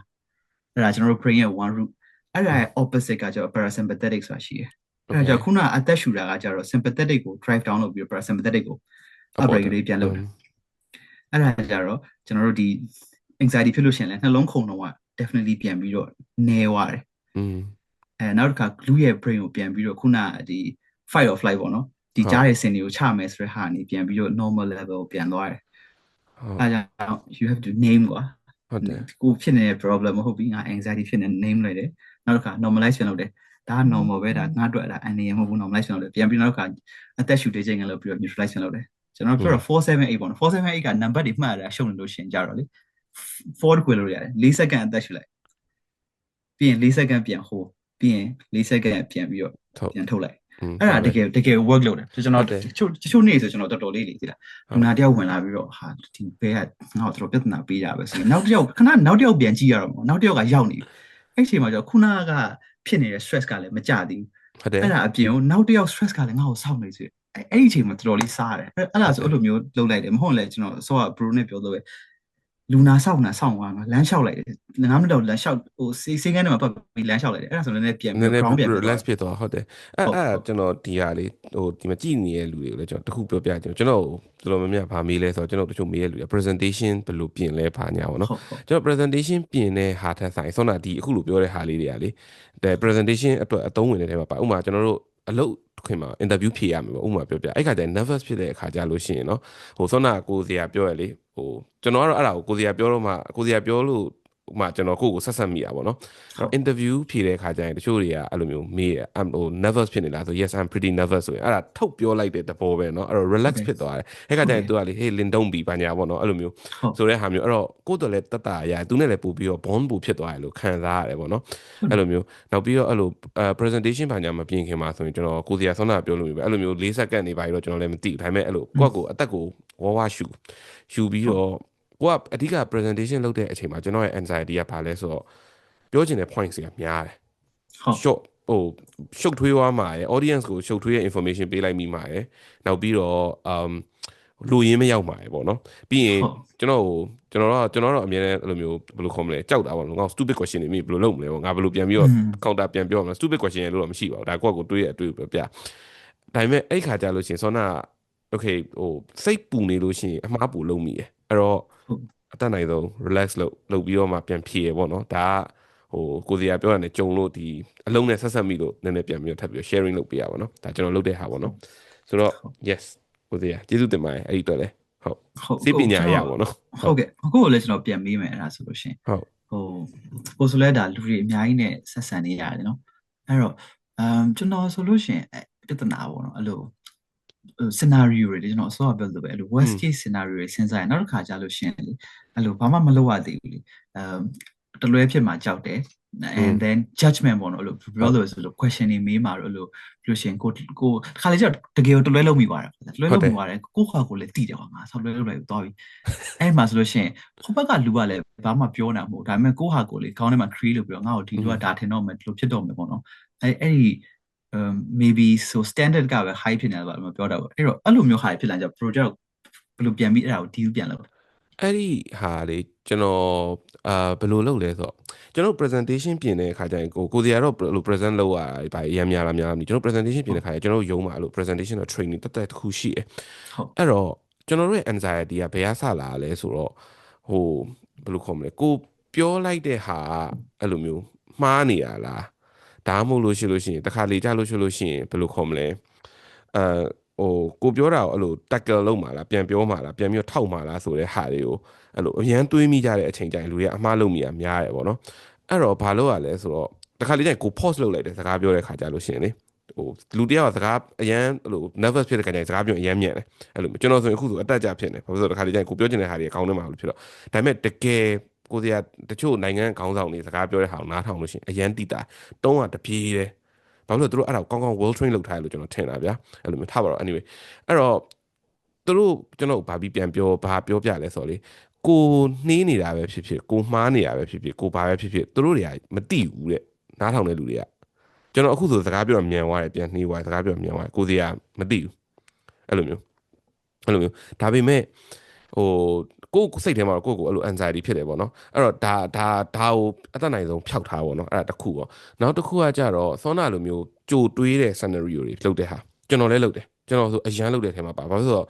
အဲ့ဒါကျွန်တော်တို့ brain ရဲ့ one root အဲ့ဒါရဲ့ opposite ကကြတော့ parasympathetic ဆိုတာရှိတယ်အဲ့ဒါကြောင့်ခုနအသက်ရှူတာကကြတော့ sympathetic ကို drive down လုပ်ပြီး parasympathetic ကို upregulate ပြန်လုပ်တယ်အဲ့ဒါကြတော့ကျွန်တော်တို့ဒီ anxiety ဖြစ်လို့ရှိရင်လည်းနှလုံးခုန်တော့ definitely ပြန်ပြီးတော့နေသွားတယ်နောက်တစ်ခါလူရဲ့ brain ကိုပြန်ပြီးတော့ခုနဒီ fight or flight ပေါ့နော်ဒီကြားရဲ့စင်တွေကိုချမယ်ဆိုတဲ့ဟာနေပြန်ပြီးတော့ normal level ကိုပြန်သွားတယ်အဲဒါကြောင့် you have to name ကွာဟုတ်တယ်ကိုဖြစ်နေတဲ့ problem မဟုတ်ဘူးငါ anxiety ဖြစ်နေ name လိုက်တယ်နောက်တစ်ခါ normalize ပြန်လုပ်တယ်ဒါက normal ပဲဒါငါအတွက်ဒါ အနေမဟုတ်ဘူး normalize ပြန်လုပ်တယ်ပြန်ပြီးနောက်တစ်ခါအသက်ရှူတေးခြင်းကလုပ်ပြီးတော့ neutralize ပြန်လုပ်တယ်ကျွန်တော်ပြောတော့478ပေါ့နော်478က number တွေမှတ်ရတာရှုံနေလို့ရှင်ကြတော့လေ4ခွေလို့ရတယ်4 second အသက်ရှူလိုက်ပြီးရင်4 second ပြန် hold ပြီးရင်4 second ပြန်ပြီးတော့ပြန်ထုတ်လိုက်အဲ့ဒါတကယ် work လုပ်တယ်ကျွန်တော်တချို့နေ့ဆိုကျွန်တော်တော်တော်လေးလေသိလားလူနာတယောက်ဝင်လာပြီးတော့ဟာဒီဘဲကငါ့ကိုတော်ပြဿနာပေးတာပဲဆိုနောက်တစ်ယောက်ပြန်ကြည့်ရတော့ပေါ့နောက်တစ်ယောက်ကရောက်နေပြီအဲ့ချိန်မှာကျတော့ခုနကဖြစ်နေတဲ့ stress ကလည်းမကြသေးဘူးအဲ့ဒါအပြင်ကိုနောက်တစ်ယောက် stress ကလည်းငါ့ကိုစောင့်နေစေအဲ့ဒီအချိန်မှာတော်တော်လေးစားတယ်အဲ့ဒါဆိုအဲ့လိုမျိုးလုပ်လိုက်တယ်မဟုတ်လဲကျွန်တော်ဆောက bro နဲ့ပြောလို့ပဲလူနာဆောက်သွားငါလမ်းလျှောက်လိုက်တယ်9မိနစ်တော့လမ်းလျှောက်ဟိုစေးကန်းထဲမှာပတ်ပြီးလမ်းလျှောက်လိုက်တယ်အဲ့ဒါဆိုလည်းပြန်ပြီး ground ပြန် relax ဖြစ်သွားဟုတ်တယ်အဲ့ကျွန်တော်ဒီဟာလေးဟိုဒီမှာကြည့်နေတဲ့လူတွေကိုလည်းကျွန်တော်တခုပြောပြကျွန်တော်တော်တော်များများဗာမေးလဲဆိုတော့ကျွန်တော်တချို့မေးရလူတွေ presentation ဘယ်လိုပြင်လဲဗာညာပေါ့နော်ကျွန်တော် presentation ပြင်တဲ့ဟာထက်ဆိုင်ဆောနာဒီအခုလိုပြောတဲ့ဟာလေးတွေကလေတဲ့ presentation အတွက်အသုံးဝင်တဲ့ထဲမှာပါဥပမာကျွန်တော်တို့အလုပ်ခင်မှာ interview ဖြေရမယ်ပေါ့ဥပမာပြောပြအဲ့ခါကျရင် nervous ဖြစ်တဲ့အခါကျလို့ရှိရင်เนาะဟိုဆောနာကိုစရာပြောရလေဟိုကျွန်တော်ကတော့အဲ့ဒါကိုကိုစရာပြောတော့မှကိုစရာပြောလို့ မှကျွန်တော်ကိုယ့်ကိုဆက်ဆက်မိတာပေါ့နော်အဲ့တော့ interview ဖြေတဲ့ခါကျရင်တချို့တွေကအဲ့လိုမျိုးမေးတယ်ဟို nervous ဖြစ်နေလားဆို yes I'm pretty nervous ဆိုရင်အဲ့ဒါထုတ်ပြောလိုက်တဲ့သဘောပဲเนาะအဲ့တော့ relax ဖြစ်သွားတယ်အဲ့ခါကျရင် तू ကလေ hey lin don't be ဘာညာပေါ့เนาะအဲ့လိုမျိုးဆိုတဲ့ဟာမျိုးအဲ့တော့ကိုယ့်တော်လည်းတတ်တာရ तू နဲ့လည်းပို့ပြီးတော့ bond ပို့ဖြစ်သွားတယ်လို့ခံစားရတယ်ပေါ့เนาะအဲ့လိုမျိုးနောက်ပြီးတော့အဲ့လို presentation ဘာညာမပြင်ခင်မှာဆိုရင်ကျွန်တော်ကိုစီယာဆွမ်းနာပြောလို့မျိုးပဲအဲ့လိုမျိုး4စက္ကန့်နေပါပြီးတော့ကျွန်တော်လည်းမသိဘူးဒါပေမဲ့အဲ့လိုကိုယ့်ကိုအသက်ကိုဝါဝါရှူပြီးတော့ကိုကအဓိက presentation လုပ်တဲ့အချိန်မှာကျွန်တော်ရဲ့ anxiety ကဘာလဲဆိုတော့ပြောချင်တဲ့ points တွေကများတယ် short ဟိုရှုပ်ထွေးသွားမှာရယ် audience ကိုရှုပ်ထွေးတဲ့ information ပေးလိုက်မိမှာရယ်နောက်ပြီးတော့လူရင်းမရောက်မှာရယ်ပေါ့နော်ပြီးရင်ကျွန်တော်တော့အမြဲတမ်းအဲ့လိုမျိုးဘယ်လိုခေါ်မလဲကြောက်တာပေါ့နော်ငါ stupid question တွေမိဘယ်လိုလုပ်မလဲပေါ့ငါဘယ်လိုပြန်ပြီးတော့ counter ပြန်ပြောမှာ stupid question တွေလို့တော့မရှိပါဘူးဒါကိုယ့်ကိုတွေးရအတွေ့ပြဒါပေမဲ့အဲ့ခါကြလို့ရှိရင်ဆောနာ okay ဟိုစိတ်ပူနေလို့ရှိရင်အမှားပူလုံးမိရယ်အဲ့တော့အတတ်နိုင်ဆုံး relax လုပ်ပြီးတော့မှပြန်ဖြေရပေါ့နော်ဒါကဟိုကိုစီကပြောရတယ်ကြုံလို့ဒီအလုံးနဲ့ဆက်ဆက်မိလို့နည်းနည်းပြန်ပြီးတော့ထပ်ပြီး sharing လုပ်ပေးရပါတော့ဒါကျွန်တော်လုပ်တဲ့ဟာပေါ့နော်ဆိုတော့ yes ကိုစီကကျေးဇူးတင်ပါတယ်အဲ့ဒီတော့လေဟုတ်စိတ်ပညာရပါတော့ဟုတ်ကဲ့အခုကိုလည်းကျွန်တော်ပြန်မေးမယ်အဲ့ဒါဆိုလို့ရှင်ဟိုဆိုလဲဒါလူတွေအများကြီးနဲ့ဆက်ဆံနေရတယ်နော်အဲ့တော့ကျွန်တော်ဆိုလို့ရှင်ပြဿနာပေါ့နော်အဲ့လိုscenario တွေကျွန်တော်အစောကပြောလို့ပဲအဲ့လို worst case scenario တွေစဉ်းစားရင်နောက်တစ်ခါကြာလို့ရှင်လေအဲ့လိုဘာမှမလုပ်ရသေးဘူးလေတလွဲဖြစ်မှာကြောက်တယ် and then judgment ပေါ့နော်အဲ့လိုပြောလို့ဆိုလို့ question တွေမေးမှာတော့အဲ့လိုပြောရှင်ကိုတခါလေကျတကယ်တလွဲလုပ်မိသွားတယ်တလွဲလုပ်မိသွားတယ်ကိုခါကိုလည်းတိတယ်ကွာငါဆောက်လွဲလုပ်လိုက်သွားပြီအဲ့မှာဆိုလို့ရှင်ဟိုဘက်ကလူကလည်းဘာမှပြောနေတာမဟုတ်ဒါပေမဲ့ကိုဟာကိုလေခေါင်းထဲမှာ create လုပ်ပြီးတော့ငါ့ကိုဒီလူကဒါထင်တော့မယ်ဒီလိုဖြစ်တော့မယ်ပေါ့နော်အဲ့ဒီmaybe so standard ကပဲ high ဖြစ်နေတယ်ပါမပြောတာပေါ့အဲ့တော့အဲ့လိုမျိုး high ဖြစ်လာကြ project ဘယ်လိုပြန်ပြီးအဲ့ဒါကို deal ပြန်လုပ်အဲ့ဒီဟာလေကျွန်တော်ဘယ်လိုလုပ်လဲဆိုတော့ကျွန်တော် presentation ပြင်တဲ့အခါကျရင်ကိုစီကတော့ဘယ်လို present လုပ်ရတာဘာရမ်းများလားများမသိကျွန်တော် presentation ပြင်တဲ့အခါကျကျွန်တော်ရုံးမှာအဲ့လို presentation တော့ training တက်တစ်ခုရှိတယ်အဲ့တော့ကျွန်တော်တို့ရဲ့ anxiety ကဘယ်ကစလာလဲဆိုတော့ဟိုဘယ်လိုခေါ်မလဲကိုပြောလိုက်တဲ့ဟာအဲ့လိုမျိုးမှားနေရလားဒါမှမဟုတ်လို့ရှိရင်တခါလေကြလို့ရှိလို့ရှိရင်ဘယ်လိုခေါ်မလဲဟိုကိုပြောတာကိုအဲ့လို tackle လုပ်မှာလားပြန်ပြောမှာလားပြန်ပြီးထောက်မှာလားဆိုတဲ့ဟာတွေကိုအဲ့လိုအရန်တွေးမိကြတဲ့အချိန်ကျရင်လူတွေကအမှားလုပ်မိတာများတယ်ပေါ့နော်အဲ့တော့ဘာလို့ရလဲဆိုတော့တခါလေကျရင်ကို pause လုပ်လိုက်တယ်စကားပြောတဲ့ခါကြလို့ရှိရင်လေဟိုလူတယောက်ကစကားအရန်အဲ့လို nervous ဖြစ်တဲ့ခါကျရင်စကားပြောအရန်မြက်တယ်အဲ့လိုကျွန်တော်ဆိုရင်အခုဆိုအတက်ကြဖြစ်နေဘာလို့ဆိုတော့တခါလေကျရင်ကိုပြောချင်တဲ့ဟာတွေအကောင်းထဲမှာလို့ဖြစ်တော့ဒါပေမဲ့တကယ်ကိုစီကတချို့နိုင်ငံခေါင်းဆောင်တွေစကားပြောတဲ့ဟာကိုနားထောင်လို့ရှိရင်အရန်တိတာတုံးကတပြေးတယ်ဘာလို့လဲသူတို့အဲ့ဒါကိုကောင်းကောင်း well train လုပ်ထားတယ်လို့ကျွန်တော်ထင်တာဗျာအဲ့လိုမျိုးထားပါတော့ anyway အဲ့တော့သူတို့ကျွန်တော်ဘာပြီးပြန်ပြောဘာပြောပြလဲဆိုတော့လေကိုနှေးနေတာပဲဖြစ်ဖြစ်ကိုမှားနေတာပဲဖြစ်ဖြစ်ကိုဘာပဲဖြစ်ဖြစ်သူတို့တွေကမတိဘူးတဲ့နားထောင်တဲ့လူတွေကကျွန်တော်အခုဆိုစကားပြောမြန်သွားတယ်ပြန်နှေးသွားတယ်စကားပြောမြန်သွားတယ်ကိုစီကမတိဘူးအဲ့လိုမျိုးဒါပေမဲ့ဟိုကိုစိတ်ထဲမှာကိုအဲ့လို anxiety ဖြစ်တယ်ပေါ့နော်အဲ့တော့ဒါကိုအသက်နိုင်ဆုံးဖျောက်ထားပေါ့နော်အဲ့ဒါတစ်ခုပေါ့နောက်တစ်ခုကကြတော့စောနာလိုမျိုးကြိုတွေးတဲ့ scenario တွေလုပ်တဲ့ဟာကျွန်တော်လည်းလုပ်တယ်ကျွန်တော်ဆိုအရန်လုပ်တဲ့ထဲမှာပါဘာလို့ဆိုတော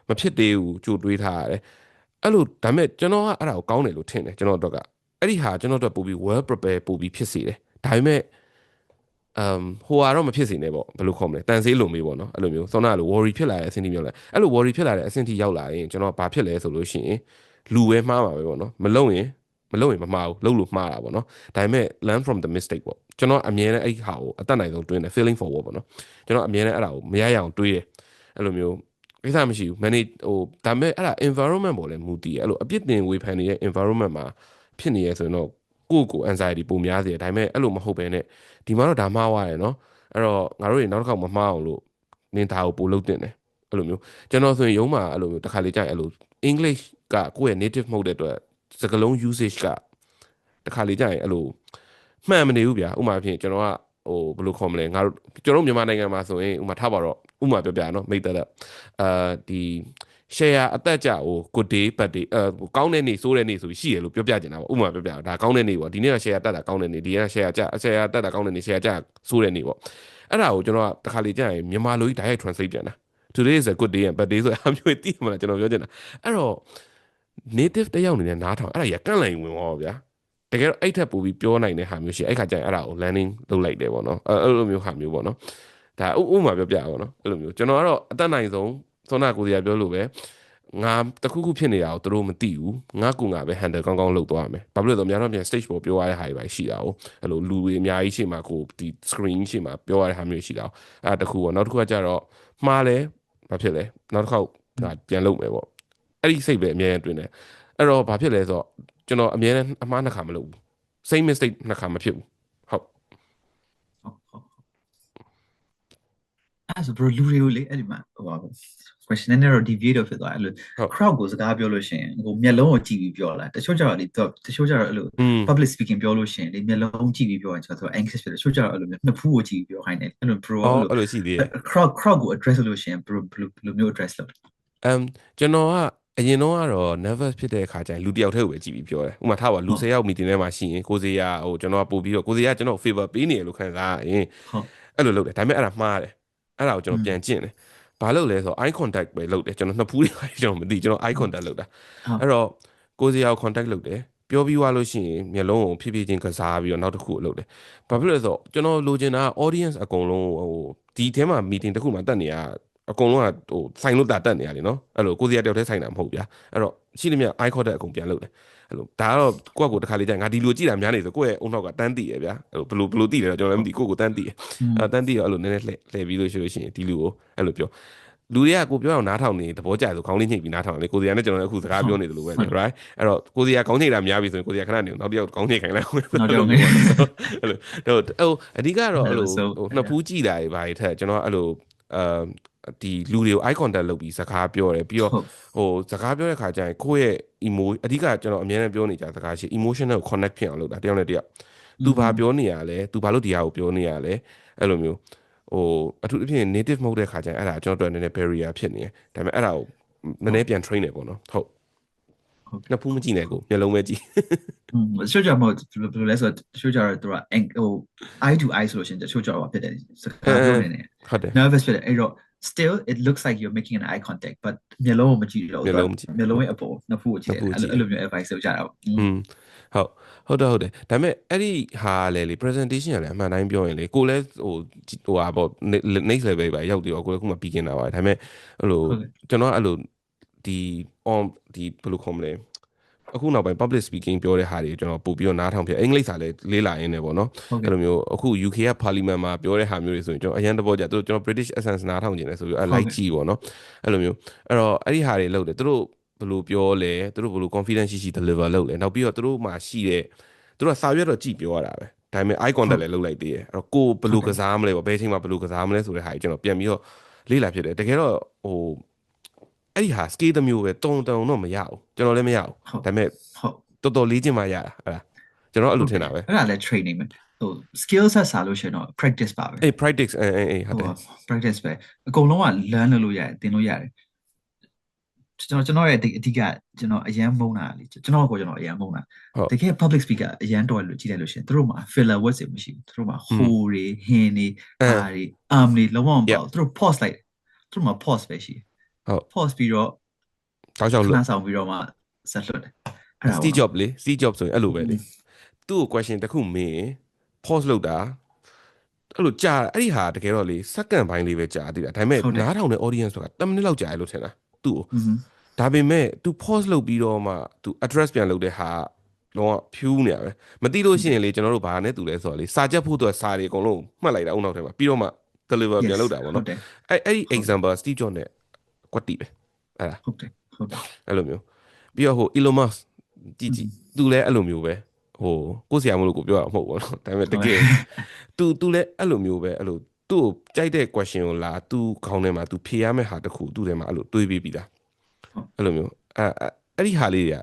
့မဖြစ်သေးဘူးကြိုတွေးထားရတယ်အဲ့လိုဒါမဲ့ကျွန်တော်ကအဲ့ဒါကိုကောင်းတယ်လို့ထင်တယ်ကျွန်တော်တို့ကအဲ့ဒီဟာကျွန်တော်တို့ပို့ပြီး well prepare ပို့ပြီးဖြစ်စေတယ်ဒါပေမဲ့ဟိုကတော့မဖြစ်စေနဲ့ပေါ့ဘယ်လိုခေါ်မလဲတန်ဆေးလုံမေးပေါ့နော်အဲ့လိုမျိုးစောနာလို worry ဖြစ်လာတဲ့အဆင့်ထိမျိုးလဲအဲ့လို worry ဖြစ်လာတဲ့အဆင့်ထိရောက်လာရင်ကျွန်တော်ဘာဖြစ်လဲဆိုလို့ရှိရင်လူပဲမှားမှာပဲပေါ့နော်မလုံရင်မမှားဘူးလုံလို့မှားတာပေါ့နော်ဒါပေမဲ့ learn from the mistake ပေါ့ကျွန်တော်အမြဲတမ်းအဲ့ဟာကိုအတတ်နိုင်ဆုံးတွင်းတယ် feeling forward ပေါ့နော်ကျွန်တော်အမြဲတမ်းအဲ့ဒါကိုမရရအောင်တွေးတယ်အဲ့လိုမျိုးကိစ္စမရှိဘူး manage ဟိုဒါပေမဲ့အဲ့ဒါ environment ပေါ်လဲမူတည်အဲ့လိုအပြစ်တင်ဝေဖန်နေတဲ့ environment မှာဖြစ်နေရဆိုရင်တော့ကို anxiety ပုံများစေတယ်ဒါပေမဲ့အဲ့လိုမဟုတ်ဘဲနဲ့ဒီမှာတော့ဒါမှားသွားတယ်နော်အဲ့တော့ငါတို့တွေနောက်တစ်ခါမမှားအောင်လို့နင်ဒါကိုပို့လုပ်တင်တယ်အဲ့လိုမျိုးကျွန်တော်ဆိုရင်ရုံးမှာအဲ့လိုမျိုးတစ်ခါလေကြာရင်အဲ့လို English ကကိုယ့်ရဲ့ native မဟုတ်တဲ့အတွက်စကားလုံး usage ကတစ်ခါလေကြာရင်အဲ့လိုမှန်မနေဘူးဗျာဥပမာဖြင့်ကျွန်တော်ကဟိုဘယ်လိုခေါ်မလဲငါတို့ကျွန်တော်မြန်မာနိုင်ငံမှာဆိုရင်ဥပမာထားပါတော့ဥပမာပြောပြနော်မိတ်သက်ဒီ share အသက်ကြဟို good day bad day ကောင်းတဲ့နေ့ဆိုးတဲ့နေ့ဆိုပြီးရှိရလို့ပြောပြချင်တာပေါ့ဥပမာပြောပြဒါကောင်းတဲ့နေ့ပေါ့ဒီနေ့က share တက်တာကောင်းတဲ့နေ့ဒီက share တက်တာကောင်းတဲ့နေ့ share ကြဆိုးတဲ့နေ့ပေါ့အဲ့ဒါကိုကျွန်တော်ကတစ်ခါလေကြာရင်မြန်မာလိုကြီး direct translate ပြန်တာ today is a good day and bad day ဆိုအမျိုးသိမှာကျွန်တော်ပြောချင်တာအဲ့တော့ native တယောက်အနေနဲ့နားထောင်အဲ့ဒါကြီးကန့်လိုက်ဝင်သွားပါဗျာတကယ်တော့အဲ့ထက်ပိုပြီးပြောနိုင်တဲ့ဟာမျိုးရှိအဲ့ခါကျရင်အဲ့ဒါကို learning လုပ်လိုက်တယ်ပေါ့နော်အဲ့လိုမျိုးဟာမျိုးပေါ့နော်ဒါဥပမာပြောပြပါပေါ့နော်အဲ့လိုမျိုးကျွန်တော်ကတော့အသက်နိုင်ဆုံးသောနာကိုစီကပြောလို့ပဲ ငါတခုခုဖြစ်နေတာကိုသူတို့မသိဘူးငါကူငါပဲ handle ကောင်းကောင်းလုပ်သွားရမယ်ဘာဖြစ်လို့လဲဆိုတော့များတော့ပြန် stage ပေါ်ပြောရတဲ့ဟာတွေပဲရှိတာ哦အဲ့လိုလူတွေအများကြီးရှိမှကိုဒီ screen ရှိမှပြောရတဲ့ဟာမျိုးရှိတာ哦အဲ့တခုပေါ့နောက်တစ်ခုကကြတော့မှားလဲဘာဖြစ်လဲနောက်တစ်ခေါက်ငါပြန်လုပ်မယ်ပေါ့အဲ့ဒီစိတ်ပဲအများကြီးတွင်တယ်အဲ့တော့ဘာဖြစ်လဲဆိုတော့ကျွန်တော်အများနဲ့အမှားနှစ်ခါမလုပ်ဘူး same mistake နှစ်ခါမဖြစ်ဘူးဟုတ်အဲ့ဆို bro လူတွေကိုလေအဲ့ဒီမှာဟိုပါ question နဲ့တော့ deviate တော့ဖြစ်သွားတယ်အဲ့လို ဟုတ် crowd ကိုစကားပြောလို့ရှိရင်ဟိုမျက်လုံးကိုကြည့်ပြီးပြောလာတချို့ကျတော့လေတချို့ကျတော့အဲ့လို อืม public speaking ပြောလို့ရှိရင်လေမျက်လုံးကြည့်ပြီးပြောရင်ကျွန်တော် anxious ဖြစ်တယ်တချို့ကျတော့အဲ့လိုနှစ်ဖူးကိုကြည့်ပြီးပြောခိုင်းတယ်အဲ့လို bro အော်အဲ့လို အဲ့လိုရှိသေးတယ် crowd ကို address လို့ရှိရင် bro ဘယ်လိုမျိုး address လုပ်လဲကျွန်တော်ကအရင်တော့ကတော့ nervous ဖြစ်တဲ့အခါကျရင်လူတစ်ယောက်တည်းကိုပဲကြည့်ပြီးပြောတယ်ဥပမာထားပါလူ10ယောက် meeting ထဲမှာရှိရင်ကိုစေရဟိုကျွန်တော်ကပို့ပြီးတော့ကိုစေရကျွန်တော် favor ပေးနေရလို့ခံစားရင်ဟုတ်အဲ့လိုလုပ်တယ်ဒါပေမဲ့အဲ့ဒါမှားတယ်အဲ့ဒါကိုကျွန်တော်ပြန်ကျင့်တယ်ဘာလုပ်လဲဆိုတော့ eye contact ပဲလုပ်တယ်ကျွန်တော်နှစ်ဖူးတွေပါကျွန်တော်မသိကျွန်တော် eye contact လုပ်တာအဲ့တော့ကိုစေရကို contact လုပ်တယ်ပြောပြီးသွားလို့ရှိရင်မျက်လုံးကိုဖြည်းဖြည်းချင်းကစားပြီးတော့နောက်တစ်ခုလုပ်တယ်ဘာဖြစ်လဲဆိုတော့ကျွန်တော်လိုချင်တာ audience အကုန်လုံးဟိုဒီထဲမှာ meeting တစ်ခုမှာတက်နေရအကုန်လုံးကဟိုဆိုင်လို့တာတက်နေရလေနော်အဲ့လိုကိုစီရတယောက်တည်းဆိုင်တာမဟုတ်ဗျာအဲ့တော့ရှိသမျှ eye contact အကုန်ပြန်လုပ်တယ်အဲ့လိုဒါကတော့ကိုယ့်ကိုတစ်ခါလေးကြာငါဒီလိုကြည့်တာများနေဆိုကိုယ့်ရဲ့အုံနောက်ကတန်းတည်ရဗျာအဲ့လိုဘလို့တည်တယ်တော့ကျွန်တော်လည်းမသိကိုယ့်ကိုတန်းတည်ရအဲ့တန်းတည်ရအဲ့လိုနည်းနည်းလှည့်ပြီးလို့ရှိလို့ရှိရင်ဒီလူကိုအဲ့လိုပြောလူတွေကကိုပြောအောင်နားထောင်နေသဘောကျဆိုခေါင်းလေးညှိပြီးနားထောင်တယ်ကိုစီရနဲ့ကျွန်တော်လည်းအခုစကားပြောနေတယ်လို့ပဲလေ right အဲ့တော့ကိုစီရခေါင်းညှိတာများပြီဆိုရင်ကိုစီရခဏနေနောက်တစ်ယောက်ခေါင်းညှိခိုင်းလိုက်အောင်နောက်တော့ငယ်အဲ့လိုတော့အဓိကတော့အဲ့လိုဟိုနှစ်ဖူးကြည့်တာတွေဘာတွေထက်ကျွန်တော်အဲ့လိုဒီလူတွေကို eye contact လုပ်ပြီးစကားပြောတယ်ပြီးတော့ဟိုစကားပြောတဲ့ခါကျရင်ကိုယ့်ရဲ့ အဓိကကျွန်တော်အများနဲ့ပြောနေကြစကားရှိ emotional connect ဖြစ်အောင်လုပ်တာတယောက်နဲ့တယောက်သူဘာပြောနေရလဲသူဘာလို့ဒီဟာကိုပြောနေရလဲအဲ့လိုမျိုးဟိုအထူးသဖြင့် native မဟုတ်တဲ့ခါကျရင်အဲ့ဒါကျွန်တော်တို့နည်းနည်း barrier ဖြစ်နေတယ်ဒါပေမဲ့အဲ့ဒါကိုနည်းနည်းပြန် train နေပေါ့နော်ဟုတ်နှစ်ဖူးမကြည့်နဲ့ကိုမျက်လုံးပဲကြည့်တချို့ကျတော့ဘယ်လိုလဲဆိုတော့တချို့ကျတော့သူကဟို eye to eye ဆိုလို့ရှိရင်တချို့ကျတော့ဖြစ်တယ်စကားပြောနေတယ်ဟုတ်တယ် nervous ဖြစ်တယ်အဲ့တော့ still it looks like you're making an eye contact but မျက်လုံးကိုမကြည့်တော့ဘူးမျက်လုံးရဲ့အပေါ်နှစ်ဖူးကိုကြည့်တယ်အဲ့လိုမျိုး advice လုပ်ကြတာပေါ့ဟုတ်တယ်ဒါပေမဲ့အဲ့ဒီဟာလေ presentation ကလည်းအမှန်တိုင်းပြောရင်လေကိုလည်းဟိုဟာပေါ့ next level ပဲရောက်တယ်ကိုလည်းခုမှပြီးกินတာပါဒါပေမဲ့အဲ့လိုကျွန်တော်အဲ့လိုဒီ on ဒီဘယ်လိုခေါ်မလဲအခုနောက်ပိုင်း public speaking ပြောတဲ့ဟာတွေကျွန်တော်ပို့ပြီးတော့နားထောင်ဖြစ်အင်္ဂလိပ်စာလည်းလေးလာရင်းနေပေါ့နော်အဲ့လိုမျိုးအခု UK က parliament မှာပြောတဲ့ဟာမျိုးတွေဆိုရင်ကျွန်တော်အရင်တဘောကြသူတို့ကျွန်တော် British accent နားထောင်နေတယ်ဆိုပြီးအဲ့ like ကြည့်ပေါ့နော်အဲ့လိုမျိုးအဲ့တော့အဲ့ဒီဟာတွေလုပ်တယ်သူတို့ဘယ်လိုပြောလဲသူတို့ဘယ်လို confidence ရှိ deliver လုပ်လဲနောက်ပြီးတော့သူတို့မှာရှိတဲ့သူတို့ကစာရွက်တော့ကြည့်ပြောရတာပဲဒါပေမဲ့ eye contact လည်းလုပ်လိုက်သေးတယ်အဲ့တော့ကိုဘယ်လိုကစားမလဲပေါ့ဘယ်အချိန်မှာဘယ်လိုကစားမလဲဆိုတဲ့ဟာကြီးကျွန်တော်ပြန်ပြီးတော့လေ့လာဖြစ်တယ်တကယ်တော့ဟိုအဲ့ဒီဟာ scale တစ်မျိုးပဲတုံတော့မရဘူးကျွန်တော်လည်းမရဘူးဒါပေမဲ့တော်တော်လေးကျင်မှရတာအဲ့ဒါကျွန်တော်အဲ့လိုထင်တာပဲအဲ့ဒါလည်း training ပဲဟို skill set စားလို့ရှိရင်တော့ practice ပါပဲအေး practice အေးဟုတ်တယ် practice ပဲအကုန်လုံးက learn လုပ်လို့ရတယ်သင်လို့ရတယ်ကျွန်တော်ရဲ့အဓိကကျွန်တော်အရန်မုန်းတာလေကျွန်တော်အရန်မုန်းတာတကယ် public speaker အရန်တော်လို့ကြည့်လိုက်လို့ရှိရင်တို့မှာ filler words တွေမရှိဘူးတို့မှာ whole တွေ hin တွေအာတွေ arm တွေလုံးဝမပေါ့တို့ pause လိုက်တို့မှာ pause ပဲရှိဟုတ် pause ပြီးတော့တောက်ချောက်လို့ခဏဆောင်ပြီးတော့မှဆက်လွတ်တယ်အဲ့ဒါ Steve Jobs လေ Steve Jobs ဆိုရင်အဲ့လိုပဲလေသူ့ကို question တစ်ခုမေးရင် pause လုပ်တာအဲ့လိုကြာအဲ့ဒီဟာတကယ်တော့လေ second ပိုင်းလေးပဲကြာသေးတာဒါပေမဲ့နားထောင်တဲ့ audience ဆိုတာ10 minute လောက်ကြာရလို့ထင်တာသူ့ကိုဒါပေမဲ့ तू pause လုပ်ပြီးတော့မှ तू address ပြန်လုပ်တဲ့ဟာလုံးဝဖြူးနေရပဲမသိလို့ရှိရင်လေကျွန်တော်တို့ဘာနဲ့တူလဲဆိုတော့လေစာချက်ဖို့တော့စာတွေအကုန်လုံးမှတ်လိုက်တာအုံနောက်ထဲမှာပြီးတော့မှ deliver ပြန်လုပ်တာပေါ့နော်အဲ့ဒီ example Steve Jobs နဲ့ကွက်တီပဲအဲ့ဒါဟုတ်တယ်အဲ့လိုမျိုးပြီးတော့ဟို Elon Musk ကြည့်သူလည်းအဲ့လိုမျိုးပဲဟိုကိုယ်ဆရာမလို့ကိုပြောတာမဟုတ်ဘူးနော်ဒါပေမဲ့တကယ်သူလည်းအဲ့လိုမျိုးပဲအဲ့လိုသူ့ကိုကြိုက်တဲ့ question ကိုလာသူခေါင်းထဲမှာသူဖြေရမယ့်ဟာတခုသူ့ထဲမှာအဲ့လိုတွေးပြီးတာအဲ့လိုမျိုးအဲ့ဒီဟာလေးတွေက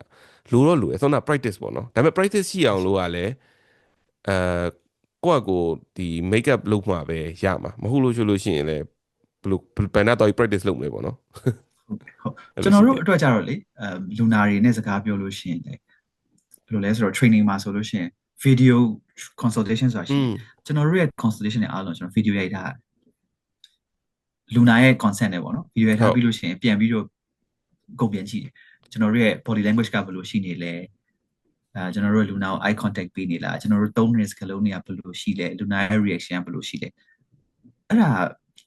လိုတော့လိုတယ်ဆိုတော့ practice ပေါ့နော်ဒါပေမဲ့ practice ရှိအောင်လို့ကလည်းကိုယ့်ကိုဒီ make up လုပ်မှပဲရမှာမဟုတ်လို့ရှိရင်လည်းဘယ်လိုဘယ်နဲ့တော့ practice လုပ်မလဲပေါ့နော်ဟုတ်ကျွန်တော်တို့အတွက်ကြတော့လေလူနာတွေနဲ့စကားပြောလို့ရှိရင်လေဘယ်လိုလဲဆိုတော့ training မှာဆိုလို့ရှိရင် video consultation ဆိုတာရှိကျွန်တော်တို့ရဲ့ consultation တွေအားလုံးကျွန်တော် video ရိုက်ထားလူနာရဲ့ consent နဲ့ပေါ့နော် video ရိုက်ထားပြီးလို့ရှိရင်ပြန်ပြီးတော့ကုန်ပြန်ကြည့်တယ်ကျွန်တော်တို့ရဲ့ body language ကဘယ်လိုရှိနေလဲကျွန်တော်တို့လူနာကို eye contact ပေးနေလားကျွန်တော်တို့သုံးနေတဲ့စကားလုံးတွေကဘယ်လိုရှိလဲလူနာရဲ့ reaction ကဘယ်လိုရှိလဲအဲ့ဒါ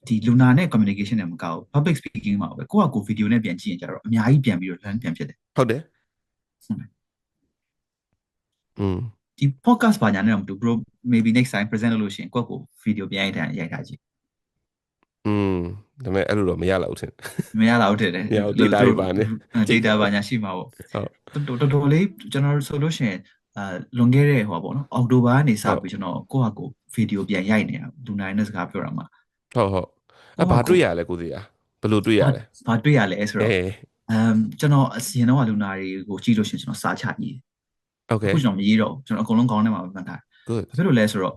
ဒီ Luna နဲ့ communication နဲ့မကောက်ဘူး public speaking မှာပဲကိုကကို video နဲ့ပြန်ကြည့်ရင်ကြတော့အများကြီးပြန်ပြီးတော့ learn ပြန်ဖြစ်တယ်ဟုတ်တယ်ဒီ podcast ဘာညာနဲ့တော့မတူ bro maybe next time present လုပ်လို့ရှိရင်ကိုယ့်ကို video ပြန်ရိုက်ထားကြည့်ဒါပေမဲ့အဲ့လိုတော့မရလောက်ဘူးထင်မရတော့တယ် မရဘူး data တွေပါနေ data ဘာညာရှိမှာပေါ့ဟုတ်တော်လေးကျွန်တော်ဆိုလို့ရှိရင်လွန်ခဲ့တဲ့ဟိုပါပေါ့နော်အောက်တိုဘာကနေစပြီးကျွန်တော်ကိုယ့်ဟာကို video ပြန်ရိုက်နေတာလူနိုင်တဲ့စကားပြောတာမှာဟုတ်အဲ့ဘာတွေ့ရလဲကိုစီอ่ะဘယ်လိုတွေ့ရလဲဘာတွေ့ရလဲဆိုတော့ကျွန်တော်အရင်တော့လူနာတွေကိုကြည့်လို့ရှိရင်ကျွန်တော်စာချရေးအခုကျွန်တော်မရေးတော့ကျွန်တော်အကုန်လုံးခေါင်းထဲမှာမှတ်ထားဘာဖြစ်လို့လဲဆိုတော့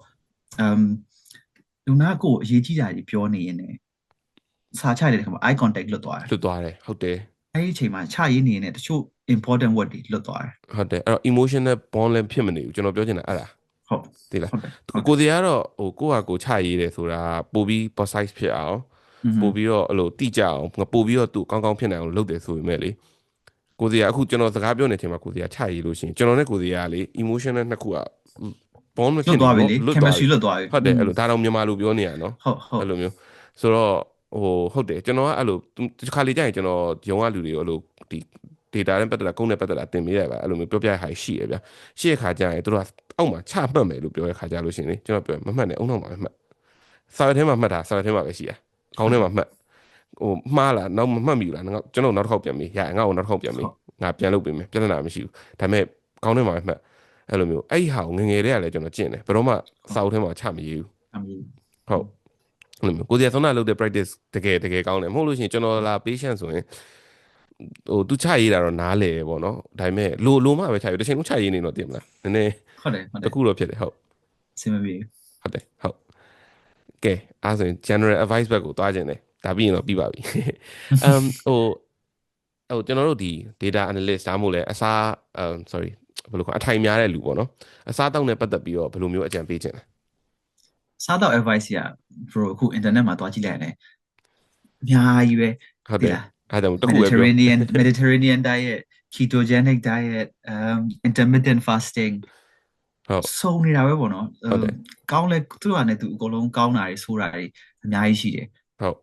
လူနာကိုအရေးကြီးတာကြီးပြောနေရင်လည်းစာချတဲ့ခါမှာ eye contact လွတ်သွားတယ်ဟုတ်တယ်အဲ့ဒီအချိန်မှာချရေးနေရင်တချို့ important word တွေလွတ်သွားတယ်ဟုတ်တယ်အဲ့တော့ emotional bond လည်းဖြစ်မနေဘူးကျွန်တော်ပြောချင်တာအဲ့ဒါဟုတ်သိလားကိုစီကတော့ဟိုကိုဟာကိုချရေးတယ်ဆိုတာပို့ပြီး precise ဖြစ်အောင်ပို့ပြီးတော့အဲ့လိုတိကျအောင်ပို့ပြီးတော့သူကောင်းကောင်းဖြစ်နိုင်အောင်လုပ်တယ်ဆိုပေမဲ့လေကိုစီကအခုကျွန်တော်စကားပြောနေတဲ့အချိန်မှာကိုစီကချရေးလို့ရှိရင်ကျွန်တော်နဲ့ကိုစီကလေ emotional နှစ်ခုက bond မဖြစ်ဘူးလွတ်သွားပြီလေ chemistry လွတ်သွားပြီဟုတ်တယ်အဲ့လိုဒါတော့မြန်မာလိုပြောနေရနော်ဟုတ်အဲ့လိုမျိုးဆိုတော့ဟုတ်တယ်ကျွန်တော်ကအဲ့လိုတစ်ခါလေကြာရင်ကျွန်တော်ရုံးကလူတွေအဲ့လိုဒီ data နဲ့ပတ်သက်တာကုန်းနဲ့ပတ်သက်တာတင်ပေးရပါအဲ့လိုမျိုးပြောပြရခါရှိရဗျာရှိရခါကြာရင်တို့ကအောက်မှာချမှတ်မယ်လို့ပြောရခါကြာလို့ရှိရင်လေကျွန်တော်ပြောမမှတ်နဲ့အုံနောက်မှာပဲမှတ်စာရွက်ထဲမှာမှတ်တာစာရွက်ထဲမှာပဲရှိရခေါင်းထဲမှာမှတ်မှားလားနောက်မမှတ်မိဘူးလားကျွန်တော်နောက်တစ်ခေါက်ပြန်ပြီးရငါ့ကိုနောက်တစ်ခေါက်ပြန်ပြီးငါပြန်လုပ်ပေးမယ်ပြဿနာမရှိဘူးဒါပေမဲ့ခေါင်းထဲမှာပဲမှတ်အဲ့လိုမျိုးအဲ့ဒီဟာကိုငငယ်တည်းကလည်းကျွန်တော်ကျင့်တယ်ဘယ်တော့မှစာအုပ်ထဲမှာချမရေးဘူးဟုတ်ကိုစီဆောင်းတာလုပ်တဲ့ practice တကယ်ကောင်းတယ်မဟုတ်လို့ရှိရင်ကျွန်တော်လာ patient ဆိုရင်ဟိုသူချရေးတာတော့နားလေပေါ့နော်ဒါပေမဲ့လိုမှပဲချရေးတစ်ချိန်လုံးချရေးနေတော့တင်မလားနည်းနည်းဟုတ်တယ်တခုတော့ဖြစ်တယ်ဟုတ်အဆင်မပြေဟုတ်တယ်ဟုတ်ကဲအဲ့ဆိုရင် general advice ဘက်ကိုသွားခြင်းတယ်ဒါပြီးရင်တော့ပြီးပါပြီဟိုကျွန်တော်တို့ဒီ data analyst ဒါမှမဟုတ်လဲအစားsorry ဘယ်လိုခေါ်အထိုင်များတဲ့လူပေါ့နော်အစားတောက်နဲ့ပတ်သက်ပြီးတော့ဘယ်လိုမျိုးအကြံပေးခြင်းလဲစားတော့ advice က bro အခု internet မှာတွားကြည့်လိုက်ရတယ်အများကြီးပဲဟုတ်တယ်အဲ့ဒါတခုပဲပြော Mediterranean diet ketogenic diet intermittent fasting ဟုတ်စုံနေတာပဲပေါ့နော်ကောင်းလဲသူတို့ကလည်းသူအကုန်လုံးကောင်းတာတွေဆိုးတာတွေအများကြီးရှိတယ်ဟုတ်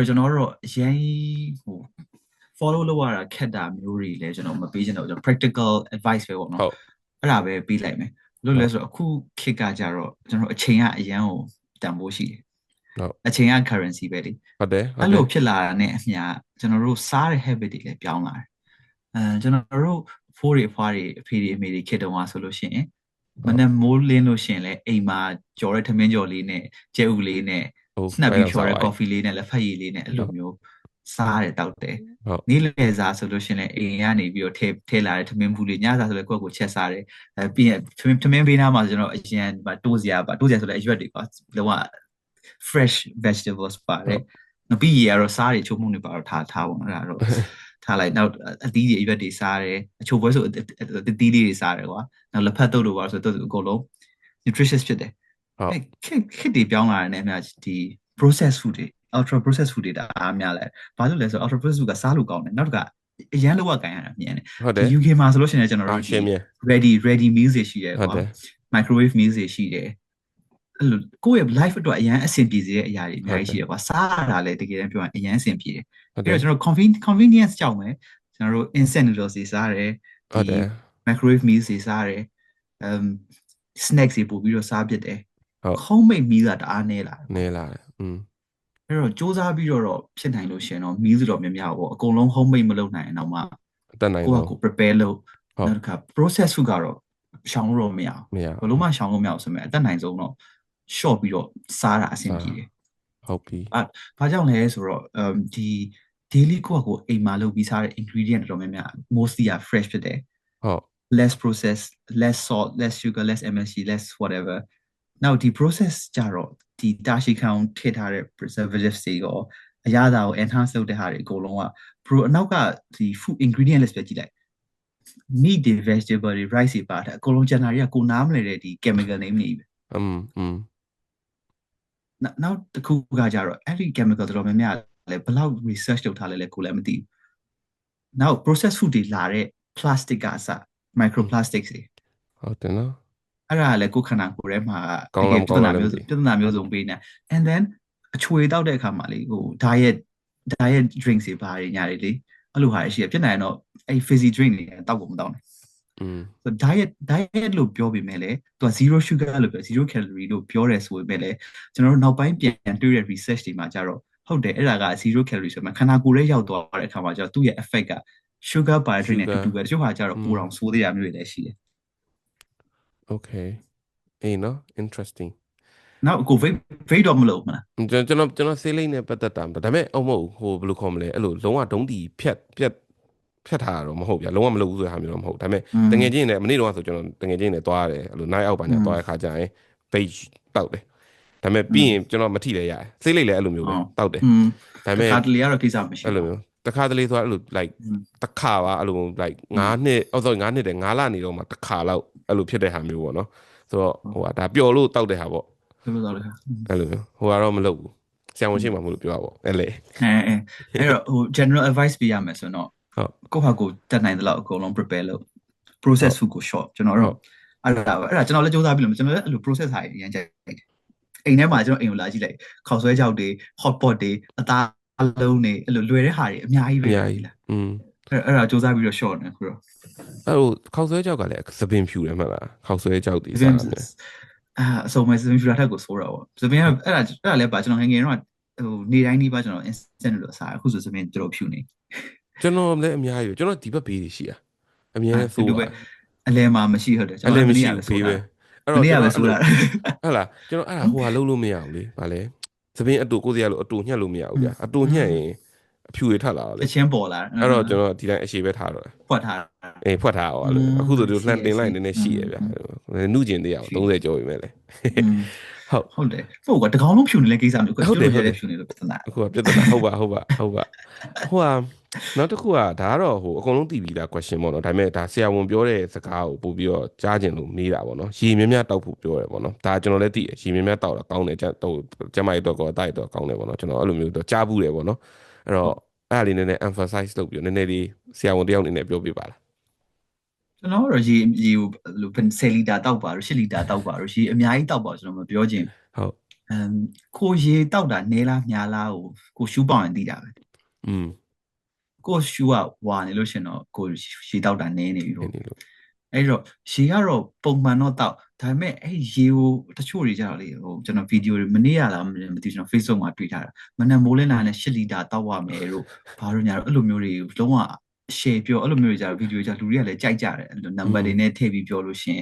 ကျွန်တော်တို့အရင်ဟို follow လုပ်ရတာခက်တာမျိုးတွေလည်းကျွန်တော်မပေးချင်တော့ကျွန်တော် practical advice ပဲပေါ့နော်အဲ့ဒါပဲပေးလိုက်မယ်လို့လဲဆိုတော့အခုခေတ်ကကြတော့ကျွန်တော်အချိန်ကအရန်ကိုတန်ဖိုးရှိတယ်အချိန်က currency ပဲလေဟုတ်တယ်အဲ့လိုဖြစ်လာတာနဲ့အမျှကျွန်တော်တို့စားတဲ့ habit တွေလည်းပြောင်းလာတယ်ကျွန်တော်တို့ဖိုးတွေအဖွားတွေအဖေတွေအမေတွေခေတ်တုန်းကဆိုလို့ရှိရင်မနေ့မိုးလင်းလို့ရှိရင်လည်းအိမ်မှာကြော်တဲ့ထမင်းကြော်လေးနဲ့ကျဲဥလေးနဲ့နှပ်ပြီးဖြော်တဲ့ coffee လေးနဲ့လက်ဖက်ရည်လေးနဲ့အဲ့လိုမျိုးစားရတယ်တောက်တယ်နေ့လယ်စာဆိုလို့ရှိရင်လည်းအိမ်ကနေပြီးတော့ထဲလာတဲ့ထမင်းဘူးလေးညစာဆိုလည်းကိုယ့်ကိုချက်စားတယ်ပြီးရင်ထမင်းဘေးနားမှာကျွန်တော်အရင်တိုးစရာဆိုလည်းအရွက်တွေပါလုံးဝ fresh vegetables ပါတယ်နောက်ပြီးရတော့စားတွေချိုးမှုတွေပါတော့ထားပေါ့အဲ့ဒါတော့ထားလိုက်နောက်အသီးတွေအရွက်တွေစားတယ်အချို့ဘွဲဆိုအသီးလေးတွေစားတယ်ကွာနောက်လက်ဖက်တုပ်လို့ပါဆိုတော့အကုန်လုံး nutritious ဖြစ်တယ်ဟုတ်ခက်တွေပြောင်းလာတယ်နဲ့အများဒီ processed food တွေ ultra processed food တွေဒါအားများလဲဘာလို့လဲဆိုတော့ ultra processed food ကစားလို့ကောင်းတယ်နောက်တစ်ခါအရန်လောက်ကန်ရတာမြင်တယ်ဟုတ်တယ် UK မှာဆိုလို့ရှိရင်ကျွန်တော်တို့ ready meals တွေရှိတယ်ကွာ microwave meals တွေရှိတယ်အဲ့လိုကိုယ့်ရဲ့ life အတွက်အရန်အဆင်ပြေစေတဲ့အရာတွေအများကြီးရှိတယ်ကွာစားရတာလည်းတကယ်တမ်းပြောရင်အရန်အဆင်ပြေတယ်ပြီးတော့ကျွန်တော် convenience ကြောင့်ပဲကျွန်တော်တို့ instant noodles တွေစားရတယ်ဟုတ်တယ် microwave meals တွေစားရတယ်snacks တွေပို့ပြီးတော့စားဖြစ်တယ်ဟုတ် homemade meal ကတအားနည်းလာတယ်အဲ့တော့စူးစမ်းပြီးတော့ဖြစ်နိုင်လို့ရှင်တော့ meal တော်များများပေါ့အကုန်လုံး homemade မလုပ်နိုင်ရင်တော့မှတက်နိုင်တော့ကို prepare လုပ်နောက်တစ်ခါ process food ကတော့ရှောင်လို့မရဘူးဘယ်လိုမှရှောင်လို့မရအောင်ဆိုမဲ့အတက်နိုင်ဆုံးတော့ short ပြီးတော့စားတာအဆင်ပြေတယ်ဟုတ်ပြီဘာကြောင့်လဲဆိုတော့ဒီ daily ကိုအိမ်မှာလုပ်ပြီးစားတဲ့ ingredient တော်များများ mostly are fresh ဖြစ်တယ်ဟုတ် less processed less salt less sugar less MSG less whatever now ဒီ process ကြတော့ဒီတာရှိခံထည့်ထားတဲ့ preservatives တွေရောအရသာကို enhance လုပ်တဲ့ဟာတွေအကုန်လုံးက အနောက်ကဒီ food ingredient list ပဲကြည့်လိုက် meat တွေ vegetable တွေ rice တွေပါတယ်အကုန်လုံးကျန်တာတွေကကိုနားမလဲတဲ့ဒီ chemical name တွေပဲနောက်တစ်ခုကကြတော့အဲ့ဒီ chemical တော်များများလည်းဘယ်လောက် research လုပ်ထားလဲကိုလည်းမသိဘူးနောက် process food တွေလာတဲ့ plastic ကအစ microplastics တွေဟုတ်တယ်နော်အဲ့ဒါလည်းကိုခန္ဓာကိုယ်ထဲမှာတကယ်ပြဿနာမျိုးစုံပေးနေ and then အချွေတောက်တဲ့အခါမှာလေဟို diet drinks တွေဘာတွေညာတွေလေအဲ့လိုဟာရှိရဖြစ်နိုင်တော့အဲ့ fizzy drink တွေတောက်ဖို့မတောက်နဲ့ဆို diet လို့ပြောပေမဲ့လည်းသူက zero sugar လို့ပြော zero calorie လို့ပြောရဲဆိုပေမဲ့လည်းကျွန်တော်တို့နောက်ပိုင်းပြန်တွေ့တဲ့ research တွေမှာကြတော့ဟုတ်တယ်အဲ့ဒါက zero calorie ဆိုမှခန္ဓာကိုယ်ရဲ့ရောက်သွားတဲ့အခါမှာကျတော့သူ့ရဲ့ effect က sugar by drink နဲ့တူတူပဲတချို့ဟာကျတော့ပိုအောင်ဆိုးသေးတာမျိုးတွေလည်းရှိတယ် Okay အေးနော် interesting နောက်ကို vape တော့မလုပ်မလားကျွန်တော်ဆေးလိမ့်နဲ့ပတ်သက်တာဒါပေမဲ့အမဟုတ်ဟိုဘယ်လိုခေါ်မလဲအဲ့လိုလုံးဝဒုံးတီဖြတ်ထားတော့မဟုတ်ဗျာလုံးဝမလုပ်ဘူးဆိုတဲ့ဟာမျိုးတော့မဟုတ်ဒါပေမဲ့တငယ်ချင်းနဲ့မနေ့တော့ဆိုကျွန်တော်တငယ်ချင်းနဲ့တွားရတယ်အဲ့လို night out ပါညာတွားတဲ့ခါကျရင် page တောက်တယ်ဒါပေမဲ့ပြီးရင်ကျွန်တော်မထိလဲရတယ်ဆေးလိမ့်လည်းအဲ့လိုမျိုးပဲတောက်တယ်ဒါပေမဲ့ခါတလေကတော့ကိစ္စမရှိအဲ့လိုမျိုးတခါတလေဆိုအဲ့လို like တခါပါအဲ့လို like 9နှစ်sorry 9နှစ်တယ်9လနေတော့မှတခါလောက်အဲ့လိုဖြစ်တဲ့ဟာမျိုးပေါ့နော်ဆိုတော့ဟိုကဒါပျော်လို့တောက်တဲ့ဟာပေါ့ဘယ်လိုတောက်လဲအဲ့လိုမျိုးဟိုကတော့မလုပ်ဘူးဆရာဝန်ရှိမှမလို့ပြောတာပေါ့အဲ့လေအဲ့တော့ဟို general advice ပေးရမယ်ဆိုတော့ကိုဟာကိုတက်နိုင်တဲ့လောက်အကုန်လုံး prepare လုပ် process food ကို short ကျွန်တော်တို့အဲ့ဒါကျွန်တော်လည်းစူးစမ်းပြီးလို့ကျွန်တော်လည်းအဲ့လို process ဟာရမ်းကြိုက်တယ်အိမ်ထဲမှာကျွန်တော်အိမ်ကိုလာကြည့်လိုက်ခေါက်ဆွဲကြောက်တွေ hot pot တွေအသားလုံးတွေအဲ့လိုလွယ်တဲ့ဟာတွေအများကြီးပဲလားအဲ့ဒါစူးစမ်းပြီးတော့ short နေခုတော့အဲ့ဟိုခေါက်ဆွဲကြောက်ကလည်းသပင်ဖြူတယ်မှတ်လားခေါက်ဆွဲကြောက်တွေစားတယ်အဆုံးမဲ့စပင်ဖြူတာထက်ကိုဆိုးတော့စပင်ကအဲ့ဒါလည်းပါကျွန်တော်ငယ်တော့ဟိုနေတိုင်းဒီပါကျွန်တော် instant လို့စားအခုဆိုစပင်တော်ဖြူနေကျွန်တော်လည်းအများကြီးကျွန်တော်ဒီဘက်ဘေးတွေရှိတာအများနဲ့ဆိုးပါအလဲမှာမရှိဟုတ်တယ်ကျွန်တော်မရှိဘူးဘေးပဲအဲ့တော့နေ့ကပဲဆိုးတာဟုတ်လားကျွန်တော်အဲ့ဒါဟိုဟာလုံးလို့မရဘူးလေဗာလဲသပင်အတူကိုစရာလို့အတူညှက်လို့မရဘူးဗျာအတူညှက်ရင်အဖြူတွေထလာလေအချင်းပေါ်လာအဲ့တော့ကျွန်တော်ဒီတိုင်းအရှိပဲထားတော့ဖွက်ထားဖွက်ထားအောင်လို့အခုဆိုဒီလှန်တင်လိုက်နည်းနည်းရှိရဗျာနှုကျင်သေးအောင်30ကျော်ပြီမဲ့လေဟုတ်တယ်ဟိုကတကောင်လုံးဖြူနေလဲကိစ္စမျိုးကိုကျွတ်ရတဲ့ဖြူနေလို့ပြဿနာအခုကပြဿနာဟုတ်ပါဟိုဟာနောက်တစ်ခုကဒါကတော့ဟိုအကုန်လုံးတည်ပြီးသား question ပေါ့နော်ဒါပေမဲ့ဒါဆရာဝန်ပြောတဲ့စကားကိုပို့ပြီးတော့ကြားကျင်လို့မေးတာပေါ့နော်ရေမြမြတောက်ဖို့ပြောတယ်ပေါ့နော်ဒါကျွန်တော်လည်းသိတယ်ရေမြမြတောက်တာကောင်းတယ်ကျမကြီးတော့ကောတိုက်တော့ကောင်းတယ်ပေါ့နော်ကျွန်တော်အဲ့လိုမျိုးတော့ကြားဘူးတယ်ပေါ့နော်အဲ့တော့အဲ့ဒါလေးနည်းနည်း emphasize လုပ်ပြီးနည်းနည်းလေးဆရာဝန်တယောက်အနေနဲ့ပြောပြပါလားကျွန်တော်တို့ရေကိုလို10လီတာတောက်ပါလို့10လီတာတောက်ပါလို့ရေအများကြီးတောက်ပါကျွန်တော်မပြောချင်ဟုတ်ကိုရေတောက်တာနဲလားများလားကိုရှူးပေါအောင်သိတာပဲကိုရှူးကဝါနေလို့ရှင်တော့ကိုရေတောက်တာနဲနေပြီလို့အဲ့တော့ရေကတော့ပုံမှန်တော့တောက်ဒါပေမဲ့အဲ့ရေကိုတချို့တွေကြတော့လေဟိုကျွန်တော်ဗီဒီယိုတွေမနေ့ရလားမသိကျွန်တော် Facebook မှာတွေ့ထားတာမနက်မိုးလင်းလာနဲ့10လီတာတောက်ရမယ်လို့ဘာလို့ညာတော့အဲ့လိုမျိုးတွေလုံးဝshare ပြောအဲ့လိုမျိုးတွေကြဗီဒီယိုကြလူတွေကလည်းကြိုက်ကြတယ်အဲ့လို number တွေနဲ့ထည့်ပြီးပြောလို့ရှင်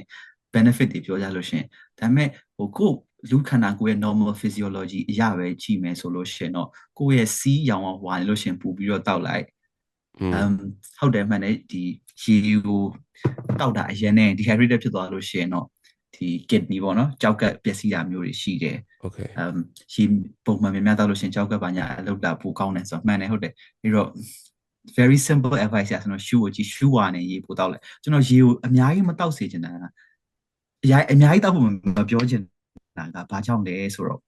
benefit တွေပြောကြလို့ရှင်ဒါပေမဲ့ဟိုကိုလူခန္ဓာကိုယ်ရဲ့ normal physiology အရာပဲကြည့်မယ်ဆိုလို့ရှင်တော့ကိုယ့်ရဲ့စီးရောင်ဝါနေလို့ရှင်ပူပြီးတော့တောက်လိုက်ဟုတ်တယ်မှန်တယ်ဒီရေကိုတောက်တာအရင်နဲ့ dehydrated ဖြစ်သွားလို့ရှင်တော့ဒီ kidney ပေါ့နော်ကြောက်ကပျက်စီးတာမျိုးတွေရှိတယ် okay ရေပုံမှန်များတောက်လို့ရှင်ကြောက်ကပါညာအလုပ်တာပိုကောင်းတယ်ဆိုတော့မှန်တယ်ဟုတ်တယ်ပြီးတော့very simple advice ကျွန်တော်ရှူကိုကြည့်ရှူဝါနေရေပို့တောက်လိုက်ကျွန်တော်ရေကိုအများကြီးမတောက်စေချင်တာအများကြီးတောက်ဖို့မပြောချင်တာကဘာကြောင့်လဲဆိုတော့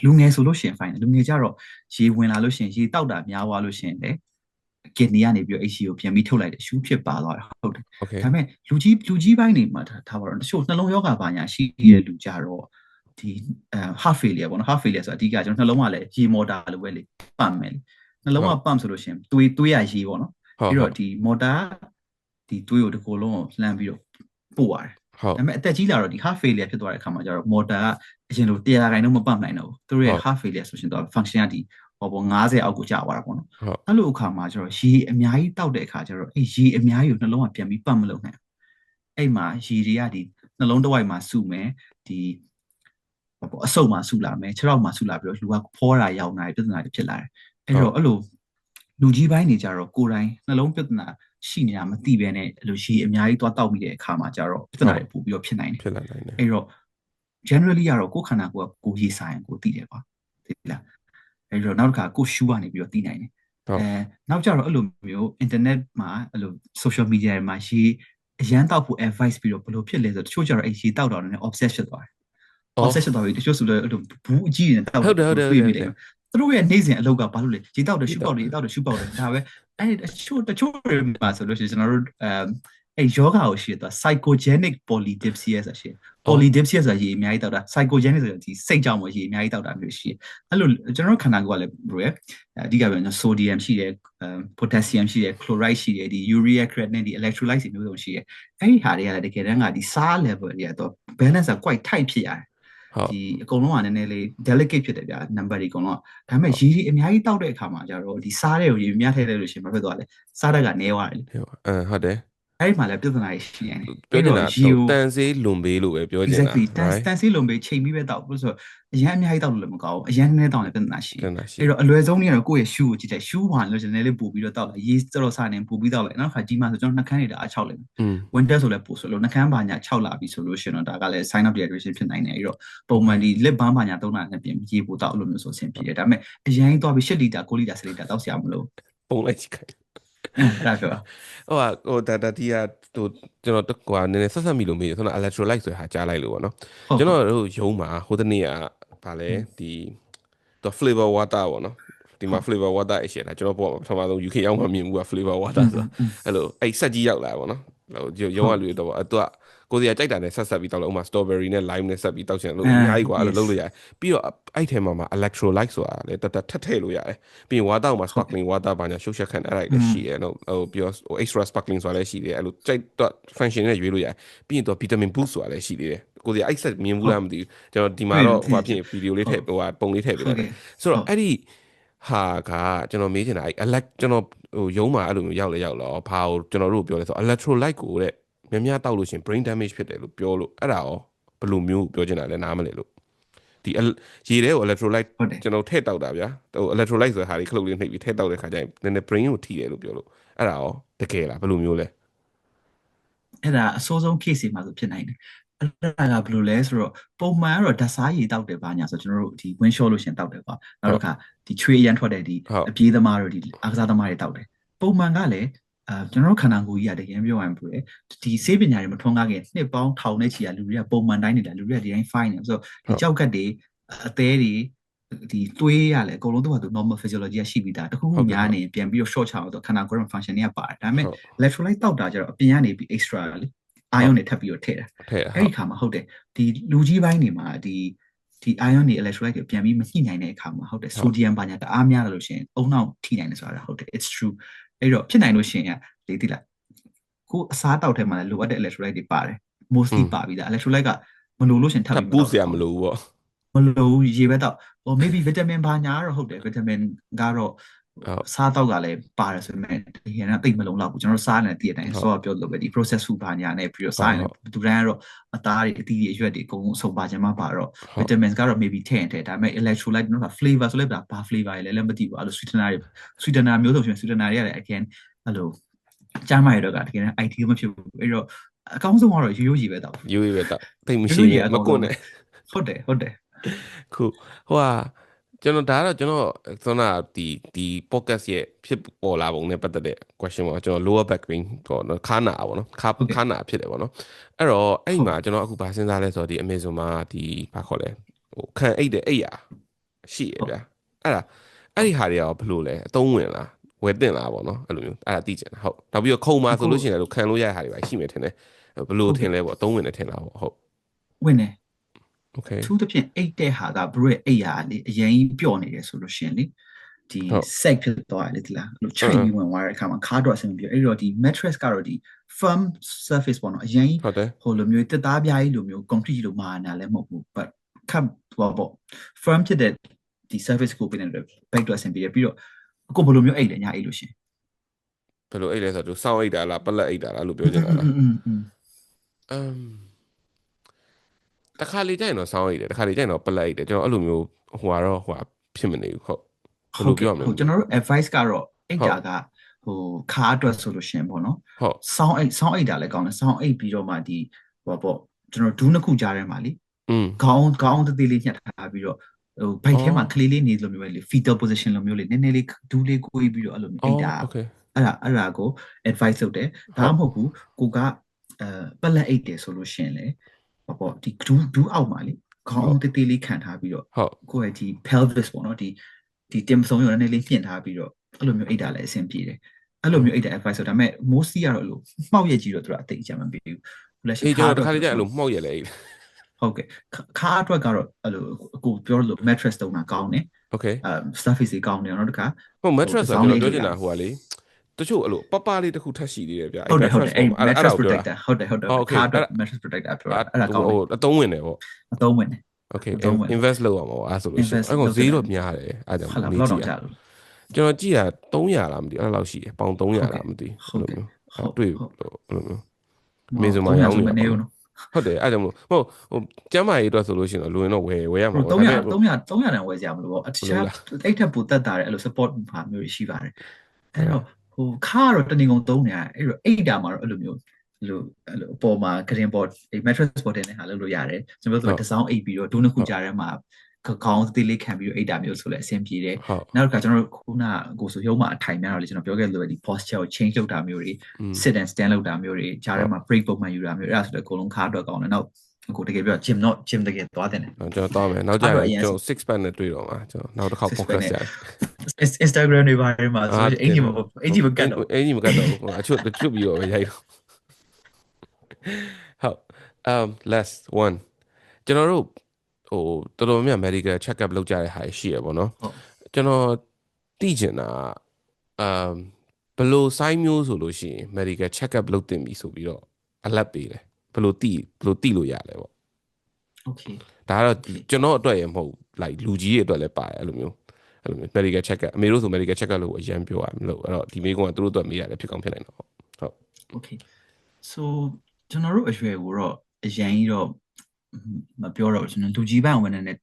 လူငယ်ဆိုလို့ရှိရင် fine လူငယ်ကြတော့ရေဝင်လာလို့ရှိရင်ရေတောက်တာများသွားလို့ရှိရင်လေကင်နီကနေပြီးတော့ HC ကိုပြန်ပြီးထုတ်လိုက်တယ်ရှူးဖြစ်ပါသွားတာဟုတ်တယ်ဒါပေမဲ့လူကြီးပိုင်းနေမှာထားပါတော့တချို့နှလုံးယောဂဘာညာရှိတဲ့လူကြတော့ဒီ heart failure ပေါ့နော် heart failure ဆိုတာအဓိကကျွန်တော်နှလုံးကလည်းရေမော်တာလိုပဲလေပတ်မယ်လေနှလုံးက pump ဆိုလို့ရှိရင်သွေးရရေးပေါ့နော်ပြီးတော့ဒီ motor ဒီသွေးကိုတစ်ခုလုံးကိုလှမ်းပြီးတော့ပို့ရတယ်ဒါပေမဲ့အသက်ကြီးလာတော့ဒီ heart failure ဖြစ်သွားတဲ့အခါမှာကျတော့ motor ကအရင်လို100%တော့မပန့်နိုင်တော့ဘူးသူတို့ရဲ့ heart failure ဆိုရှင်တော့ function ကဒီဟောပေါ့90အောက်ကိုကျသွားတာပေါ့နော်အဲ့လိုအခါမှာကျတော့ရေအများကြီးတောက်တဲ့အခါကျတော့အဲ့ရေအများကြီးကိုနှလုံးကပြန်ပြီးပန့်မလုပ်နိုင်အဲ့မှာရေတွေကဒီနှလုံးတစ်ဝိုက်မှာစုမယ်ဒီဟောပေါ့အဆုပ်မှာစုလာမယ်ခြေထောက်မှာစုလာပြီးတော့လူကဖောတာရောင်တာပြဿနာတွေဖြစ်လာတယ်အဲ့တော့အဲ့လိုလူကြီးပိုင်းနေကြတော့ကိုယ်တိုင်နှလုံးပြဿနာရှိနေတာမသိဘဲနဲ့အဲ့လိုရေအများကြီးသွားတောက်ပြီးတဲ့အခါမှာကျတော့ပြဿနာတွေပို့ပြီးတော့ဖြစ်နိုင်တယ်ဖြစ်လာနိုင်တယ်အဲ့တော့ generally ကတော့ကိုယ်ခန္ဓာကိုယ်ကကိုရေဆိုင်ကိုသိတယ်ကွာသိလားအဲ့တော့နောက်တစ်ခါကိုရှူကနေပြီးတော့သိနိုင်တယ်နောက်ကျတော့အဲ့လိုမျိုး internet မှာအဲ့လို social media တွေမှာရေအရန်တောက်ဖို့ advice ပြီးတော့ဘယ်လိုဖြစ်လဲဆိုတော့တချို့ကျတော့အဲ့ရေတောက်တော့လည်း obsession သွားတယ် obsession သွားပြီးတချို့ဆိုလည်းအဲ့လိုဘူးအကြီးနေတောက်ဟုတ်တယ်သူတို့ရဲ့နေ့စဉ်အလုပ်ကဘာလို့လဲရေတောက်တယ်ရှူပေါက်တယ်ရေတောက်တယ်ရှူပေါက်တယ်ဒါပဲအဲ့တချို့မှာဆိုလို့ရှိရင်ကျွန်တော်တို့အဲ့ယောဂါကိုရှိတော့ psychogenic polydipsia ဆိုရှင် polydipsia ဆိုတာရေအများကြီးတောက်တာ psychogenic ဆိုတာဒီစိတ်ကြောင့်မို့ရေအများကြီးတောက်တာမျိုးရှိတယ်အဲ့လိုကျွန်တော်တို့ခန္ဓာကိုယ်ကလည်းဘယ်လိုလဲအဓိကပြောရင် sodium ရှိတယ် potassium ရှိတယ် chloride ရှိတယ်ဒီ urea creatinine ဒီ electrolyte တွေမျိုးစုံရှိတယ်အဲ့ဒီဟာတွေကလည်းတကယ်တမ်းကဒီ SAR level တွေကတော့ balance က quite tight ဖြစ်ရတယ်ဒီအကုန်လုံးကနည်းနည်းလေး delicate ဖြစ်တယ်ဗျာ number တွေအကုန်လုံးကဒါပေမဲ့ရေတွေအများကြီးတောက်တဲ့အခါမှာကျတော့ဒီစားတဲ့ကိုရေများထည့်လိုက်လို့ရှိရင်ဘာဖြစ်သွားလဲစားတဲ့ကနေသွားတယ်ဟုတ်တယ်အဲ့ဒီမှာလည်းပြဿနာရှိနေတယ်ပြောချင်တာတန်စေးလွန်ပေးလို့ပဲပြောချင်တာ exactly တန်စေးလွန်ပေးချိန်ပြီးပဲတောက်လို့ဆိုတော့အရန်အများကြီးတောက်လို့လည်းမကောင်းဘူးအရန်နည်းနည်းတောက်လည်းပြဿနာရှိတယ်အဲ့တော့အလွယ်ဆုံးနည်းကတော့ကိုယ့်ရဲ့ shoe ကိုကြည့်တယ် shoe ဝါလို့နည်းနည်းလေးပို့ပြီးတော့တောက်လိုက်ရေးတော်တော်စားနေပို့ပြီးတောက်လိုက်နောက်ခါကြီးမှဆိုကျွန်တော်နှာခမ်းတွေအား6လိုက် winter ဆိုလည်းပို့ဆိုလို့နှာခမ်းဘာညာ6လာပြီဆိုလို့ရှိရင်တော့ဒါကလည်း sign of dehydration ဖြစ်နိုင်တယ်အဲ့တော့ပုံမှန်ဒီ lip balm ဘာညာ3နာနဲ့ပြင်ရေပို့တောက်လို့မျိုးဆိုဆင်ဖြစ်တယ်ဒါပေမဲ့အရန်သွားပြီး8လီတာ9လီတာ10လီတာတောက်စရာမလိုပုံလိုက်ကြည့်ခိုင်းအဲ့ဒါပြောဟိုဒါတီးကဟိုကျွန်တော်တကွာနည်းနည်းဆက်မိလို့မေးတယ်ဆိုတော့ electrolyte ဆိုတာကြားလိုက်လို့ပေါ့နော်ကျွန်တော်တို့ရုံးမှာဟိုတနေ့ကဗာလဲဒီတော့ flavor water ပေါ့နော်ဒီမှာ flavor water အရှိတာကျွန်တော်ပေါ့ပထမဆုံး UK ရောက်မှမြင်မှုက flavor water ဆိုတာအဲ့လိုအဲ့ဆက်ကြီးရောက်လာပေါ့နော်ဟိုရုံးကလူတွေတော့ပေါ့သူကကိုစီကကြိုက်တာနဲ့ဆက်ပြီးတောက်လို့ဥမာ strawberry နဲ့ lime နဲ့ဆက်ပြီးတောက်ချင်လို့အများကြီးกว่าအဲ့လိုလုပ်လို့ရတယ်ပြီးတော့အဲ့ထဲမှာ electrolyte ဆိုတာလေတထက်ထည့်လို့ရတယ်ပြီးရင် water မှာ sparkling water ဘာညာရှုပ်ရှက်ခံအဲ့ဒါလည်းရှိတယ်နော်ဟိုပြီးတော့ extra sparkling ဆိုတာလည်းရှိတယ်အဲ့လိုကြိုက်တော့ function နဲ့ရွေးလို့ရတယ်ပြီးရင်တော့ vitamin boost ဆိုတာလည်းရှိသေးတယ်ကိုစီအဲ့ဆက်မြင်ဘူးလားမသိဘူးကျွန်တော်ဒီမှာတော့ဟိုဖြစ်ဗီဒီယိုလေးထည့်ဟိုပုံလေးထည့်ပေးလိုက်ဆိုတော့အဲ့ဒီဟာကကျွန်တော်မေးချင်တာအဲ့ကျွန်တော်ဟိုရုံးမှာအဲ့လိုမျိုးရောက်လဲရောက်တော့ဘာကိုကျွန်တော်တို့ပြောလဲဆို electrolyte ကိုတဲ့များတောက်လို့ရှင် brain damage ဖြစ်တယ်လို့ပြောလို့အဲ့ဒါရောဘယ်လိုမျိုးပြောချင်တာလဲနားမလဲလို့ဒီရေထဲကို electrolyte ကျွန်တော်ထည့်တောက်တာဗျာဟို electrolyte ဆိုတဲ့ဟာတွေခလုတ်လေးနှိပ်ပြီးထည့်တောက်တဲ့ခါကျရင်နည်းနည်း brain ကိုထိတယ်လို့ပြောလို့အဲ့ဒါရောတကယ်လားဘယ်လိုမျိုးလဲအဲ့ဒါအဆိုးဆုံး case တွေမှာဆိုဖြစ်နိုင်တယ်အဲ့ဒါကဘယ်လိုလဲဆိုတော့ပုံမှန်ကတော့ဓာတ်စားရည်တောက်တယ်ပါညာဆိုကျွန်တော်တို့ဒီ wind shot လို့ရှင်တောက်တယ်ကွာနောက်တစ်ခါဒီချွေးရန်ထွက်တဲ့ဒီအပြေးသမားတို့ဒီအားကစားသမားတွေတောက်တယ်ပုံမှန်ကလည်းကျွန်တော်တို့ခန္ဓာကိုယ်ကြီးကတကယ်ပြောရရင်ပြောတယ်ဒီဆေးပညာတွေမထွန်းကားခင်နှစ်ပေါင်းထောင်နဲ့ချီရလူတွေကပုံမှန်တိုင်းနေတာလူတွေကဒီတိုင်း fine နေဆိုတော့ဒီကြောက်ကတ်တွေအသေးတွေဒီသွေးရလဲအကုန်လုံးသူ့ဟာသူ normal physiology ကရှိပြီးသားတခုခုများနေပြန်ပြီးတော့ short ချအောင်တော့ခန္ဓာကိုယ် function တွေကပါတယ်ဒါပေမဲ့ electrolyte တောက်တာကျတော့အပြင်ကနေပြီး extra လေအာယွန်တွေထပ်ပြီးတော့ထည့်တာအဲ့ဒီခါမှာဟုတ်တယ်ဒီလူကြီးပိုင်းတွေမှာဒီအာယွန်တွေ electrolyte တွေပြန်ပြီးမညှိနိုင်တဲ့အခါမှာဟုတ်တယ် sodium ဘာညာတအားများတယ်လို့ရှိရင်အုံနောက်ထိနိုင်တယ်ဆိုတာဟုတ်တယ် it's true အဲ့တော့ဖြစ်နိုင်လို့ရှိရင်လေသိလားကိုအစားတောက်ထဲမှာလည်းလိုအပ်တဲ့ electrolyte တွေပါတယ် mostly ပါပြီးသား electrolyte ကမလိုလို့ရှိရင်ထပ်ပြီး boost ရမလို့ပေါ့မလိုရေပဲတော့ maybe vitamin ဘာညာတော့ဟုတ်တယ် vitamin ကတော့စားတော့ကလည်းပါတယ်ဆိုပေမဲ့ဒီကနေ့တိတ်မလုံးတော့ဘူးကျွန်တော်စားနေတဲ့တည့်တဲ့အတိုင်းဆောပြောလို့ပဲဒီ process food ဘာညာနဲ့ပြီးတော့စားရင်သူတိုင်းကတော့အသားတွေအသီးတွေအရွက်တွေအကုန်လုံးစုံပါခြင်းမှပါတော့ vitamins ကတော့ maybe ထည့်ရင်ထည့်ဒါပေမဲ့ electrolyte တော့ flavor ဆိုလည်းဘာ flavor တွေလည်းမသိဘူးအဲ့လို sweetener မျိုးစုံရှင် sweetener တွေရတယ် again အဲ့လိုကြားမှရတော့ကတကယ် ideal မဖြစ်ဘူးအဲ့တော့အကောင်းဆုံးကတော့ရိုးရိုးပဲတော့တိတ်မရှိမကွန်းနဲ့ဟုတ်တယ်ခုဟိုဟာကျွန်တော်ဒါကတော့ကျွန်တော်ဆိုတော့ဒီ podcast ရဲ့ဖြစ်ပေါ်လာပုံနဲ့ပတ်သက်တဲ့ question ပေါ့ကျွန်တော် lower back pain ပေါ့နော်ခါနာပေါ့နော်ခါနာဖြစ်တယ်ပေါ့နော်အဲ့တော့အဲ့မှာကျွန်တော်အခုဗာစဉ်းစားလဲဆိုတော့ဒီ Amazon မှာဒီဘာခေါ်လဲဟိုခံအိတ်တဲ့အိတ်ရရှိရဗျာအဲ့ဒီဟာတွေရောဘယ်လိုလဲအသုံးဝင်လားဝယ်တင်လားပေါ့နော်အဲ့လိုမျိုးအဲ့ဒါသိချင်တာဟုတ်နောက်ပြီးတော့ခုံမှာဆိုလို့ရှိရင်လည်းခံလို့ရတဲ့ဟာတွေပါရှိမယ်ထင်တယ်ဘယ်လိုထင်လဲပေါ့အသုံးဝင်တယ်ထင်လားပေါ့ဟုတ်ဝင်တယ်Okay သူတို့ဖြင့်အိတ်တဲ့ဟာကဘရိုရဲ့အိတ်ရာလေအရင်ပျော့နေတယ်ဆိုလို့ရှိရင်လေဒီ set ဖြစ်သွားတယ်ဒီလားလို့ချိန်ပြီးဝင်သွားတဲ့အခါမှာခါတော့အဆင်မပြေအဲ့တော့ဒီ mattress ကတော့ဒီ firm surface ပေါ့နော်အရင်ဟိုလိုမျိုးတက်သားပြားကြီးလိုမျိုး concrete လိုမာနာလည်းမဟုတ်ဘူး but ခပ်ပေါ့ firm ဖြစ်တဲ့ဒီ surface ကိုပြင်တဲ့ back တော့အဆင်ပြေပြီးတော့အခုဘယ်လိုမျိုးအိတ်လဲညာအိတ်လို့ရှင်ဘယ်လိုအိတ်လဲဆိုတော့စောင်းအိတ်တာလားပလက်အိတ်တာလားလို့ပြောချင်တာလားတခါလေကြရင်တော့စောင်းအိတ်တယ်တခါလေကြရင်တော့ပလက်အိတ်တယ်ကျွန်တော်အဲ့လိုမျိုးဟိုကတော့ဟိုဖြစ်မနေဘူးဟုတ်ဘယ်လိုပြောမလဲကျွန်တော်တို့ advice ကတော့အိတ်တာကဟိုခါအတွက်ဆိုလို့ရှင်ပေါ့နော်ဟုတ်စောင်းအိတ်တာလည်းကောင်းတယ်စောင်းအိတ်ပြီးတော့မှဒီဟိုပေါ့ကျွန်တော်ဒူးနှစ်ခုကြားထဲမှာလေခေါင်းတသေးလေးညှက်ထားပြီးတော့ဟိုဘိုက်ထဲမှာကလေးလေးနေလိုမျိုးပဲလေ fetal position လိုမျိုးလေနည်းနည်းလေးဒူးလေးကိုပြီးတော့အဲ့လိုမျိုးအိတ်တာအဲ့ဒါကို advice လုပ်တယ်ဒါမှမဟုတ်ဘူးကိုကပလက်အိတ်တယ်ဆိုလို့ရှင်လေပေါ့ဒီဒူးအောက်မှာလေခေါင်းတေးသေးလေးခံထားပြီးတော့ကိုယ့်ရဲ့ဒီ pelvis ပေါ့နော်ဒီတင်ဆုံးရောနည်းနည်းလေးညှင့်ထားပြီးတော့အဲ့လိုမျိုးအိတ်တာလည်းအဆင်ပြေတယ်အဲ့လိုမျိုးအိတ်တာ advice ဆိုဒါပေမဲ့ mostly ကတော့လို့မှောက်ရက်ကြီးတော့သူကအသိအကြမပေးဘူးလက်ရှိခါတော့တခါလေးကျအဲ့လိုမှောက်ရက်လေ ဟုတ်ကဲ့ခါအတွက်ကတော့အဲ့လိုအခုပြောလို့ mattress တုံးတာကောင်းတယ် Okay surface ကြီးကောင်းတယ်နော်တခါ ဟုတ် ဟို mattress တစ် ဆို စောင်း တော့ လေး ကျွန် အိတ် တော်ပြောချင် လို့ရ တာဟိုကလေတချို့အဲ့လိုပပလေးတစ်ခုထပ်ရှိသေးတယ်ဗျအဲ့ ဟုတ်တယ် mattress အဲ့ form အဲ့ mattress ဒါကိုပြောတာ protector ဟုတ်တယ်ခါ Okay အတွက် mattress protector ပြောတာအဲ့ဒါကောင်း ဟို တယ် အသုံးဝင်တယ်ပေါ့ အသုံးဝင်တယ် Okay အသုံးဝင်တယ် invest လုပ်အောင်ပါအဲ့ဆိုလို့ရှိရင် invest အဲ့ကောင် လုပ် ဈေး တယ် တော့များတယ်အဲ့ကြောင့် ဟုတ်လားဘ နေ ယ်လောက် ကြ တော ည့် င် ရ ကြာလို့ ကျွန်တော်ကြည့်ရ300လားမသိဘူးအဲ့လောက်ရှိတယ်ပေါင်300လားမသိ ဟု ဘူး တ် အဲ့ ကဲ့ လိုမျိုး ဟုတ် တွေ့ ဟုတ် အဲ့လိုမျိုး ဟို မေဇုံမှာရောင်း 300 နေ ဆိုမ ပါ နေ ဘူး ဘူးနော် ဟုတ်တယ်အဲ့ကြောင့်မလို့ဟုတ်ဟိုကျမ်းမာရေးအတွက်ဆိုလို့ရှိရင်တော့လူရင်တော့ဝယ်ရမှာ ဟို ပေါ့ဒါပေမဲ့ 300 300 300တန်ဝယ်ကြမလို့ပေါ့အတ ဘယ် ခြား လိုလဲ အဲ့ထက်ပိုတက်တာတဲ့အဲ့လို support ဘာမျိုးတွေရှိပါတယ် ဟုတ် အဲ့ ကဲ့ တော့ဟိုခါကတော့တနေကုန်သုံးနေရတယ်အဲ့တော့အိတ်တာမှာတော့အဲ့လိုမျိုးအဲ့လိုအပေါ်မှာကရင်ပေါ် mattress ပေါ်တင်တဲ့ဟာလုပ်လို့ရတယ်ကျွန်တော်တို့တစ်စောင်းအိတ်ပြီးတော့ဒုနှစ်ခုကြားထဲမှာခေါင်းသေးလေးခံပြီးတော့အိတ်တာမျိုးဆိုလဲအဆင်ပြေတယ် ဟုတ် နောက်တစ်ခါကျွန်တော်တို့ခုနကိုဆိုရုံးမှာအထိုင်များတော့လေကျွန်တော်ပြောခဲ့လို့ဒီ posture ကို change လုပ်တာမျိုးတွေ sit and stand လုပ်တာမျိုးတွေကြားထဲမှာ break ပုံမှန်ယူတာမျိုးအဲ့ဒါဆိုတော့အကုန်လုံးခါအတွက်ကောင်းတယ်နောက်ကိုတကယ်ပြော gym တကယ်သွားတယ် ကျွန်တော်တောင်းမယ်နောက်ကြရင်ကျွန်တော် 6 pack နဲ့တွေ့တော့မှာကျွန်တော်နောက်တစ်ခါ podcast ရ Instagram တွေဘာတွေမှာဆိုရင်အင်ဂျီမကတ်တော့ အင်ဂျီမကတ်တော့အချွတ်ပြီးတော့ပဲရိုက်တော့ဟုတ်last one ကျွန်တော်တို့ဟိုတော်တော်များများ medical check up လုပ်ကြတဲ့ဟာရှိရပေါ့နော်ကျွန်တော်သိချင်တာဘယ်လို sign မျိုးဆိုလို့ရှိရင် medical check up လုပ်တင်ပြီဆိုပြီးတော့အလတ်ပေးတယ်ဘယ်လိုသိလို့ရလဲပေါ့ Okay ဒါကတော့ကျွန်တော်အတွက်ရမဟုတ် like လူကြီးတွေအတွက်လည်းပါတယ်အဲ့လိုမျိုး medical check up အမေတို့ဆို medical check up လို့အရင်ပြောရမလို့အဲ့တော့ဒီမိကုန်းကသူတို့အတွက်မေးရတယ်ဖြစ်ကောင်းဖြစ်နိုင်တော့ဟုတ် Okay so ကျွန်တော်တို့အရွယ်ကိုတော့အရင်ကြီးတော့မပြောတော့ကျွန်တော်လူကြီးပိုင်းဝင်နေတဲ့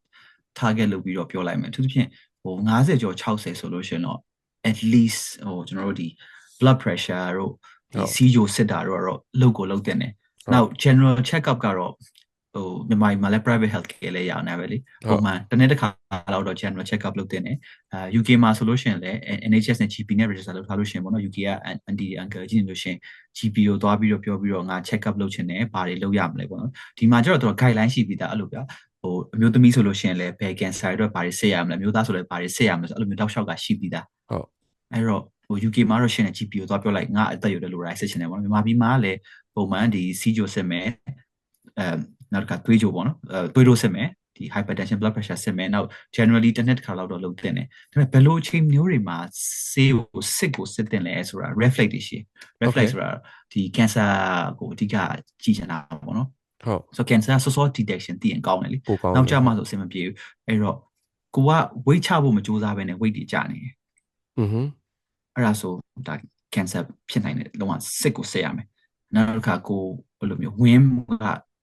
target လုပ်ပြီးတော့ပြောလိုက်မယ်သူသဖြင့်ဟို50ကျော်60ဆိုလို့ရှိရင်တော့ at least ဟိုကျွန်တော်တို့ဒီ blood pressure တို့ဒီ CJO စစ်တာတို့တော့လုပ်တင်တယ်နောက် general check up ကတော့ဟိုမြန်မာပြည်မှာလည်း private health care လည်းရအောင်ပဲလေပုံမှန်တစ်နေ့တစ်ခါလောက်တော့ general check up လုပ်တင်တယ်UK မှာဆိုလို့ရှိရင်လည်း NHS နဲ့ GP နဲ့ register လုပ်ထားလို့ရှိရင်ပေါ့နော် UK က anti uncle ကြည့်နေလို့ရှိရင် GP ကိုသွားပြီးတော့ပြောပြီးတော့ငါ check up လုပ်ချင်တယ်ဘာတွေလုပ်ရမလဲပေါ့နော်ဒီမှာကျတော့သူက guideline ရှိပြီးသားအဲ့လိုပြဟိုအမျိုးသမီးဆိုလို့ရှိရင်လည်းဘယ် cancer တွေဘာတွေစစ်ရမလဲမျိုးသားဆိုလည်းဘာတွေစစ်ရမလဲဆိုအဲ့လိုမျိုးတောက်လျှောက်ကရှိပြီးသားဟုတ်အဲ့တော့ဟို UK မှာတော့ရှင်တဲ့ GP ကိုသွားပြောလိုက်ငါအသက်ရွယ်တဲ့လူတိုင်းစစ်ချင်တယ်ပေါ့နော်မြန်မာပြည်မှာလည်းပုံမှန်ဒီ CJO စစ်မယ်နောက်တစ်ခါသွေးကြိုပေါ့နော်သွေးတို့စစ်မယ်ဒီ hypertension blood pressure စစ်မယ်နောက် generally တစ်နှစ်တစ်ခါလောက်တော့လုပ်တင်တယ်ဒါပေမဲ့ဘယ်လိုအချိန်မျိုးတွေမှာဆေးကိုစစ်တင်လဲဆိုတာ reflex တွေရှိ reflex ဆိုတာဒီ cancer ကိုအဓိကကြည့်ချင်တာပေါ့နော်ဟုတ် so cancer ဆော့ detection သိရင်ကောင်းတယ်လေနောက်ကြမှာဆိုအဆင်မပြေဘူးအဲ့တော့ကိုက weight ချဖို့မကြိုးစားဘဲနဲ့ weight တွေကျနေတယ်အဲ့ဒါဆိုဒါ cancer ဖြစ်နိုင်တယ်လုံးဝစစ်ကိုစစ်ရမယ်နောက်တစ်ခါကိုဘယ်လိုမျိုး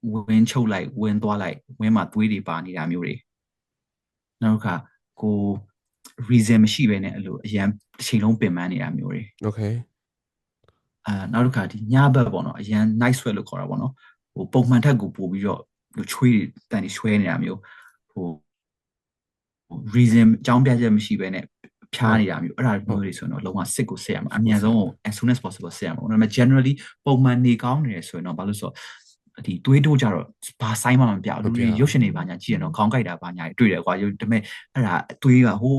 ဝင်းချုပ်လိုက်ဝင်းသွားလိုက်ဝင်းမှာသွေးတွေပါနေတာမျိုးတွေနောက်တစ်ခါကို reason မရှိဘဲနဲ့အဲ့လိုအရန်တစ်ချိန်လုံးပင်ပန်းနေတာမျိုးတွေ okay နောက်တစ်ခါဒီညဘက်ပေါ့နော်အရန် night sweat လို့ခေါ်တာပေါ့နော်ဟိုပုံမှန်ထက်ကိုပို့ပြီးတော့ချွေးတန်တွေဆွဲနေတာမျိုးဟို reason အကြောင်းပြချက်မရှိဘဲနဲ့ဖြားနေတာမျိုးအဲ့ဒါမျိုးတွေဆိုရင်တော့လုံးဝစစ်ကိုစစ်ရမှာအမြန်ဆုံး as soon as possible စစ်ရမှာဒါပေမဲ့ generally ပုံမှန်နေကောင်းနေတယ်ဆိုရင်တော့ဘာလို့ဆိုတော့ဒီတွေးတိုးကြတော့ဘာဆိုင်မှမပြဘူးလူတွေရုပ်ရှင်တွေဘာညာကြည့်ရင်တော့ခေါင်းကိုက်တာဘာညာတွေ့တယ်ကွာဒါပေမဲ့အဲ့ဒါအတွေးကဟို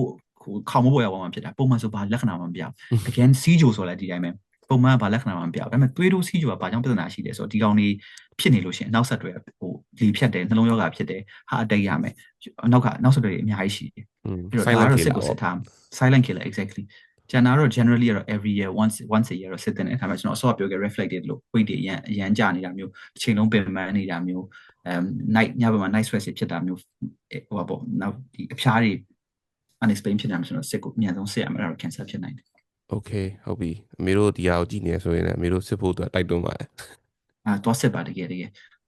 ခေါင်းမပေါ်ရပါမှဖြစ်တာပုံမှန်ဆိုဘာလက္ခဏာမှမပြဘူး again CJO ဆိုလည်းဒီတိုင်းပဲပုံမှန်ဘာလက္ခဏာမှမပြဘူးဒါပေမဲ့တွေးတိုး CJO ကဘာကြောင့်ပြဿနာရှိလဲဆိုတော့ဒီကောင်တွေဖြစ်နေလို့ရှိရင်နောက်ဆက်တွဲဟိုလေဖြတ်တယ်နှလုံးရောဂါဖြစ်တယ်ဟာအတိတ်ရမယ်နောက်ဆက်တွဲအများကြီးရှိတယ်အဲ့တော့ဒါတော့စစ်ကိုစစ်ထား silent killer exactly ကျန်တာတော့ generally တော့ every year once a year တော့စစ်တဲ့အခါမှာကျွန်တော်အစောပြောခဲ့ reflected လို့ weight တွေအရန်ကျနေတာမျိုးအချိန်လုံးပင်ပန်းနေတာမျိုးnight ညဘက်မှာ night sweat ဖြစ်တာမျိုးဟိုပေါ့နောက်ဒီအဖျားတွေ unexplained ဖြစ်တာမျိုးကျွန်တော်စစ်ကိုအများဆုံးစစ်ရမှာအဲ့တော့ cancer ဖြစ်နိုင်တယ် okay ဟုတ်ပြီအမေတို့ဒီဟာကိုကြည့်နေဆိုရင်လည်းအမေတို့စစ်ဖို့အတွက်တိုက်တွန်းပါတယ်သွားစစ်ပါတကယ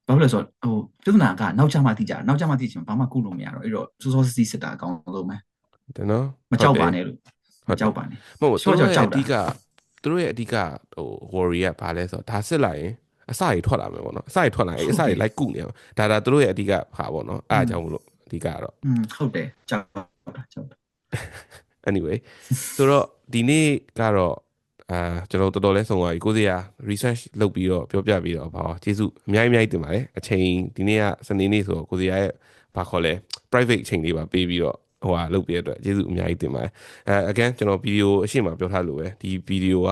်ဘာလို့လဲဆိုတော့ဟိုပြဿနာကနောက်ကျမှသိကြနောက်ကျမှသိချင်ဘာမှကုလို့မရတော့အဲ့တော့စောစောစီးစစ်တာအကောင်းဆုံးပဲတယ်နော်မကြောက်ပါနဲ့လို့မကြောက်ပါနဲ့မဟုတ်သူတို့ရဲ့အဓိကဟို worry ကဘာလဲဆိုတော့ဒါစစ်လိုက်ရင်အစကြီးထွက်လာမယ်ပေါ့နော်အစကြီးထွက်လာရင်အစကြီးလိုက်ကုနေမှာဒါသူတို့ရဲ့အဓိကဟာပေါ့နော်အားကြောင့်မလို့အဓိကတော့ဟုတ်တယ်ကြောက်တာ anyway ဆိုတော့ဒီနေ့ကတော့ကျွန်တော်တော်တော်လေးဆုံးသွားပြီကိုစီယာ research လုပ်ပြီးတော့ပြောပြပြီးတော့ဘာကျေးဇူးအများကြီးတင်ပါတယ်အချိန်ဒီနေ့ကစနေနေ့ဆိုတော့ကိုစီယာရဲ့ဘာခေါ်လဲ private အချိန်လေးပါပေးပြီးတော့ဟိုဟာလုပ်ပြတဲ့အတွက်ကျေးဇူးအများကြီးတင်ပါတယ်again ကျွန်တော်ဗီဒီယိုအရှိမပြောထားလို့ပဲဒီဗီဒီယိုက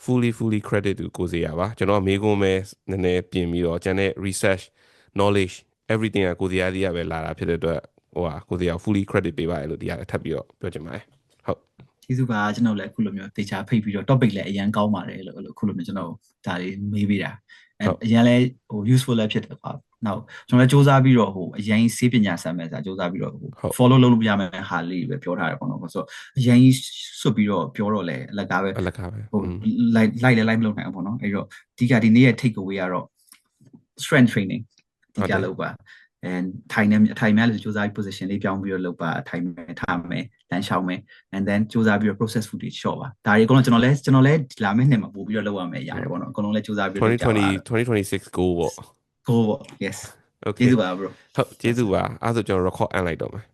fully credit to ကိုစီယာပါကျွန်တော်မေးခွန်းပဲနည်းနည်းပြင်ပြီးတော့ကျန်တဲ့ research knowledge everything ကကိုစီအားစီးရပဲလာတာဖြစ်တဲ့အတွက်ဟိုဟာကိုစီအား fully credit ပေးပါတယ်လို့ဒီကထပ်ပြီးတော့ပြောချင်ပါတယ်ဟုတ် ကျေးဇူးပါကျွန်တော်လည်းအခုလိုမျိုးတေချာဖိတ်ပြီးတော့ topic လည်းအရန်ကောင်းပါတယ်လို့အခုလိုမျိုးကျွန်တော်ဒါလေးမေးပေးတာအရန်လည်းဟို useful လည်းဖြစ်တယ်ကွာနောက်ကျွန်တော်လည်းစူးစမ်းပြီးတော့ဟိုအရင်စေးပညာဆံမဲ့စာစူးစမ်းပြီးတော့ဟို follow လုပ်လို့ရမယ်ဟာလေးပဲပြောထားတယ်ပေါ့နော်ဆိုတော့အရင်စွတ်ပြီးတော့ပြောတော့လေအလကားပဲဟိုလိုက်မလုပ်နိုင်ဘူးပေါ့နော်အဲ့တော့ဒီကဒီနေ့ရဲ့ take away ကတော့ strength training ဒီကလုပ်ပါထိုင်များလည်းစူးစမ်းပြီး position လေးပြောင်းပြီးတော့လုပ်ပါထိုင်မယ်ထားမယ်လမ်းလျှောက်မယ် and then စူးစမ်းပြီးတော့ process food တွေ short ပါဒါတွေအကုန်လုံးကျွန်တော်လည်းလာမယ့်နှစ်မှာပို့ပြီးတော့လုပ်ရမယ်ရတယ်ပေါ့နော်အကုန်လုံးလည်းစူးစမ်းပြီးတော့2026 goal ပေါ့ goal ပေါ့ yes okay ကျေးဇူးပါ bro ဟုတ်ကျေးဇူးပါအဲ့ဒါဆိုကျွန်တော် record အန်လိုက်တော့မယ်